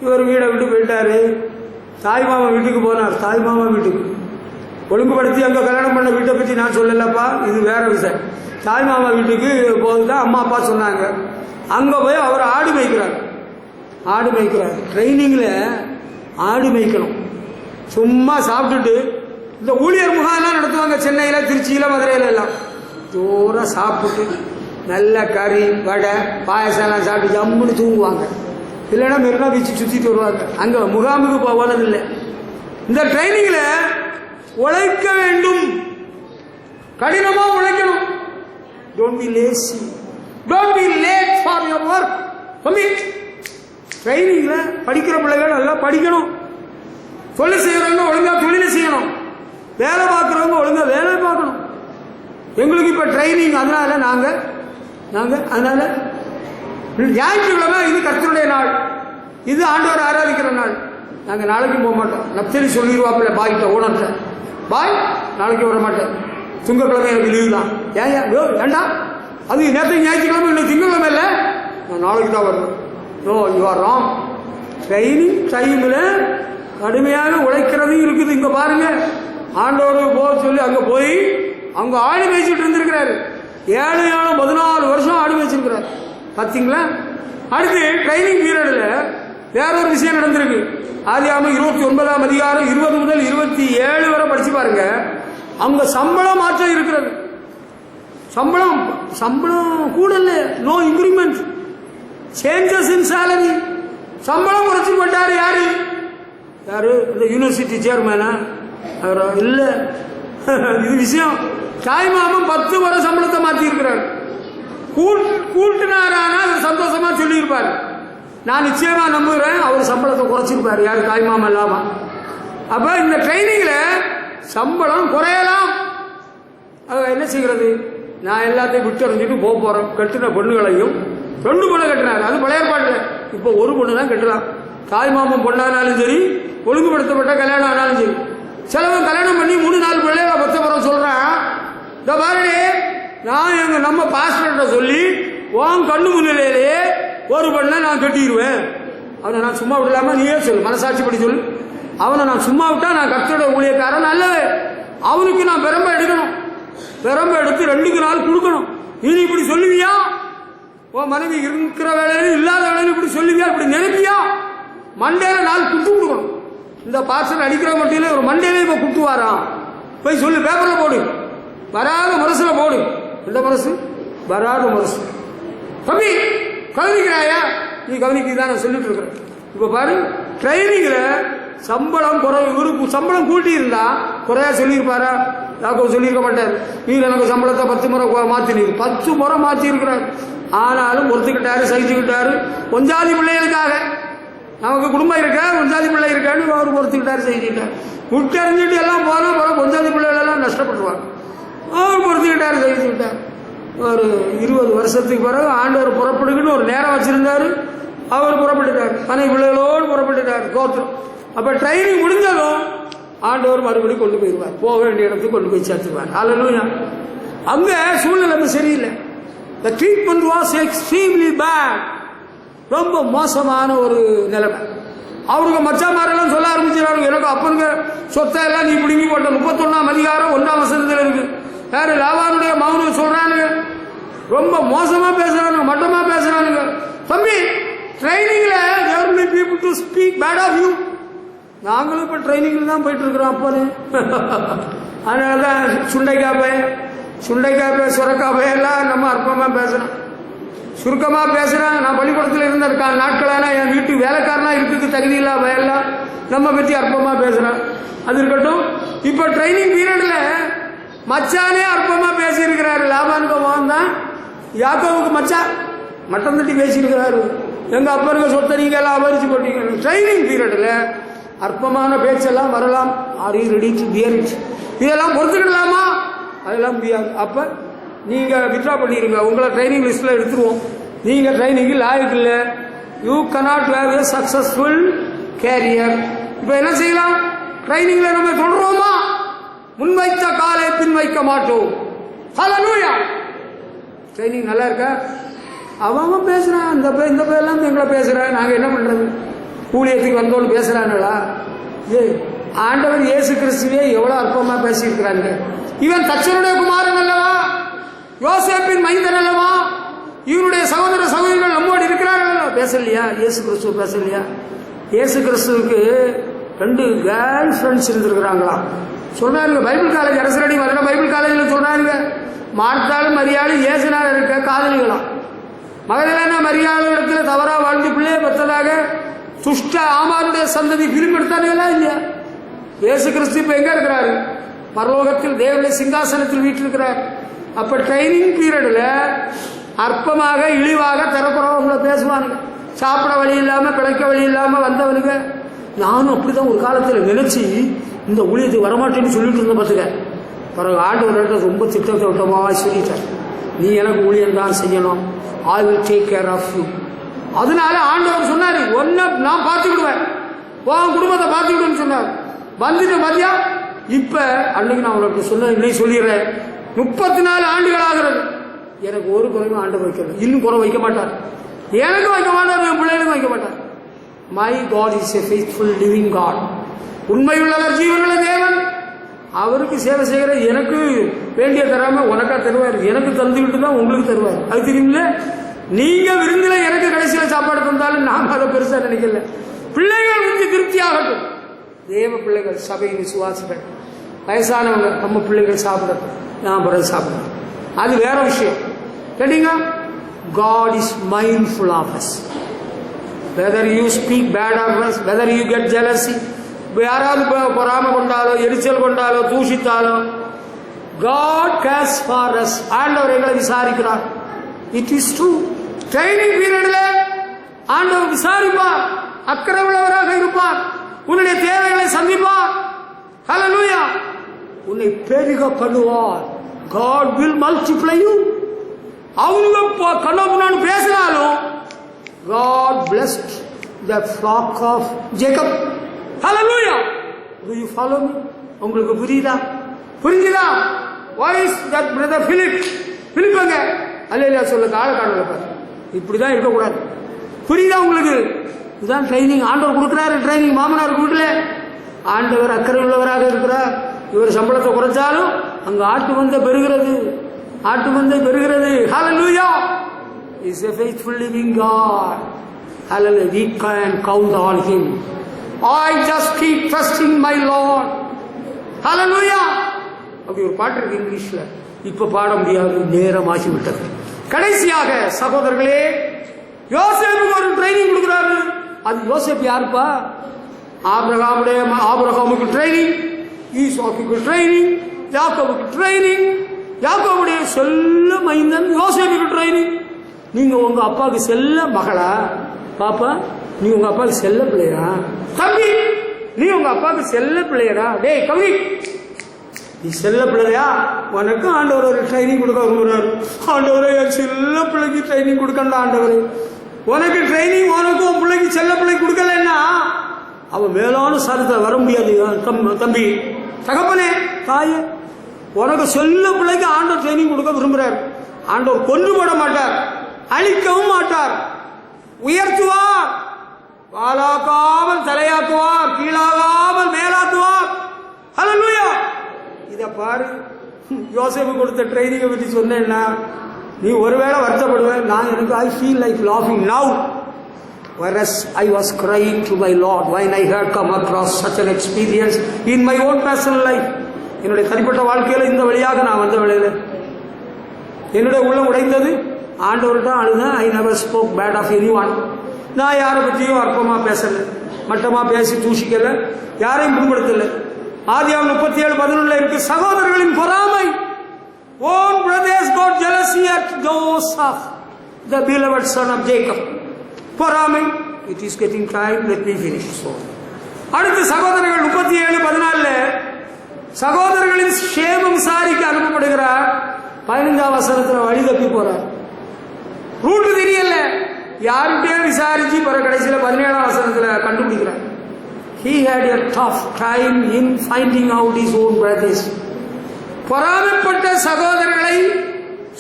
இவர் வீடை விட்டு போயிட்டாரு, தாய் மாமா வீட்டுக்கு போனார். தாய் மாமா வீட்டுக்கு ஒழுங்குபடுத்தி அங்கே கல்யாணம் பண்ண வீட்டை பற்றி நான் சொல்லலப்பா, இது வேற விஷயம். தாய் மாமா வீட்டுக்கு போகுதுதான் அம்மா அப்பா சொன்னாங்க. அங்கே போய் அவர் ஆடு மேய்க்கிறார். ஆடு மேய்க்கிறார். ட்ரைனிங்கில் ஆடு மேய்க்கணும். சும்மா சாப்பிட்டுட்டு இந்த ஊழியர் முகாம்லாம் நடத்துவாங்க சென்னையில், திருச்சியில், மதுரையில் எல்லாம். ஜோராக சாப்பிட்டு நல்ல கறி வடை பாயசம்லாம் சாப்பிட்டு ஜம்முன்னு தூங்குவாங்க. இல்லைன்னா மெரினா பீச்சு சுற்றிட்டு வருவாங்க. அங்கே முகாமுக்கு போனதில்லை. இந்த ட்ரைனிங்கில் உழைக்க வேண்டும், கடினமாக உழைக்கணும். Don't be lazy. Don't be late for your work. Commit. ட்ரைனிங்ல படிக்கிற பிள்ளைகள் நல்லா படிக்கணும். தொழில் செய்யறவங்க ஒழுங்கா தொழிலை செய்யணும். வேலை பார்க்குறவங்க ஒழுங்கா வேலை பார்க்கணும். எங்களுக்கு இப்ப ட்ரைனிங். அதனால நாங்க அதனால ஞாயிற்றுக்கிழமை இது கர்த்தருடைய நாள், இது ஆண்டவர் ஆராதிக்கிற நாள். நாங்க நாளைக்கு போக மாட்டோம். நப்தலி சொல்லிடுவாப்பில்ல பாய்கிட்ட, ஓனர்கிட்ட, பாய் நாளைக்கு வர மாட்டேன், திங்கக்கிழமை எனக்கு லீவு தான். ஏண்டா அது நேற்று ஞாயிற்றுக்கிழமை, இன்னும் திங்கக்கிழமை இல்லை, நான் நாளைக்கு தான் வரணும். No, you are wrong. Training டைமில் கடுமையாக உழைக்கிறது இருக்குது. இங்கே பாருங்க, ஆண்டவர் போக சொல்லி அங்கே போய் அவங்க ஆடு மேய்ச்சிட்டு இருந்திருக்கிறாரு. 14 வருஷம் ஆடு மேய்ச்சிருக்கிறார். பார்த்தீங்களா? அடுத்து ட்ரைனிங் பீரியடில் வேற ஒரு விஷயம் நடந்திருக்கு. ஆதியாகமம் 29ஆம் அதிகாரம் 20 முதல் 27 வரை படிச்சு பாருங்க. அங்க சம்பளம் மாற்றம் இருக்கிறது. சம்பளம் கூட இல்லை, no increment, changes in salary. சம்பளம் குறைச்சு போட்டாரு. யாரு இந்த யூனிவர்சிட்டி சேர்மேனா? இல்ல, இது விஷயம். தாய்மாமன் 10 வரை சம்பளத்தை மாற்றி இருக்கிறார். கூட்டினாரானா அவர் சந்தோஷமா சொல்லியிருப்பார். நான் நிச்சயமா நம்புகிறேன் அவர் சம்பளத்தை குறைச்சிருப்பார். யாரு? தாய்மாமன் இல்லாம. அப்ப இந்த ட்ரைனிங்ல சம்பளம் குறையலாம். என்ன செய்கிறது? நான் எல்லாத்தையும் விட்டு அறிஞ்சிட்டு போக போறேன். கட்டின பொண்ணுகளையும் 2 பொண்ணு கட்டினார். அது பழைய பாட்டு. இப்போ ஒரு பொண்ணு தான் கட்டலாம். தாய்மாமன் பொண்ணானாலும் சரி, ஒழுங்குபடுத்தப்பட்ட கல்யாணம் ஆனாலும் சரி. சிலவன் கல்யாணம் பண்ணி 3-4 பிள்ளைகளை பத்த போற சொல்றான். இந்த பாருடே, நான் நம்ம பாஸ்டர்கிட்ட சொல்லி உன் கண்ணு முன்னிலையிலேயே ஒரு பெண்ணை நான் கட்டிடுவேன். அவனை நான் சும்மா விடலாமா? நீயே சொல்லு, மனசாட்சி படி சொல்லு. அவனை நான் சும்மா விட்டா நான் கர்த்தருடைய ஊழியக்காரன் அல்லவே. அவனுக்கு நான் பெரம்ப எடுக்கணும், பெரம்ப எடுத்து 2 நாள் கொடுக்கணும். நீ இப்படி சொல்லுவியா? உன் மனைவி இருக்கிற வேலையில இல்லாத வேலையில இப்படி சொல்லுவியா? இப்படி நினைப்பியா? மண்டையில 4 குட்டு கொடுக்கணும். இந்த பார்சல் அடிக்கிற மட்டும் ஒரு மண்டையில இப்ப குட்டுவாராம். போய் சொல்லு, பேப்பர்ல போடு, வராத முரசுல போடு. எந்த முரசு? வராத முரசு. தம்பி கவனிக்கிறாயா? நீ கவனிக்கதான் நான் சொல்லிட்டு இருக்கிறேன். இப்ப பாரு, ட்ரைனிங்ல சம்பளம் குறை, இவருக்கு சம்பளம் கூட்டி இருந்தா குறையா சொல்லியிருப்பாரா? யாக்கோபு சொல்லியிருக்க மாட்டார். நீங்க எனக்கு சம்பளத்தை 10 முறை மாத்தினீங்க. 10 முறை மாத்தி இருக்கிறார். ஆனாலும் ஒருத்துக்கிட்டாரு, சகிச்சுக்கிட்டாரு. ஒஞ்சாதி பிள்ளைகளுக்காக, நமக்கு குடும்பம் இருக்க, ஒஞ்சாதி பிள்ளை இருக்கான்னு அவர் பொறுத்துக்கிட்டாரு, சகிச்சுக்கிட்டார். விட்டறிஞ்சிட்டு எல்லாம் போனா ஒஞ்சாதி பிள்ளைகள் எல்லாம் நஷ்டப்பட்டுருவாங்க. அவர் பொறுத்துக்கிட்டாரு, சகிச்சுக்கிட்டார். ஒரு 20 வருஷத்துக்கு பிறகு ஆண்டவர் புறப்படுக்குன்னு ஒரு நேரம் வச்சிருந்தாரு. அவர் புறப்பட்டுட்டார், மனை பிள்ளைகளோடு புறப்பட்டுட்டார் கோத்திரம். அப்ப ட்ரைனிங் முடிஞ்சதும் ஆண்டவர் மறுபடியும் கொண்டு போயிடுவார், போக வேண்டிய இடத்துக்கு கொண்டு போய் சேர்த்துவார். ஹல்லேலூயா. அங்க சூழ்நிலை சரியில்லை. The treatment was extremely bad. ரொம்ப மோசமான ஒரு நிலைமை. அவருக்கு மச்சாமாரெல்லாம் சொல்ல ஆரம்பிச்சாரு, எனக்கு அப்பனுங்க சொத்தை எல்லாம் நீ பிடுங்கி போட்ட. 31ஆம் அதிகாரம் 1ஆம் வசனத்தில் இருக்கு. யாரு? லாபானுடைய மகனுக்கு சொல்றானுங்க. ரொம்ப மோசமா பேசுறானுங்க, மட்டமா பேசுறானுங்க. தம்பி, ட்ரைனிங்ல there will be people to speak bad of you. நாங்களும் இப்ப ட்ரைனிங்ல தான் போயிட்டு இருக்கிறோம். அப்பனே அதனாலதான் சுண்டைக்காய் பய சுரக்காய் பய எல்லாம் நம்ம அற்பமா பேசுறோம், சுருக்கமா பேசுறேன். நான் பள்ளிக்கூடத்தில் இருந்த நாட்களான என் வீட்டு வேலைக்காரனா இருக்கு தகுதி இல்லா பயெல்லாம் நம்ம பற்றி அற்பமா பேசுறேன். அது இருக்கட்டும். இப்ப ட்ரைனிங் பீரியட்ல மச்சானே அற்பமா பேசி இருக்கிறாரு. லாபானுக்கு மகன் தான் யாக்கோவுக்கு மச்சான் மட்டம் தட்டி பேசியிருக்கிறாரு. எங்க அப்பனுக்கு சொத்தை நீங்க எல்லாம் அபரிச்சு போட்டீங்க. ட்ரைனிங் பீரியட்ல அற்பமான பேச்செல்லாம் வரலாம். Are you ready to bear it? இதெல்லாம் பொறுத்துக்கிடலாமா? அதெல்லாம் முடியாது. அப்ப நீங்க வித்ரா பண்ணிருங்க, உங்களை ட்ரைனிங் லிஸ்ட்ல எடுத்துருவோம். நீங்க ட்ரைனிங் லாயக்கு இல்லை. You cannot have a successful career. இப்ப என்ன செய்யலாம்? ட்ரைனிங்ல நம்ம தொடருவோமா? முன்வைத்த காலை பின் வைக்க மாட்டோம். ஹல்லேலூயா. ட்ரைனிங் நல்லா இருக்கா? அவன் பேசுறான், இந்த பேரெல்லாம் எங்களை பேசுறான். நாங்க என்ன பண்றது? ஊழியத்துக்கு வந்தோன்னு பேசுறாங்களா? ஆண்டவர் இயேசு கிறிஸ்துவே எவ்வளவு அற்பமா பேசியிருக்கிறாங்க. இவன் தச்சனுடைய குமாரன் அல்லவா? யோசேப்பின் மைந்தன் அல்லவா? இவனுடைய சகோதர சகோதரிகள் நம்மோடு இருக்கிறார்கள். பேசலையா? இயேசு கிறிஸ்துவ பேசலையா? இயேசு கிறிஸ்துவுக்கு 2 கேர்ள் ஃப்ரெண்ட்ஸ் இருந்திருக்கிறாங்களாம். சொல்றாங்க பைபிள் காலேஜ், அரசரடி மரண பைபிள் காலேஜில் சொல்றாங்க. மார்த்தாலும் மரியாளும் இயேசுனால இருக்க காதலிகளாம். மகதலேனா மரியாதை இடத்துல தவறா வாழ்ந்து பிள்ளைய பெற்றதாக துஷ்ட ஆமாருடைய சந்ததி பிரிவு எடுத்தானுங்களா இல்லையா? இயேசு கிறிஸ்து இப்ப எங்க இருக்கிறாரு? பரலோகத்தில் தேவனுடைய சிங்காசனத்தில் வீட்டில் இருக்கிறார். அப்ப ட்ரைனிங் பீரியட்ல அற்பமாக இழிவாக தரக்குறவங்களை பேசுவானுங்க. சாப்பிட வழி இல்லாம பிழைக்க வழி இல்லாம வந்தவனுங்க. நானும் அப்படிதான் ஒரு காலத்தில் நினைச்சு இந்த ஊழியத்துக்கு வரமாட்டேன்னு சொல்லிட்டு இருந்த பார்த்துக்க. பிறகு ஆண்டவர்கிட்ட ரொம்ப திட்டமாக சொல்லிட்டார், நீ எனக்கு ஊழியம் தான் செய்யணும். I will take care of you. அதனால ஆண்டவர் சொன்னாரு, ஒன்ன நான் பார்த்துக்கிடுவேன், உன் குடும்பத்தை பார்த்துக்கிடுன்னு சொன்னார். வந்துட்டு மதியா இப்ப அன்னைக்கு நான் உனக்கு சொன்ன இன்னைக்கு சொல்லிடுறேன். 34 ஆண்டுகள் ஆகிறது. எனக்கு ஒரு குறைவும் ஆண்டவர் வைக்கல. இன்னும் குறை வைக்க மாட்டார். எனக்கும் வைக்க மாட்டார், என் பிள்ளைகளுக்கும் வைக்க மாட்டார். My God is a faithful living God. உண்மையுள்ளவர், ஜீவனுள்ள தேவன். அவருக்கு சேவை செய்கிற எனக்கு வேண்டிய தராம உனக்கா தருவார். எனக்கு தந்துக்கிட்டு தான் உங்களுக்கு தருவார். அது தெரியுமில்ல? நீங்க விருந்தில எனக்கு கடைசியில சாப்பாடு தந்தாலும் நாம அதை பெருசா நினைக்கல. பிள்ளைகள் வந்து திருப்தி ஆகட்டும். தேவ பிள்ளைகள், சபையின் விசுவாசிகள், வயசானவங்க, நம்ம பிள்ளைகள் சாப்பிடட்டும், நான் பிறகு சாப்பிடுறேன். அது வேற விஷயம். கேட்டீங்க? God is mindful of us. Whether you speak bad of us, whether you get jealousy, யாராவது பொறாம கொண்டாலோ எரிச்சல் கொண்டாலோ தூஷித்தாலோ, God cares for us. ஆண்டவர் எங்களை விசாரிக்கிறார். It is true. ட்ரைனிங் பீரியட்ல ஆண்டவர் விசாரிப்பார், அக்கறை உள்ளவராக இருப்பார், உன்னுடைய தேவைகளை சந்திப்பார். ஹல்லேலூயா. உன்னை பெருக பண்ணுவார். God will multiply you. அவங்க கண்ணோக்கு பேசினாலும் God blessed the flock of Jacob. Hallelujah. Do you follow me? உங்களுக்கு புரியுதா? Why is that brother Philip? Philip அங்க அல்லேலூயா சொல்ல காலை காணல பாரு. இப்படிதான் இருக்கக்கூடாது. புரியுதா உங்களுக்கு? இதுதான் ட்ரைனிங் ஆண்டவர் கொடுக்குறாரு. ட்ரைனிங் மாமனார் வீட்டில் ஆண்டவர் அக்கறை உள்ளவராக இருக்கிறார். இவர் சம்பளத்தை குறைச்சாலும் அங்க ஆட்டு மந்தை பெறுகிறது, ஆட்டு மந்தை பெறுகிறது. Hallelujah. Is a faithful living God. Hallelujah. We can count on him. I just keep trusting my Lord. Hallelujah. அப்படி ஒரு பாட்டு இருக்கு இங்கிலீஷ்ல. இப்ப பாட முடியாது, நேரம் ஆகிவிட்டது. கடைசியாக சகோதரர்களே, யோசேப்புக்கு ஒரு ட்ரைனிங் கொடுக்கிறாரு. அது யோசேப்பு யாருப்பா? ஆபிரகாமுக்கு ட்ரைனிங், ஈசாக்குக்கு ட்ரைனிங், யாக்கோபுக்கு ட்ரைனிங், யாக்கோபுடைய செல்ல மைந்தன் யோசேப்புக்கு ட்ரைனிங். நீங்க உங்க அப்பாவுக்கு செல்ல மகளா? பாப்பா, நீ உங்க அப்பாவுக்கு செல்ல பிள்ளையா? தம்பி, நீ உங்க அப்பாவுக்கு செல்ல பிள்ளையடா. டேய் கவி, நீ செல்ல பிள்ளையா? உனக்கு ஆண்டவர் ஒரு ட்ரைனிங் கொடுக்க விரும்புறாரு. ஆண்டவரே, என் செல்ல பிள்ளைக்கு ட்ரைனிங் கொடுக்கண்டா ஆண்டவரே. உனக்கு ட்ரைனிங் உனக்கு உன் பிள்ளைக்கு செல்ல பிள்ளை கொடுக்கலன்னா அவன் மேலான சாரத்தை வர முடியாது. தம்பி, தகப்பனே, தாயே, உனக்கு செல்ல பிள்ளைக்கு ஆண்டவர் ட்ரைனிங் கொடுக்க விரும்புறாரு. ஆண்டவர் கொன்று போட மாட்டார், அழிக்கவும் மாட்டார், உயர்த்துவார், வாளாக்காமல் தலையாக்குவார், கீழாகாமல் மேலாக்குவார். ஹல்லேலூயா. இத பாரு, யோசேப்பு கொடுத்த ட்ரைனிங்கை பற்றி சொன்னேன்னா நீ ஒருவேளை வருத்தப்படுவேன். நான் எனக்கு ஐ ஃபீல் லைக் லாஃபிங் now, whereas I was crying to my Lord when I had come across such an experience in my own personal life. என்னுடைய தனிப்பட்ட வாழ்க்கையில இந்த வழியாக நான் வந்த வேளையில என்னுடைய உள்ளம் உடைந்தது. ஆண்டவர்கிட்ட அழுதேன். I never spoke bad of anyone. நான் யாரை பற்றியும் அற்பமா பேசல, மட்டமா பேசி தூஷிக்கல, யாரையும் புண்படுத்தல. ஆதியாகமம் 37:11 இருக்கு, சகோதரர்களின் பொறாமை. Own brothers got jealousy at those of the beloved son of Jacob. பொறாமை. It is getting time, let me finish. So அடுத்து சகோதரர்கள் 37:14 சகோதரர்களின் சேமம் விசாரிக்க அனுப்பப்படுகிறார். 15ஆம் வசனத்தில் வழி தப்பி போறார். ரூட்டு தெரியல, யாருகிட்டே விசாரிச்சு பிற கடைசியில் 17ஆம் வசனத்தில் கண்டுபிடிக்கிறார். He had a tough time in finding out his own brothers. பொறாமைப்பட்ட சகோதரர்களை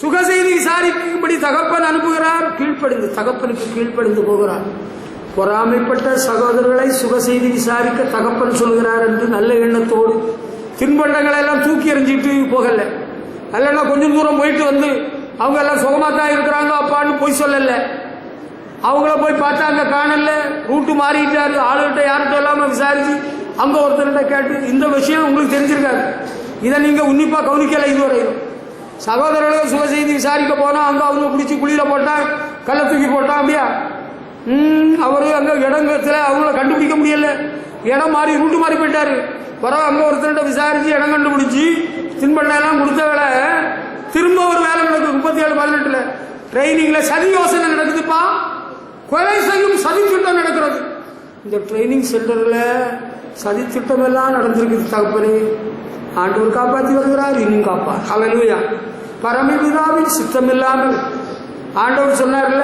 சுகசெய்தி விசாரிக்கும்படி தகப்பன் அனுப்புகிறார். கீழ்ப்படிந்து, தகப்பனுக்கு கீழ்ப்படிந்து போகிறார். பொறாமைப்பட்ட சகோதரர்களை சுகசெய்தி விசாரிக்க தகப்பன் சொல்கிறார் என்று நல்ல எண்ணத்தோடு தின்பண்டங்களை எல்லாம் தூக்கி எறிஞ்சிட்டு போகல. அல்லனா கொஞ்சம் தூரம் போயிட்டு வந்து அவங்க எல்லாம் சுகமாத்தான் இருக்கிறாங்க அப்பான்னு போய் சொல்லல. அவங்கள போய் பார்த்தா அங்க காணல, ரூட்டு மாறிட்டாரு. ஆளுகிட்ட யார்கிட்ட இல்லாம விசாரிச்சு அங்க ஒருத்தர்கிட்ட கேட்டு, இந்த விஷயம் உங்களுக்கு தெரிஞ்சிருக்காரு, இதை நீங்க உன்னிப்பா கவனிக்கல இதுவரையும். சகோதரர்கள் சுக செய்தி விசாரிக்க போனா அங்க அவங்க பிடிச்சி குழியில போட்டான், கல்லை தூக்கி போட்டான். அப்படியா? அவரு அங்க இடத்துல அவங்கள கண்டுபிடிக்க முடியல, இடம் மாறி ரூட்டு மாறி போயிட்டாரு. பிறகு அங்க ஒருத்தர்கிட்ட விசாரிச்சு இடம் கண்டுபிடிச்சி தின்பண்ண எல்லாம் கொடுத்த வேலை திரும்ப ஒரு வேலை நடக்குது. 37:18 ட்ரைனிங்ல சதி யோசனை நடக்குதுப்பா. கொலை செய்யும் சதி திட்டம் நடக்கிறது. இந்த ட்ரைனிங் சென்டர்ல சதி திட்டம் எல்லாம் நடந்திருக்குது. தகப்பனே, ஆண்டவர் காப்பாற்றி வருகிறார், இன்னும் காப்பார். ஹல்லேலூயா. பரமபிதாவின் சித்தம் இல்லாமல் ஆண்டவர் சொன்னார்ல,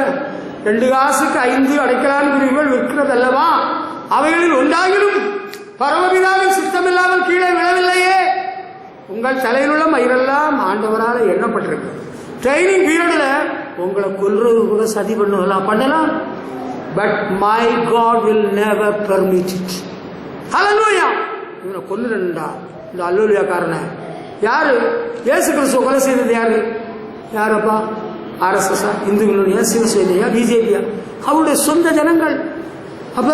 2 காசுக்கு 5 அடைக்கலான் குருவிகள் விற்கிறது அல்லவா, அவைகளில் ஒன்றாகிலும் பரமபிதாவின் சித்தம் இல்லாமல் கீழே விழவில்லையே. உங்கள் தலையில் உள்ள மயிரெல்லாம் ஆண்டவரால் எண்ணப்பட்டிருக்கு. ட்ரைனிங் பீரியட்ல உங்களை கொல்றது கூட சதி பண்ணலாம், but my God will never permit it. Hallelujah. இவனை கொல்லுறா இந்த அல்லேலூயா காரணம் யாரு? இயேசு கிறிஸ்துவ கொலை செய்தது யாரு? யாரப்பா? RSS, இந்துக்களுடைய, சிவசேனையா, பிஜேபியா? அவருடைய சொந்த ஜனங்கள். அப்ப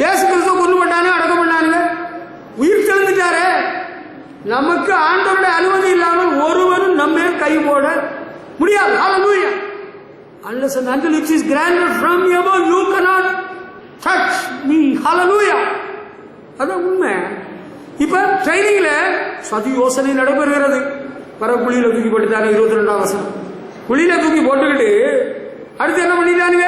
இயேசு கிறிஸ்துவ கொண்டு பண்ணானே, அடக்கம் பண்ணானுங்க, உயிர் தெழுந்துட்டாரு. நமக்கு ஆண்டவருடைய அனுமதி இல்லாமல் ஒருவரும் நம்ம கை போட முடியாது. ஹல்லேலூயா. Unless and until it is granted from above, you cannot touch me. Hallelujah. அதான் உண்மை. இப்ப ட்ரைனிங்ல சதி யோசனை நடைபெறுகிறது. வர குழியில தூக்கி போட்டுட்டாங்க. 22ஆம் வசனம். குழியில தூக்கி போட்டுக்கிட்டு அடுத்து என்ன பண்ணிட்டானுங்க?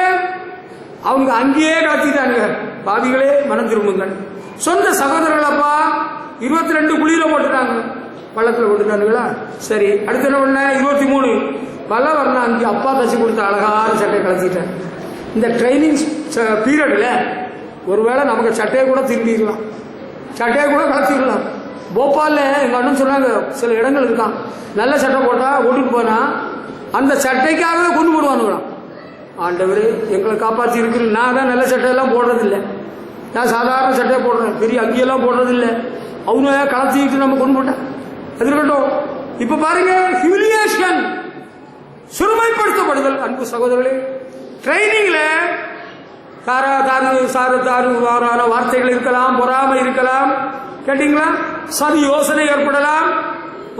அவங்க அங்கேயே காத்திட்டானுங்க. பாவிகளே, மனம் திரும்புங்கள். சொந்த சகோதரர்களப்பா 22 குழியில போட்டுட்டாங்க, பள்ளத்துல போட்டுட்டானுங்களா? சரி, அடுத்து என்ன பண்ண? 23 பல வரணும். அங்கே அப்பா தச்சு கொடுத்த அழகான சட்டையை கலத்திட்டேன். இந்த ட்ரைனிங் பீரியட்ல ஒருவேளை நமக்கு சட்டையை கூட திரும்பிடலாம், சட்டையை கூட கலத்திடலாம். போபாலில் எங்கள் அண்ணன் சொன்னாங்க, சில இடங்கள் இருக்கான், நல்ல சட்டை போட்டால் ஓட்டுட்டு போனா அந்த சட்டைக்காகவே கொண்டு போடுவானுங்களாம். ஆண்டவர் எங்களை காப்பாற்றி இருக்கிற. நான் தான் நல்ல சட்டையெல்லாம் போடுறதில்லை, நான் சாதாரண சட்டையை போடுறேன், பெரிய அங்கியெல்லாம் போடுறதில்லை. அவங்க கலத்திக்கிட்டு நம்ம கொண்டு போட்டேன். அது இருக்கட்டும். இப்ப பாருங்க, ஹியூமிலியேஷன், சிறுமைப்படுத்தப்படுதல். அன்பு சகோதரர்களே, ட்ரைனிங்ல வார்த்தைகள் இருக்கலாம், பொறாமை இருக்கலாம், கேட்டீங்களா, சதி யோசனை ஏற்படலாம்,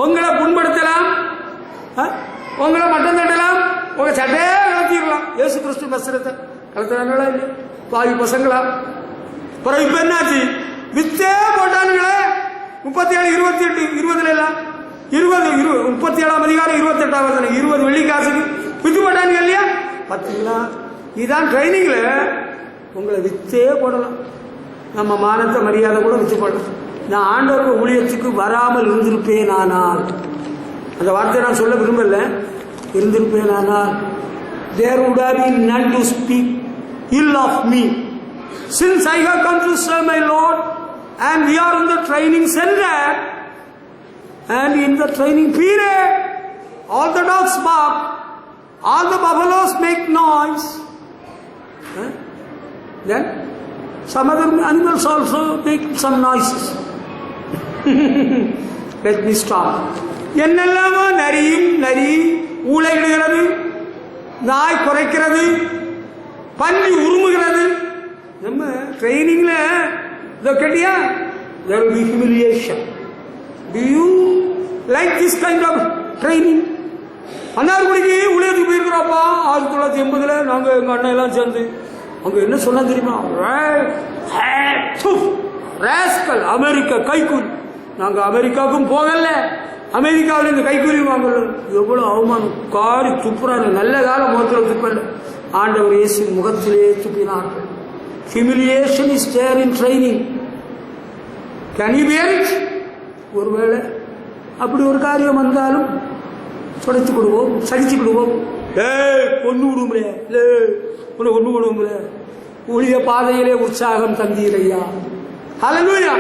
உங்களை புண்படுத்தலாம், உங்களை மட்டம் தட்டலாம், உங்க சட்டையே கலத்திடலாம். இயேசு கிறிஸ்து வஸ்திரத்தை கலத்துறாங்களா இல்லையா? பாதி பசங்களா? பிறகு இப்ப என்னாச்சு? வித்தே போட்டானுங்களே. 37, 28, 20 எல்லாம் 37ஆம் அதிகாரம் 28ஆம் வசனம், 20 வெள்ளி காசுக்கு வித்து போட்டானுங்க இல்லையா? பார்த்தீங்களா? இதுதான் ட்ரைனிங்ல உங்களை வித்தே போடலாம். நம்ம மானத்தை மரியாதை கூட வித்து போடலாம். நான் ஆண்டவருக்கு ஊழியத்துக்கு வராமல் இருந்திருப்பேன் ஆனால், அந்த வார்த்தையை நான் சொல்ல விரும்பல, இருந்திருப்பேன் ஆனால், there would have been none to speak ill of me. Since I have come to serve my Lord and we are in the training center and in the training period, all the dogs bark, all the buffaloes make noise, then some other animals also make some noises. Let me stop. என்னெல்லாமோ நரி ஊளையிடுகிறது, நாய் குறைக்கிறது, பன்றி உருமுகிறது. நம்ம ட்ரைனிங்ல இதோ கேட்டியா, there will be humiliation. Do you like this kind of training? அன்னார்குடிக்கு ஊழியத்துக்கு போயிருக்கிறோப்பா. 1980 நாங்க எங்க அண்ணன் எல்லாம் சேர்ந்து அங்க என்ன சொன்னா தெரியுமா? ராஸ்கல், அமெரிக்கா கைக்கூலி. நாங்க அமெரிக்காவுக்கும் போகல, அமெரிக்காவில் இந்த கைக்கூலி வாங்கல. எவ்வளவு அவமானம், காரி துப்புறாங்க. நல்ல காலம் முகத்தில் துப்பல, ஆண்டவர் இயேசு முகத்திலே துப்பினார்கள். Humiliation is there in training. Can you bear it? ஒருவேளை அப்படி ஒரு காரியம் வந்தாலும் தொடச்சு கொடுவோம், சகிச்சு கொடுவோம். ஒன்று விடுங்களே, ஒன்று விடுங்களே. ஊழிய பாதையிலே உற்சாகம் தந்தீரையா. Hallelujah.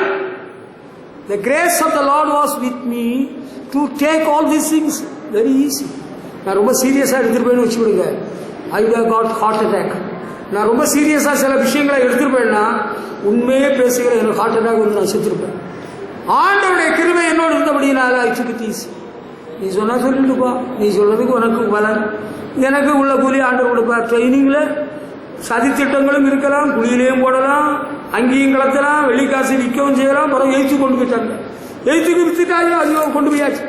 The grace of the Lord was with me to take all these things very easy. நான் ரொம்ப சீரியஸா எடுத்துட்டு போயின்னு வச்சுக்கிடுங்க, I would have got heart attack. நான் ரொம்ப சீரியஸா சில விஷயங்களை எடுத்துட்டு போயின்னா, உண்மையே பேசுகிற எனக்கு ஹார்ட் அட்டாக் வந்து நான் செத்துருப்பேன். ஆண்டவருடைய கிருபை என்னோடு இருந்தபடினால I took it easy. நீ சொன்னா சொல்லிட்டுப்பா, நீ சொல்றதுக்கு உனக்கு பலன், எனக்கு உள்ள கூலி ஆண்டவர் கொடுப்பார். ட்ரைனிங்ல சதி திட்டங்களும் இருக்கலாம், குழியிலையும் போடலாம், அங்கேயும் கலத்தலாம், வெள்ளிக்காசு விற்கவும் செய்யலாம். பிறகு எழுத்து கொண்டு போயிட்டாங்க, எழுத்துக்கு வித்துட்டாங்க, அது கொண்டு போயாச்சு.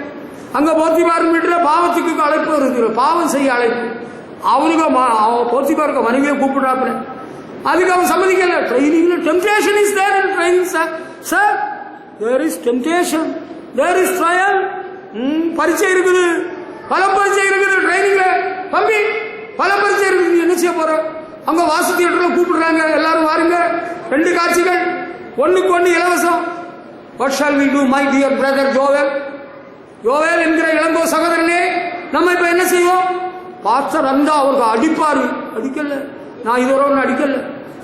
அங்க போத்திபார் வீட்டுல பாவத்துக்கு அழைப்பு இருக்குது, பாவம் செய்ய அழைப்பு. அவனுக்கு போத்திபாருக்க மனைவியை கூப்பிடுறாப்புல, அதுக்கு அவன் சம்மதிக்கல. ட்ரைனிங்ல temptation is there in training sir. There is temptation, there is trial. பரீட்சை இருக்குது, பல பரீட்சை இருக்குது ட்ரைனிங்ல. தம்பி பல பரீட்சை இருக்குது, என்ன செய்ய போற? அங்க வாசி தியேட்டர்ல கூப்பிடுறாங்க, எல்லாரும் வாருங்க. 2 காட்சிகள், ஒண்ணுக்கு ஒண்ணு இலவசம். What shall we do my dear brother Joel? யோவேல் என்கிற இளங்கோ சகோதரனே, நம்ம இப்ப என்ன செய்வோம்? பாஸ்டர் வந்தா அவருக்கு அடிப்பாரு. அடிக்கல, நான் இதோட ஒன்று அடிக்கல.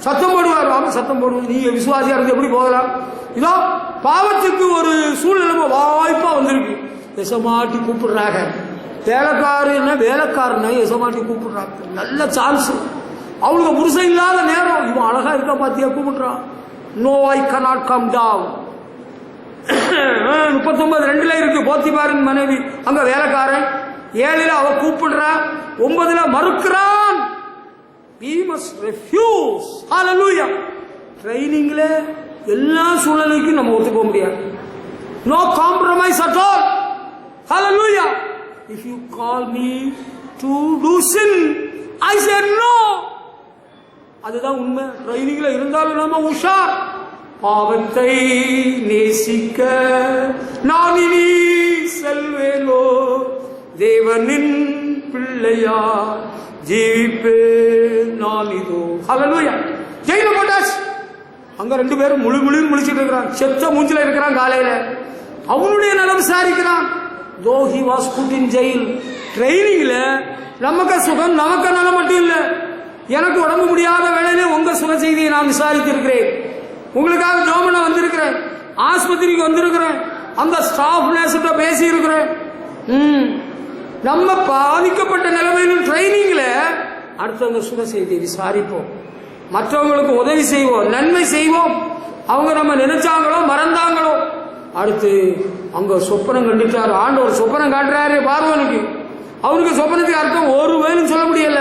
சத்தம் போடுவார், ஆமா சத்தம் போடுவோம். நீ விசுவாசியா இருந்து எப்படி போகலாம்? இதோ பாவத்துக்கு ஒரு சூழ்நிலை வாய்ப்பா வந்திருக்கு. எசமாட்டி கூப்பிடுறாங்க, வேலைக்காரனை எசமாட்டி கூப்பிடுறாங்க. நல்ல சான்ஸ், அவளுக்கு புருஷன் இல்லாத நேரம். இவன் அழகா இருக்க பாத்தியா, கூப்பிடுறான். நோ ஐ cannot come down. 39:2 இருக்கு. போத்திபாரின் மனைவி அங்க வேலைக்காரன். 7 அவ கூப்பிடுறா, 9 மறுக்கிறான். We must refuse. Hallelujah. ட்ரைனிங்ல எல்லா சூழ்நிலைக்கும் நம்ம ஒத்துக்க முடியாது. No compromise at all. Hallelujah. If you call me to do sin, I said no. அதுதான் உண்மை. ட்ரைனிங்ல இருந்தாலும் நாம உஷார். பாவத்தை நேசிக்க நான் இனி செல்வேனோ, தேவனின் பிள்ளையா ஜீவிப்பேன் நான் இதோ. ஹல்லேலூயா. ஜெயில போட்டாச்சு. அங்க 2 பேரும் முழுமுழுன்னு முழிச்சிட்டு இருக்கிறான். செத்த மூஞ்சில இருக்கிறான். காலையில அவனுடைய நலம் விசாரிக்கிறான். though he was put in jail. ட்ரைனிங்ல நமக்கு சுகம், நமக்கு நலம் மட்டும் இல்ல, எனக்கு உடம்பு முடியாத வேளையிலே உங்க சுக செய்தியை நான் விசாரித்திருக்கிறேன். உங்களுக்காக ஜோமன வந்திருக்கிறேன், ஆஸ்பத்திரிக்கு வந்திருக்கிறேன், அந்த ஸ்டாஃப் நர்ஸ்கிட்ட பேசி இருக்கிறேன். நம்ம பாதிக்கப்பட்ட நிலைமையிலும் ட்ரைனிங்ல அடுத்தவங்க சுப செய்தியை விசாரிப்போம், மற்றவங்களுக்கு உதவி செய்வோம், நன்மை செய்வோம். அவங்க நம்ம நினைச்சாங்களோ மறந்தாங்களோ, அடுத்து அங்க சொப்பனம் கண்டுட்டாரு, ஆண்டவர் சொப்பனம் காட்டுறாரு பார்வனுக்கு. அவனுக்கு சொப்பனத்துக்கு அர்த்தம் ஒரு வேலும் சொல்ல முடியல.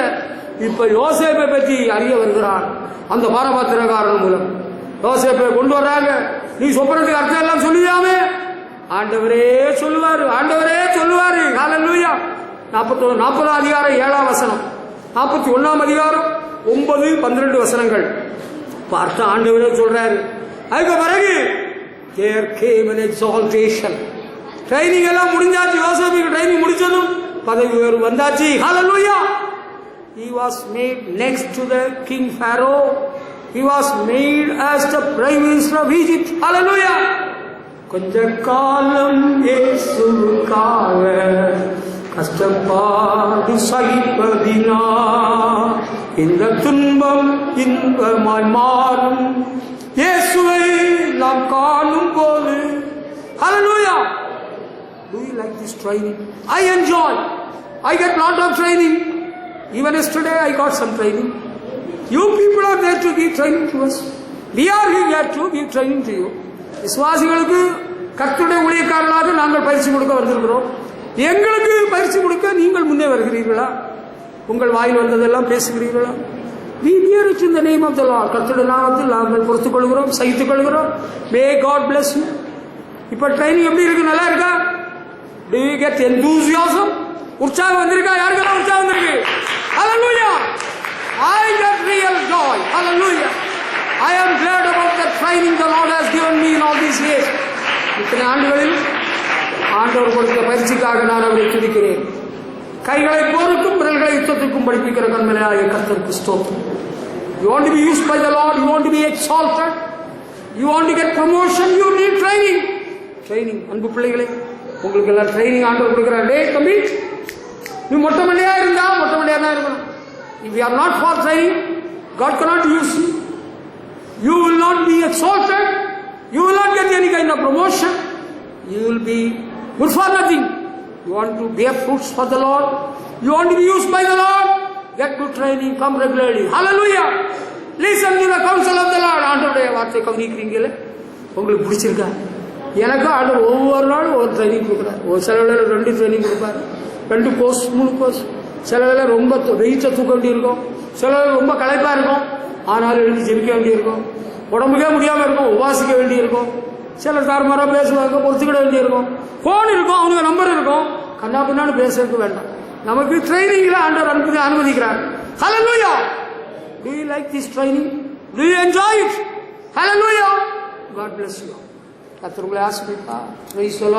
இப்ப யோசேப்பை பற்றி அறிய வருகிறான் அந்த பாரபாத்திரக்காரன் மூலம். யோசேப்பை கொண்டு வர்றாங்க, நீ சொப்பனத்துக்கு அர்த்தம் எல்லாம் சொல்லுவியாமே. ஆண்டவரே சொல்லுவாரு, ஆண்டவரே சொல்லுவாரு. ஹல்லேலூயா. 40 அதிகாரம் 7ஆம் வசனம், 41ஆம் அதிகாரம் 9, 12 வசனங்கள் பார்த்து ஆண்டவரே சொல்றாரு. அதுக்கு பிறகு there came an exaltation. Training எல்லாம் முடிஞ்சாச்சு. யோசேப்புக்கு ட்ரைனிங் முடிச்சதும் பதவி உயர்வு வந்தாச்சு. ஹல்லேலூயா. He was made next to the king Pharaoh. He was made as the prime minister of Egypt. Hallelujah. கொஞ்ச காலம் இயேசுவுக்காக கஷ்டப்பாடு சகிப்பதினா இந்த துன்பம் இன்பமாய் மாறும் இயேசுவை நாம் காணும் போது. Hallelujah. Do you like this training? I enjoy. I get lot of training. Even yesterday I got some training. You people are there to give training to us. We are here to give training to you. விசுவாசிகளுக்கு கர்த்தருடைய ஊழியக்காரர்களாக நாங்கள் பயிற்சி கொடுக்க வந்திருக்கிறோம். எங்களுக்கு பயிற்சி கொடுக்க நீங்கள் முன்னே வருகிறீர்களா? உங்கள் வாயில் வந்ததெல்லாம் பேசுகிறீர்களா? We hear it in the name of the Lord. கர்த்தருடைய நாமத்தில் நாங்கள் பொறுத்துக் கொள்கிறோம், சகித்துக் கொள்கிறோம். May God bless you. இப்ப ட்ரைனிங் எப்படி இருக்கு? நல்லா இருக்கா? Do you get enthusiasm? உற்சாகம் வந்திருக்கா? யாருக்கெல்லாம் உற்சாகம் வந்திருக்கு? Hallelujah. I get real joy. Hallelujah. I am glad about the training the Lord has given me in all these years. இத்தனை ஆண்டுகளில் ஆண்டவர் கொடுத்த பயிற்சிக்காக நான் அவரை துதிக்கிறேன். கைகளை போருக்கும் விரல்களை யுத்தத்திற்கும் படிப்பிக்கிற கண்மலையாகிய கர்த்தருக்கு ஸ்தோத்திரம். You want to be used by the Lord, you want to be exalted, you want to get promotion, you need training. Training. அன்பு பிள்ளைகளே, உங்களுக்கு எல்லாம் ட்ரைனிங் ஆண்டவர் கொடுக்கிறார். டே தம்பி, நீ மொட்டை மண்டையா இருந்தா மொட்டை மண்டையா தான் இருக்கணும். If you are not for training, God cannot use you. You will not be exalted. You will not get any kind of promotion. You will be good for nothing. You want to bear fruits for the Lord. You want to be used by the Lord. Get good training. Come regularly. Hallelujah. Listen to the counsel of the Lord. ஆண்டவருடைய வார்த்தை கவனிக்கிறீங்களே, உங்களுக்கு பிடிச்சிருக்கா? எனக்கு ஆண்டவர் ஒவ்வொரு நாளும் ஒரு training கொடுக்குறாரு. ஒரு சில வேளையில 2 ட்ரைனிங் கொடுப்பாரு, 2 கோர்ஸ் 3 கோர்ஸ். சில வேலை ரொம்ப வெயிட்டை தூக்க வேண்டியிருக்கும், சில வேலை ரொம்ப களைப்பா இருக்கும், ஆனாலும் எழுதி ஜெபிக்க வேண்டியிருக்கும், உடம்புக்கே முடியாம இருக்கும், உபாசிக்க வேண்டியிருக்கும். சில தார்மாரா பேசுவாங்க, பொறுத்துக்கிட வேண்டியிருக்கும். போன் இருக்கும், அவனுக்கு நம்பர் இருக்கும், கண்ணா பின்னான்னு பேசுறதுக்கு வேண்டாம். நமக்கு ட்ரைனிங்ல ஆண்டவர் அனுமதிக்கிறார். Hallelujah. Do you like this training? Do you enjoy it? Hallelujah. God bless you. கர்த்தர் உங்களை ஆசீர்வதிப்பார். Praise the Lord.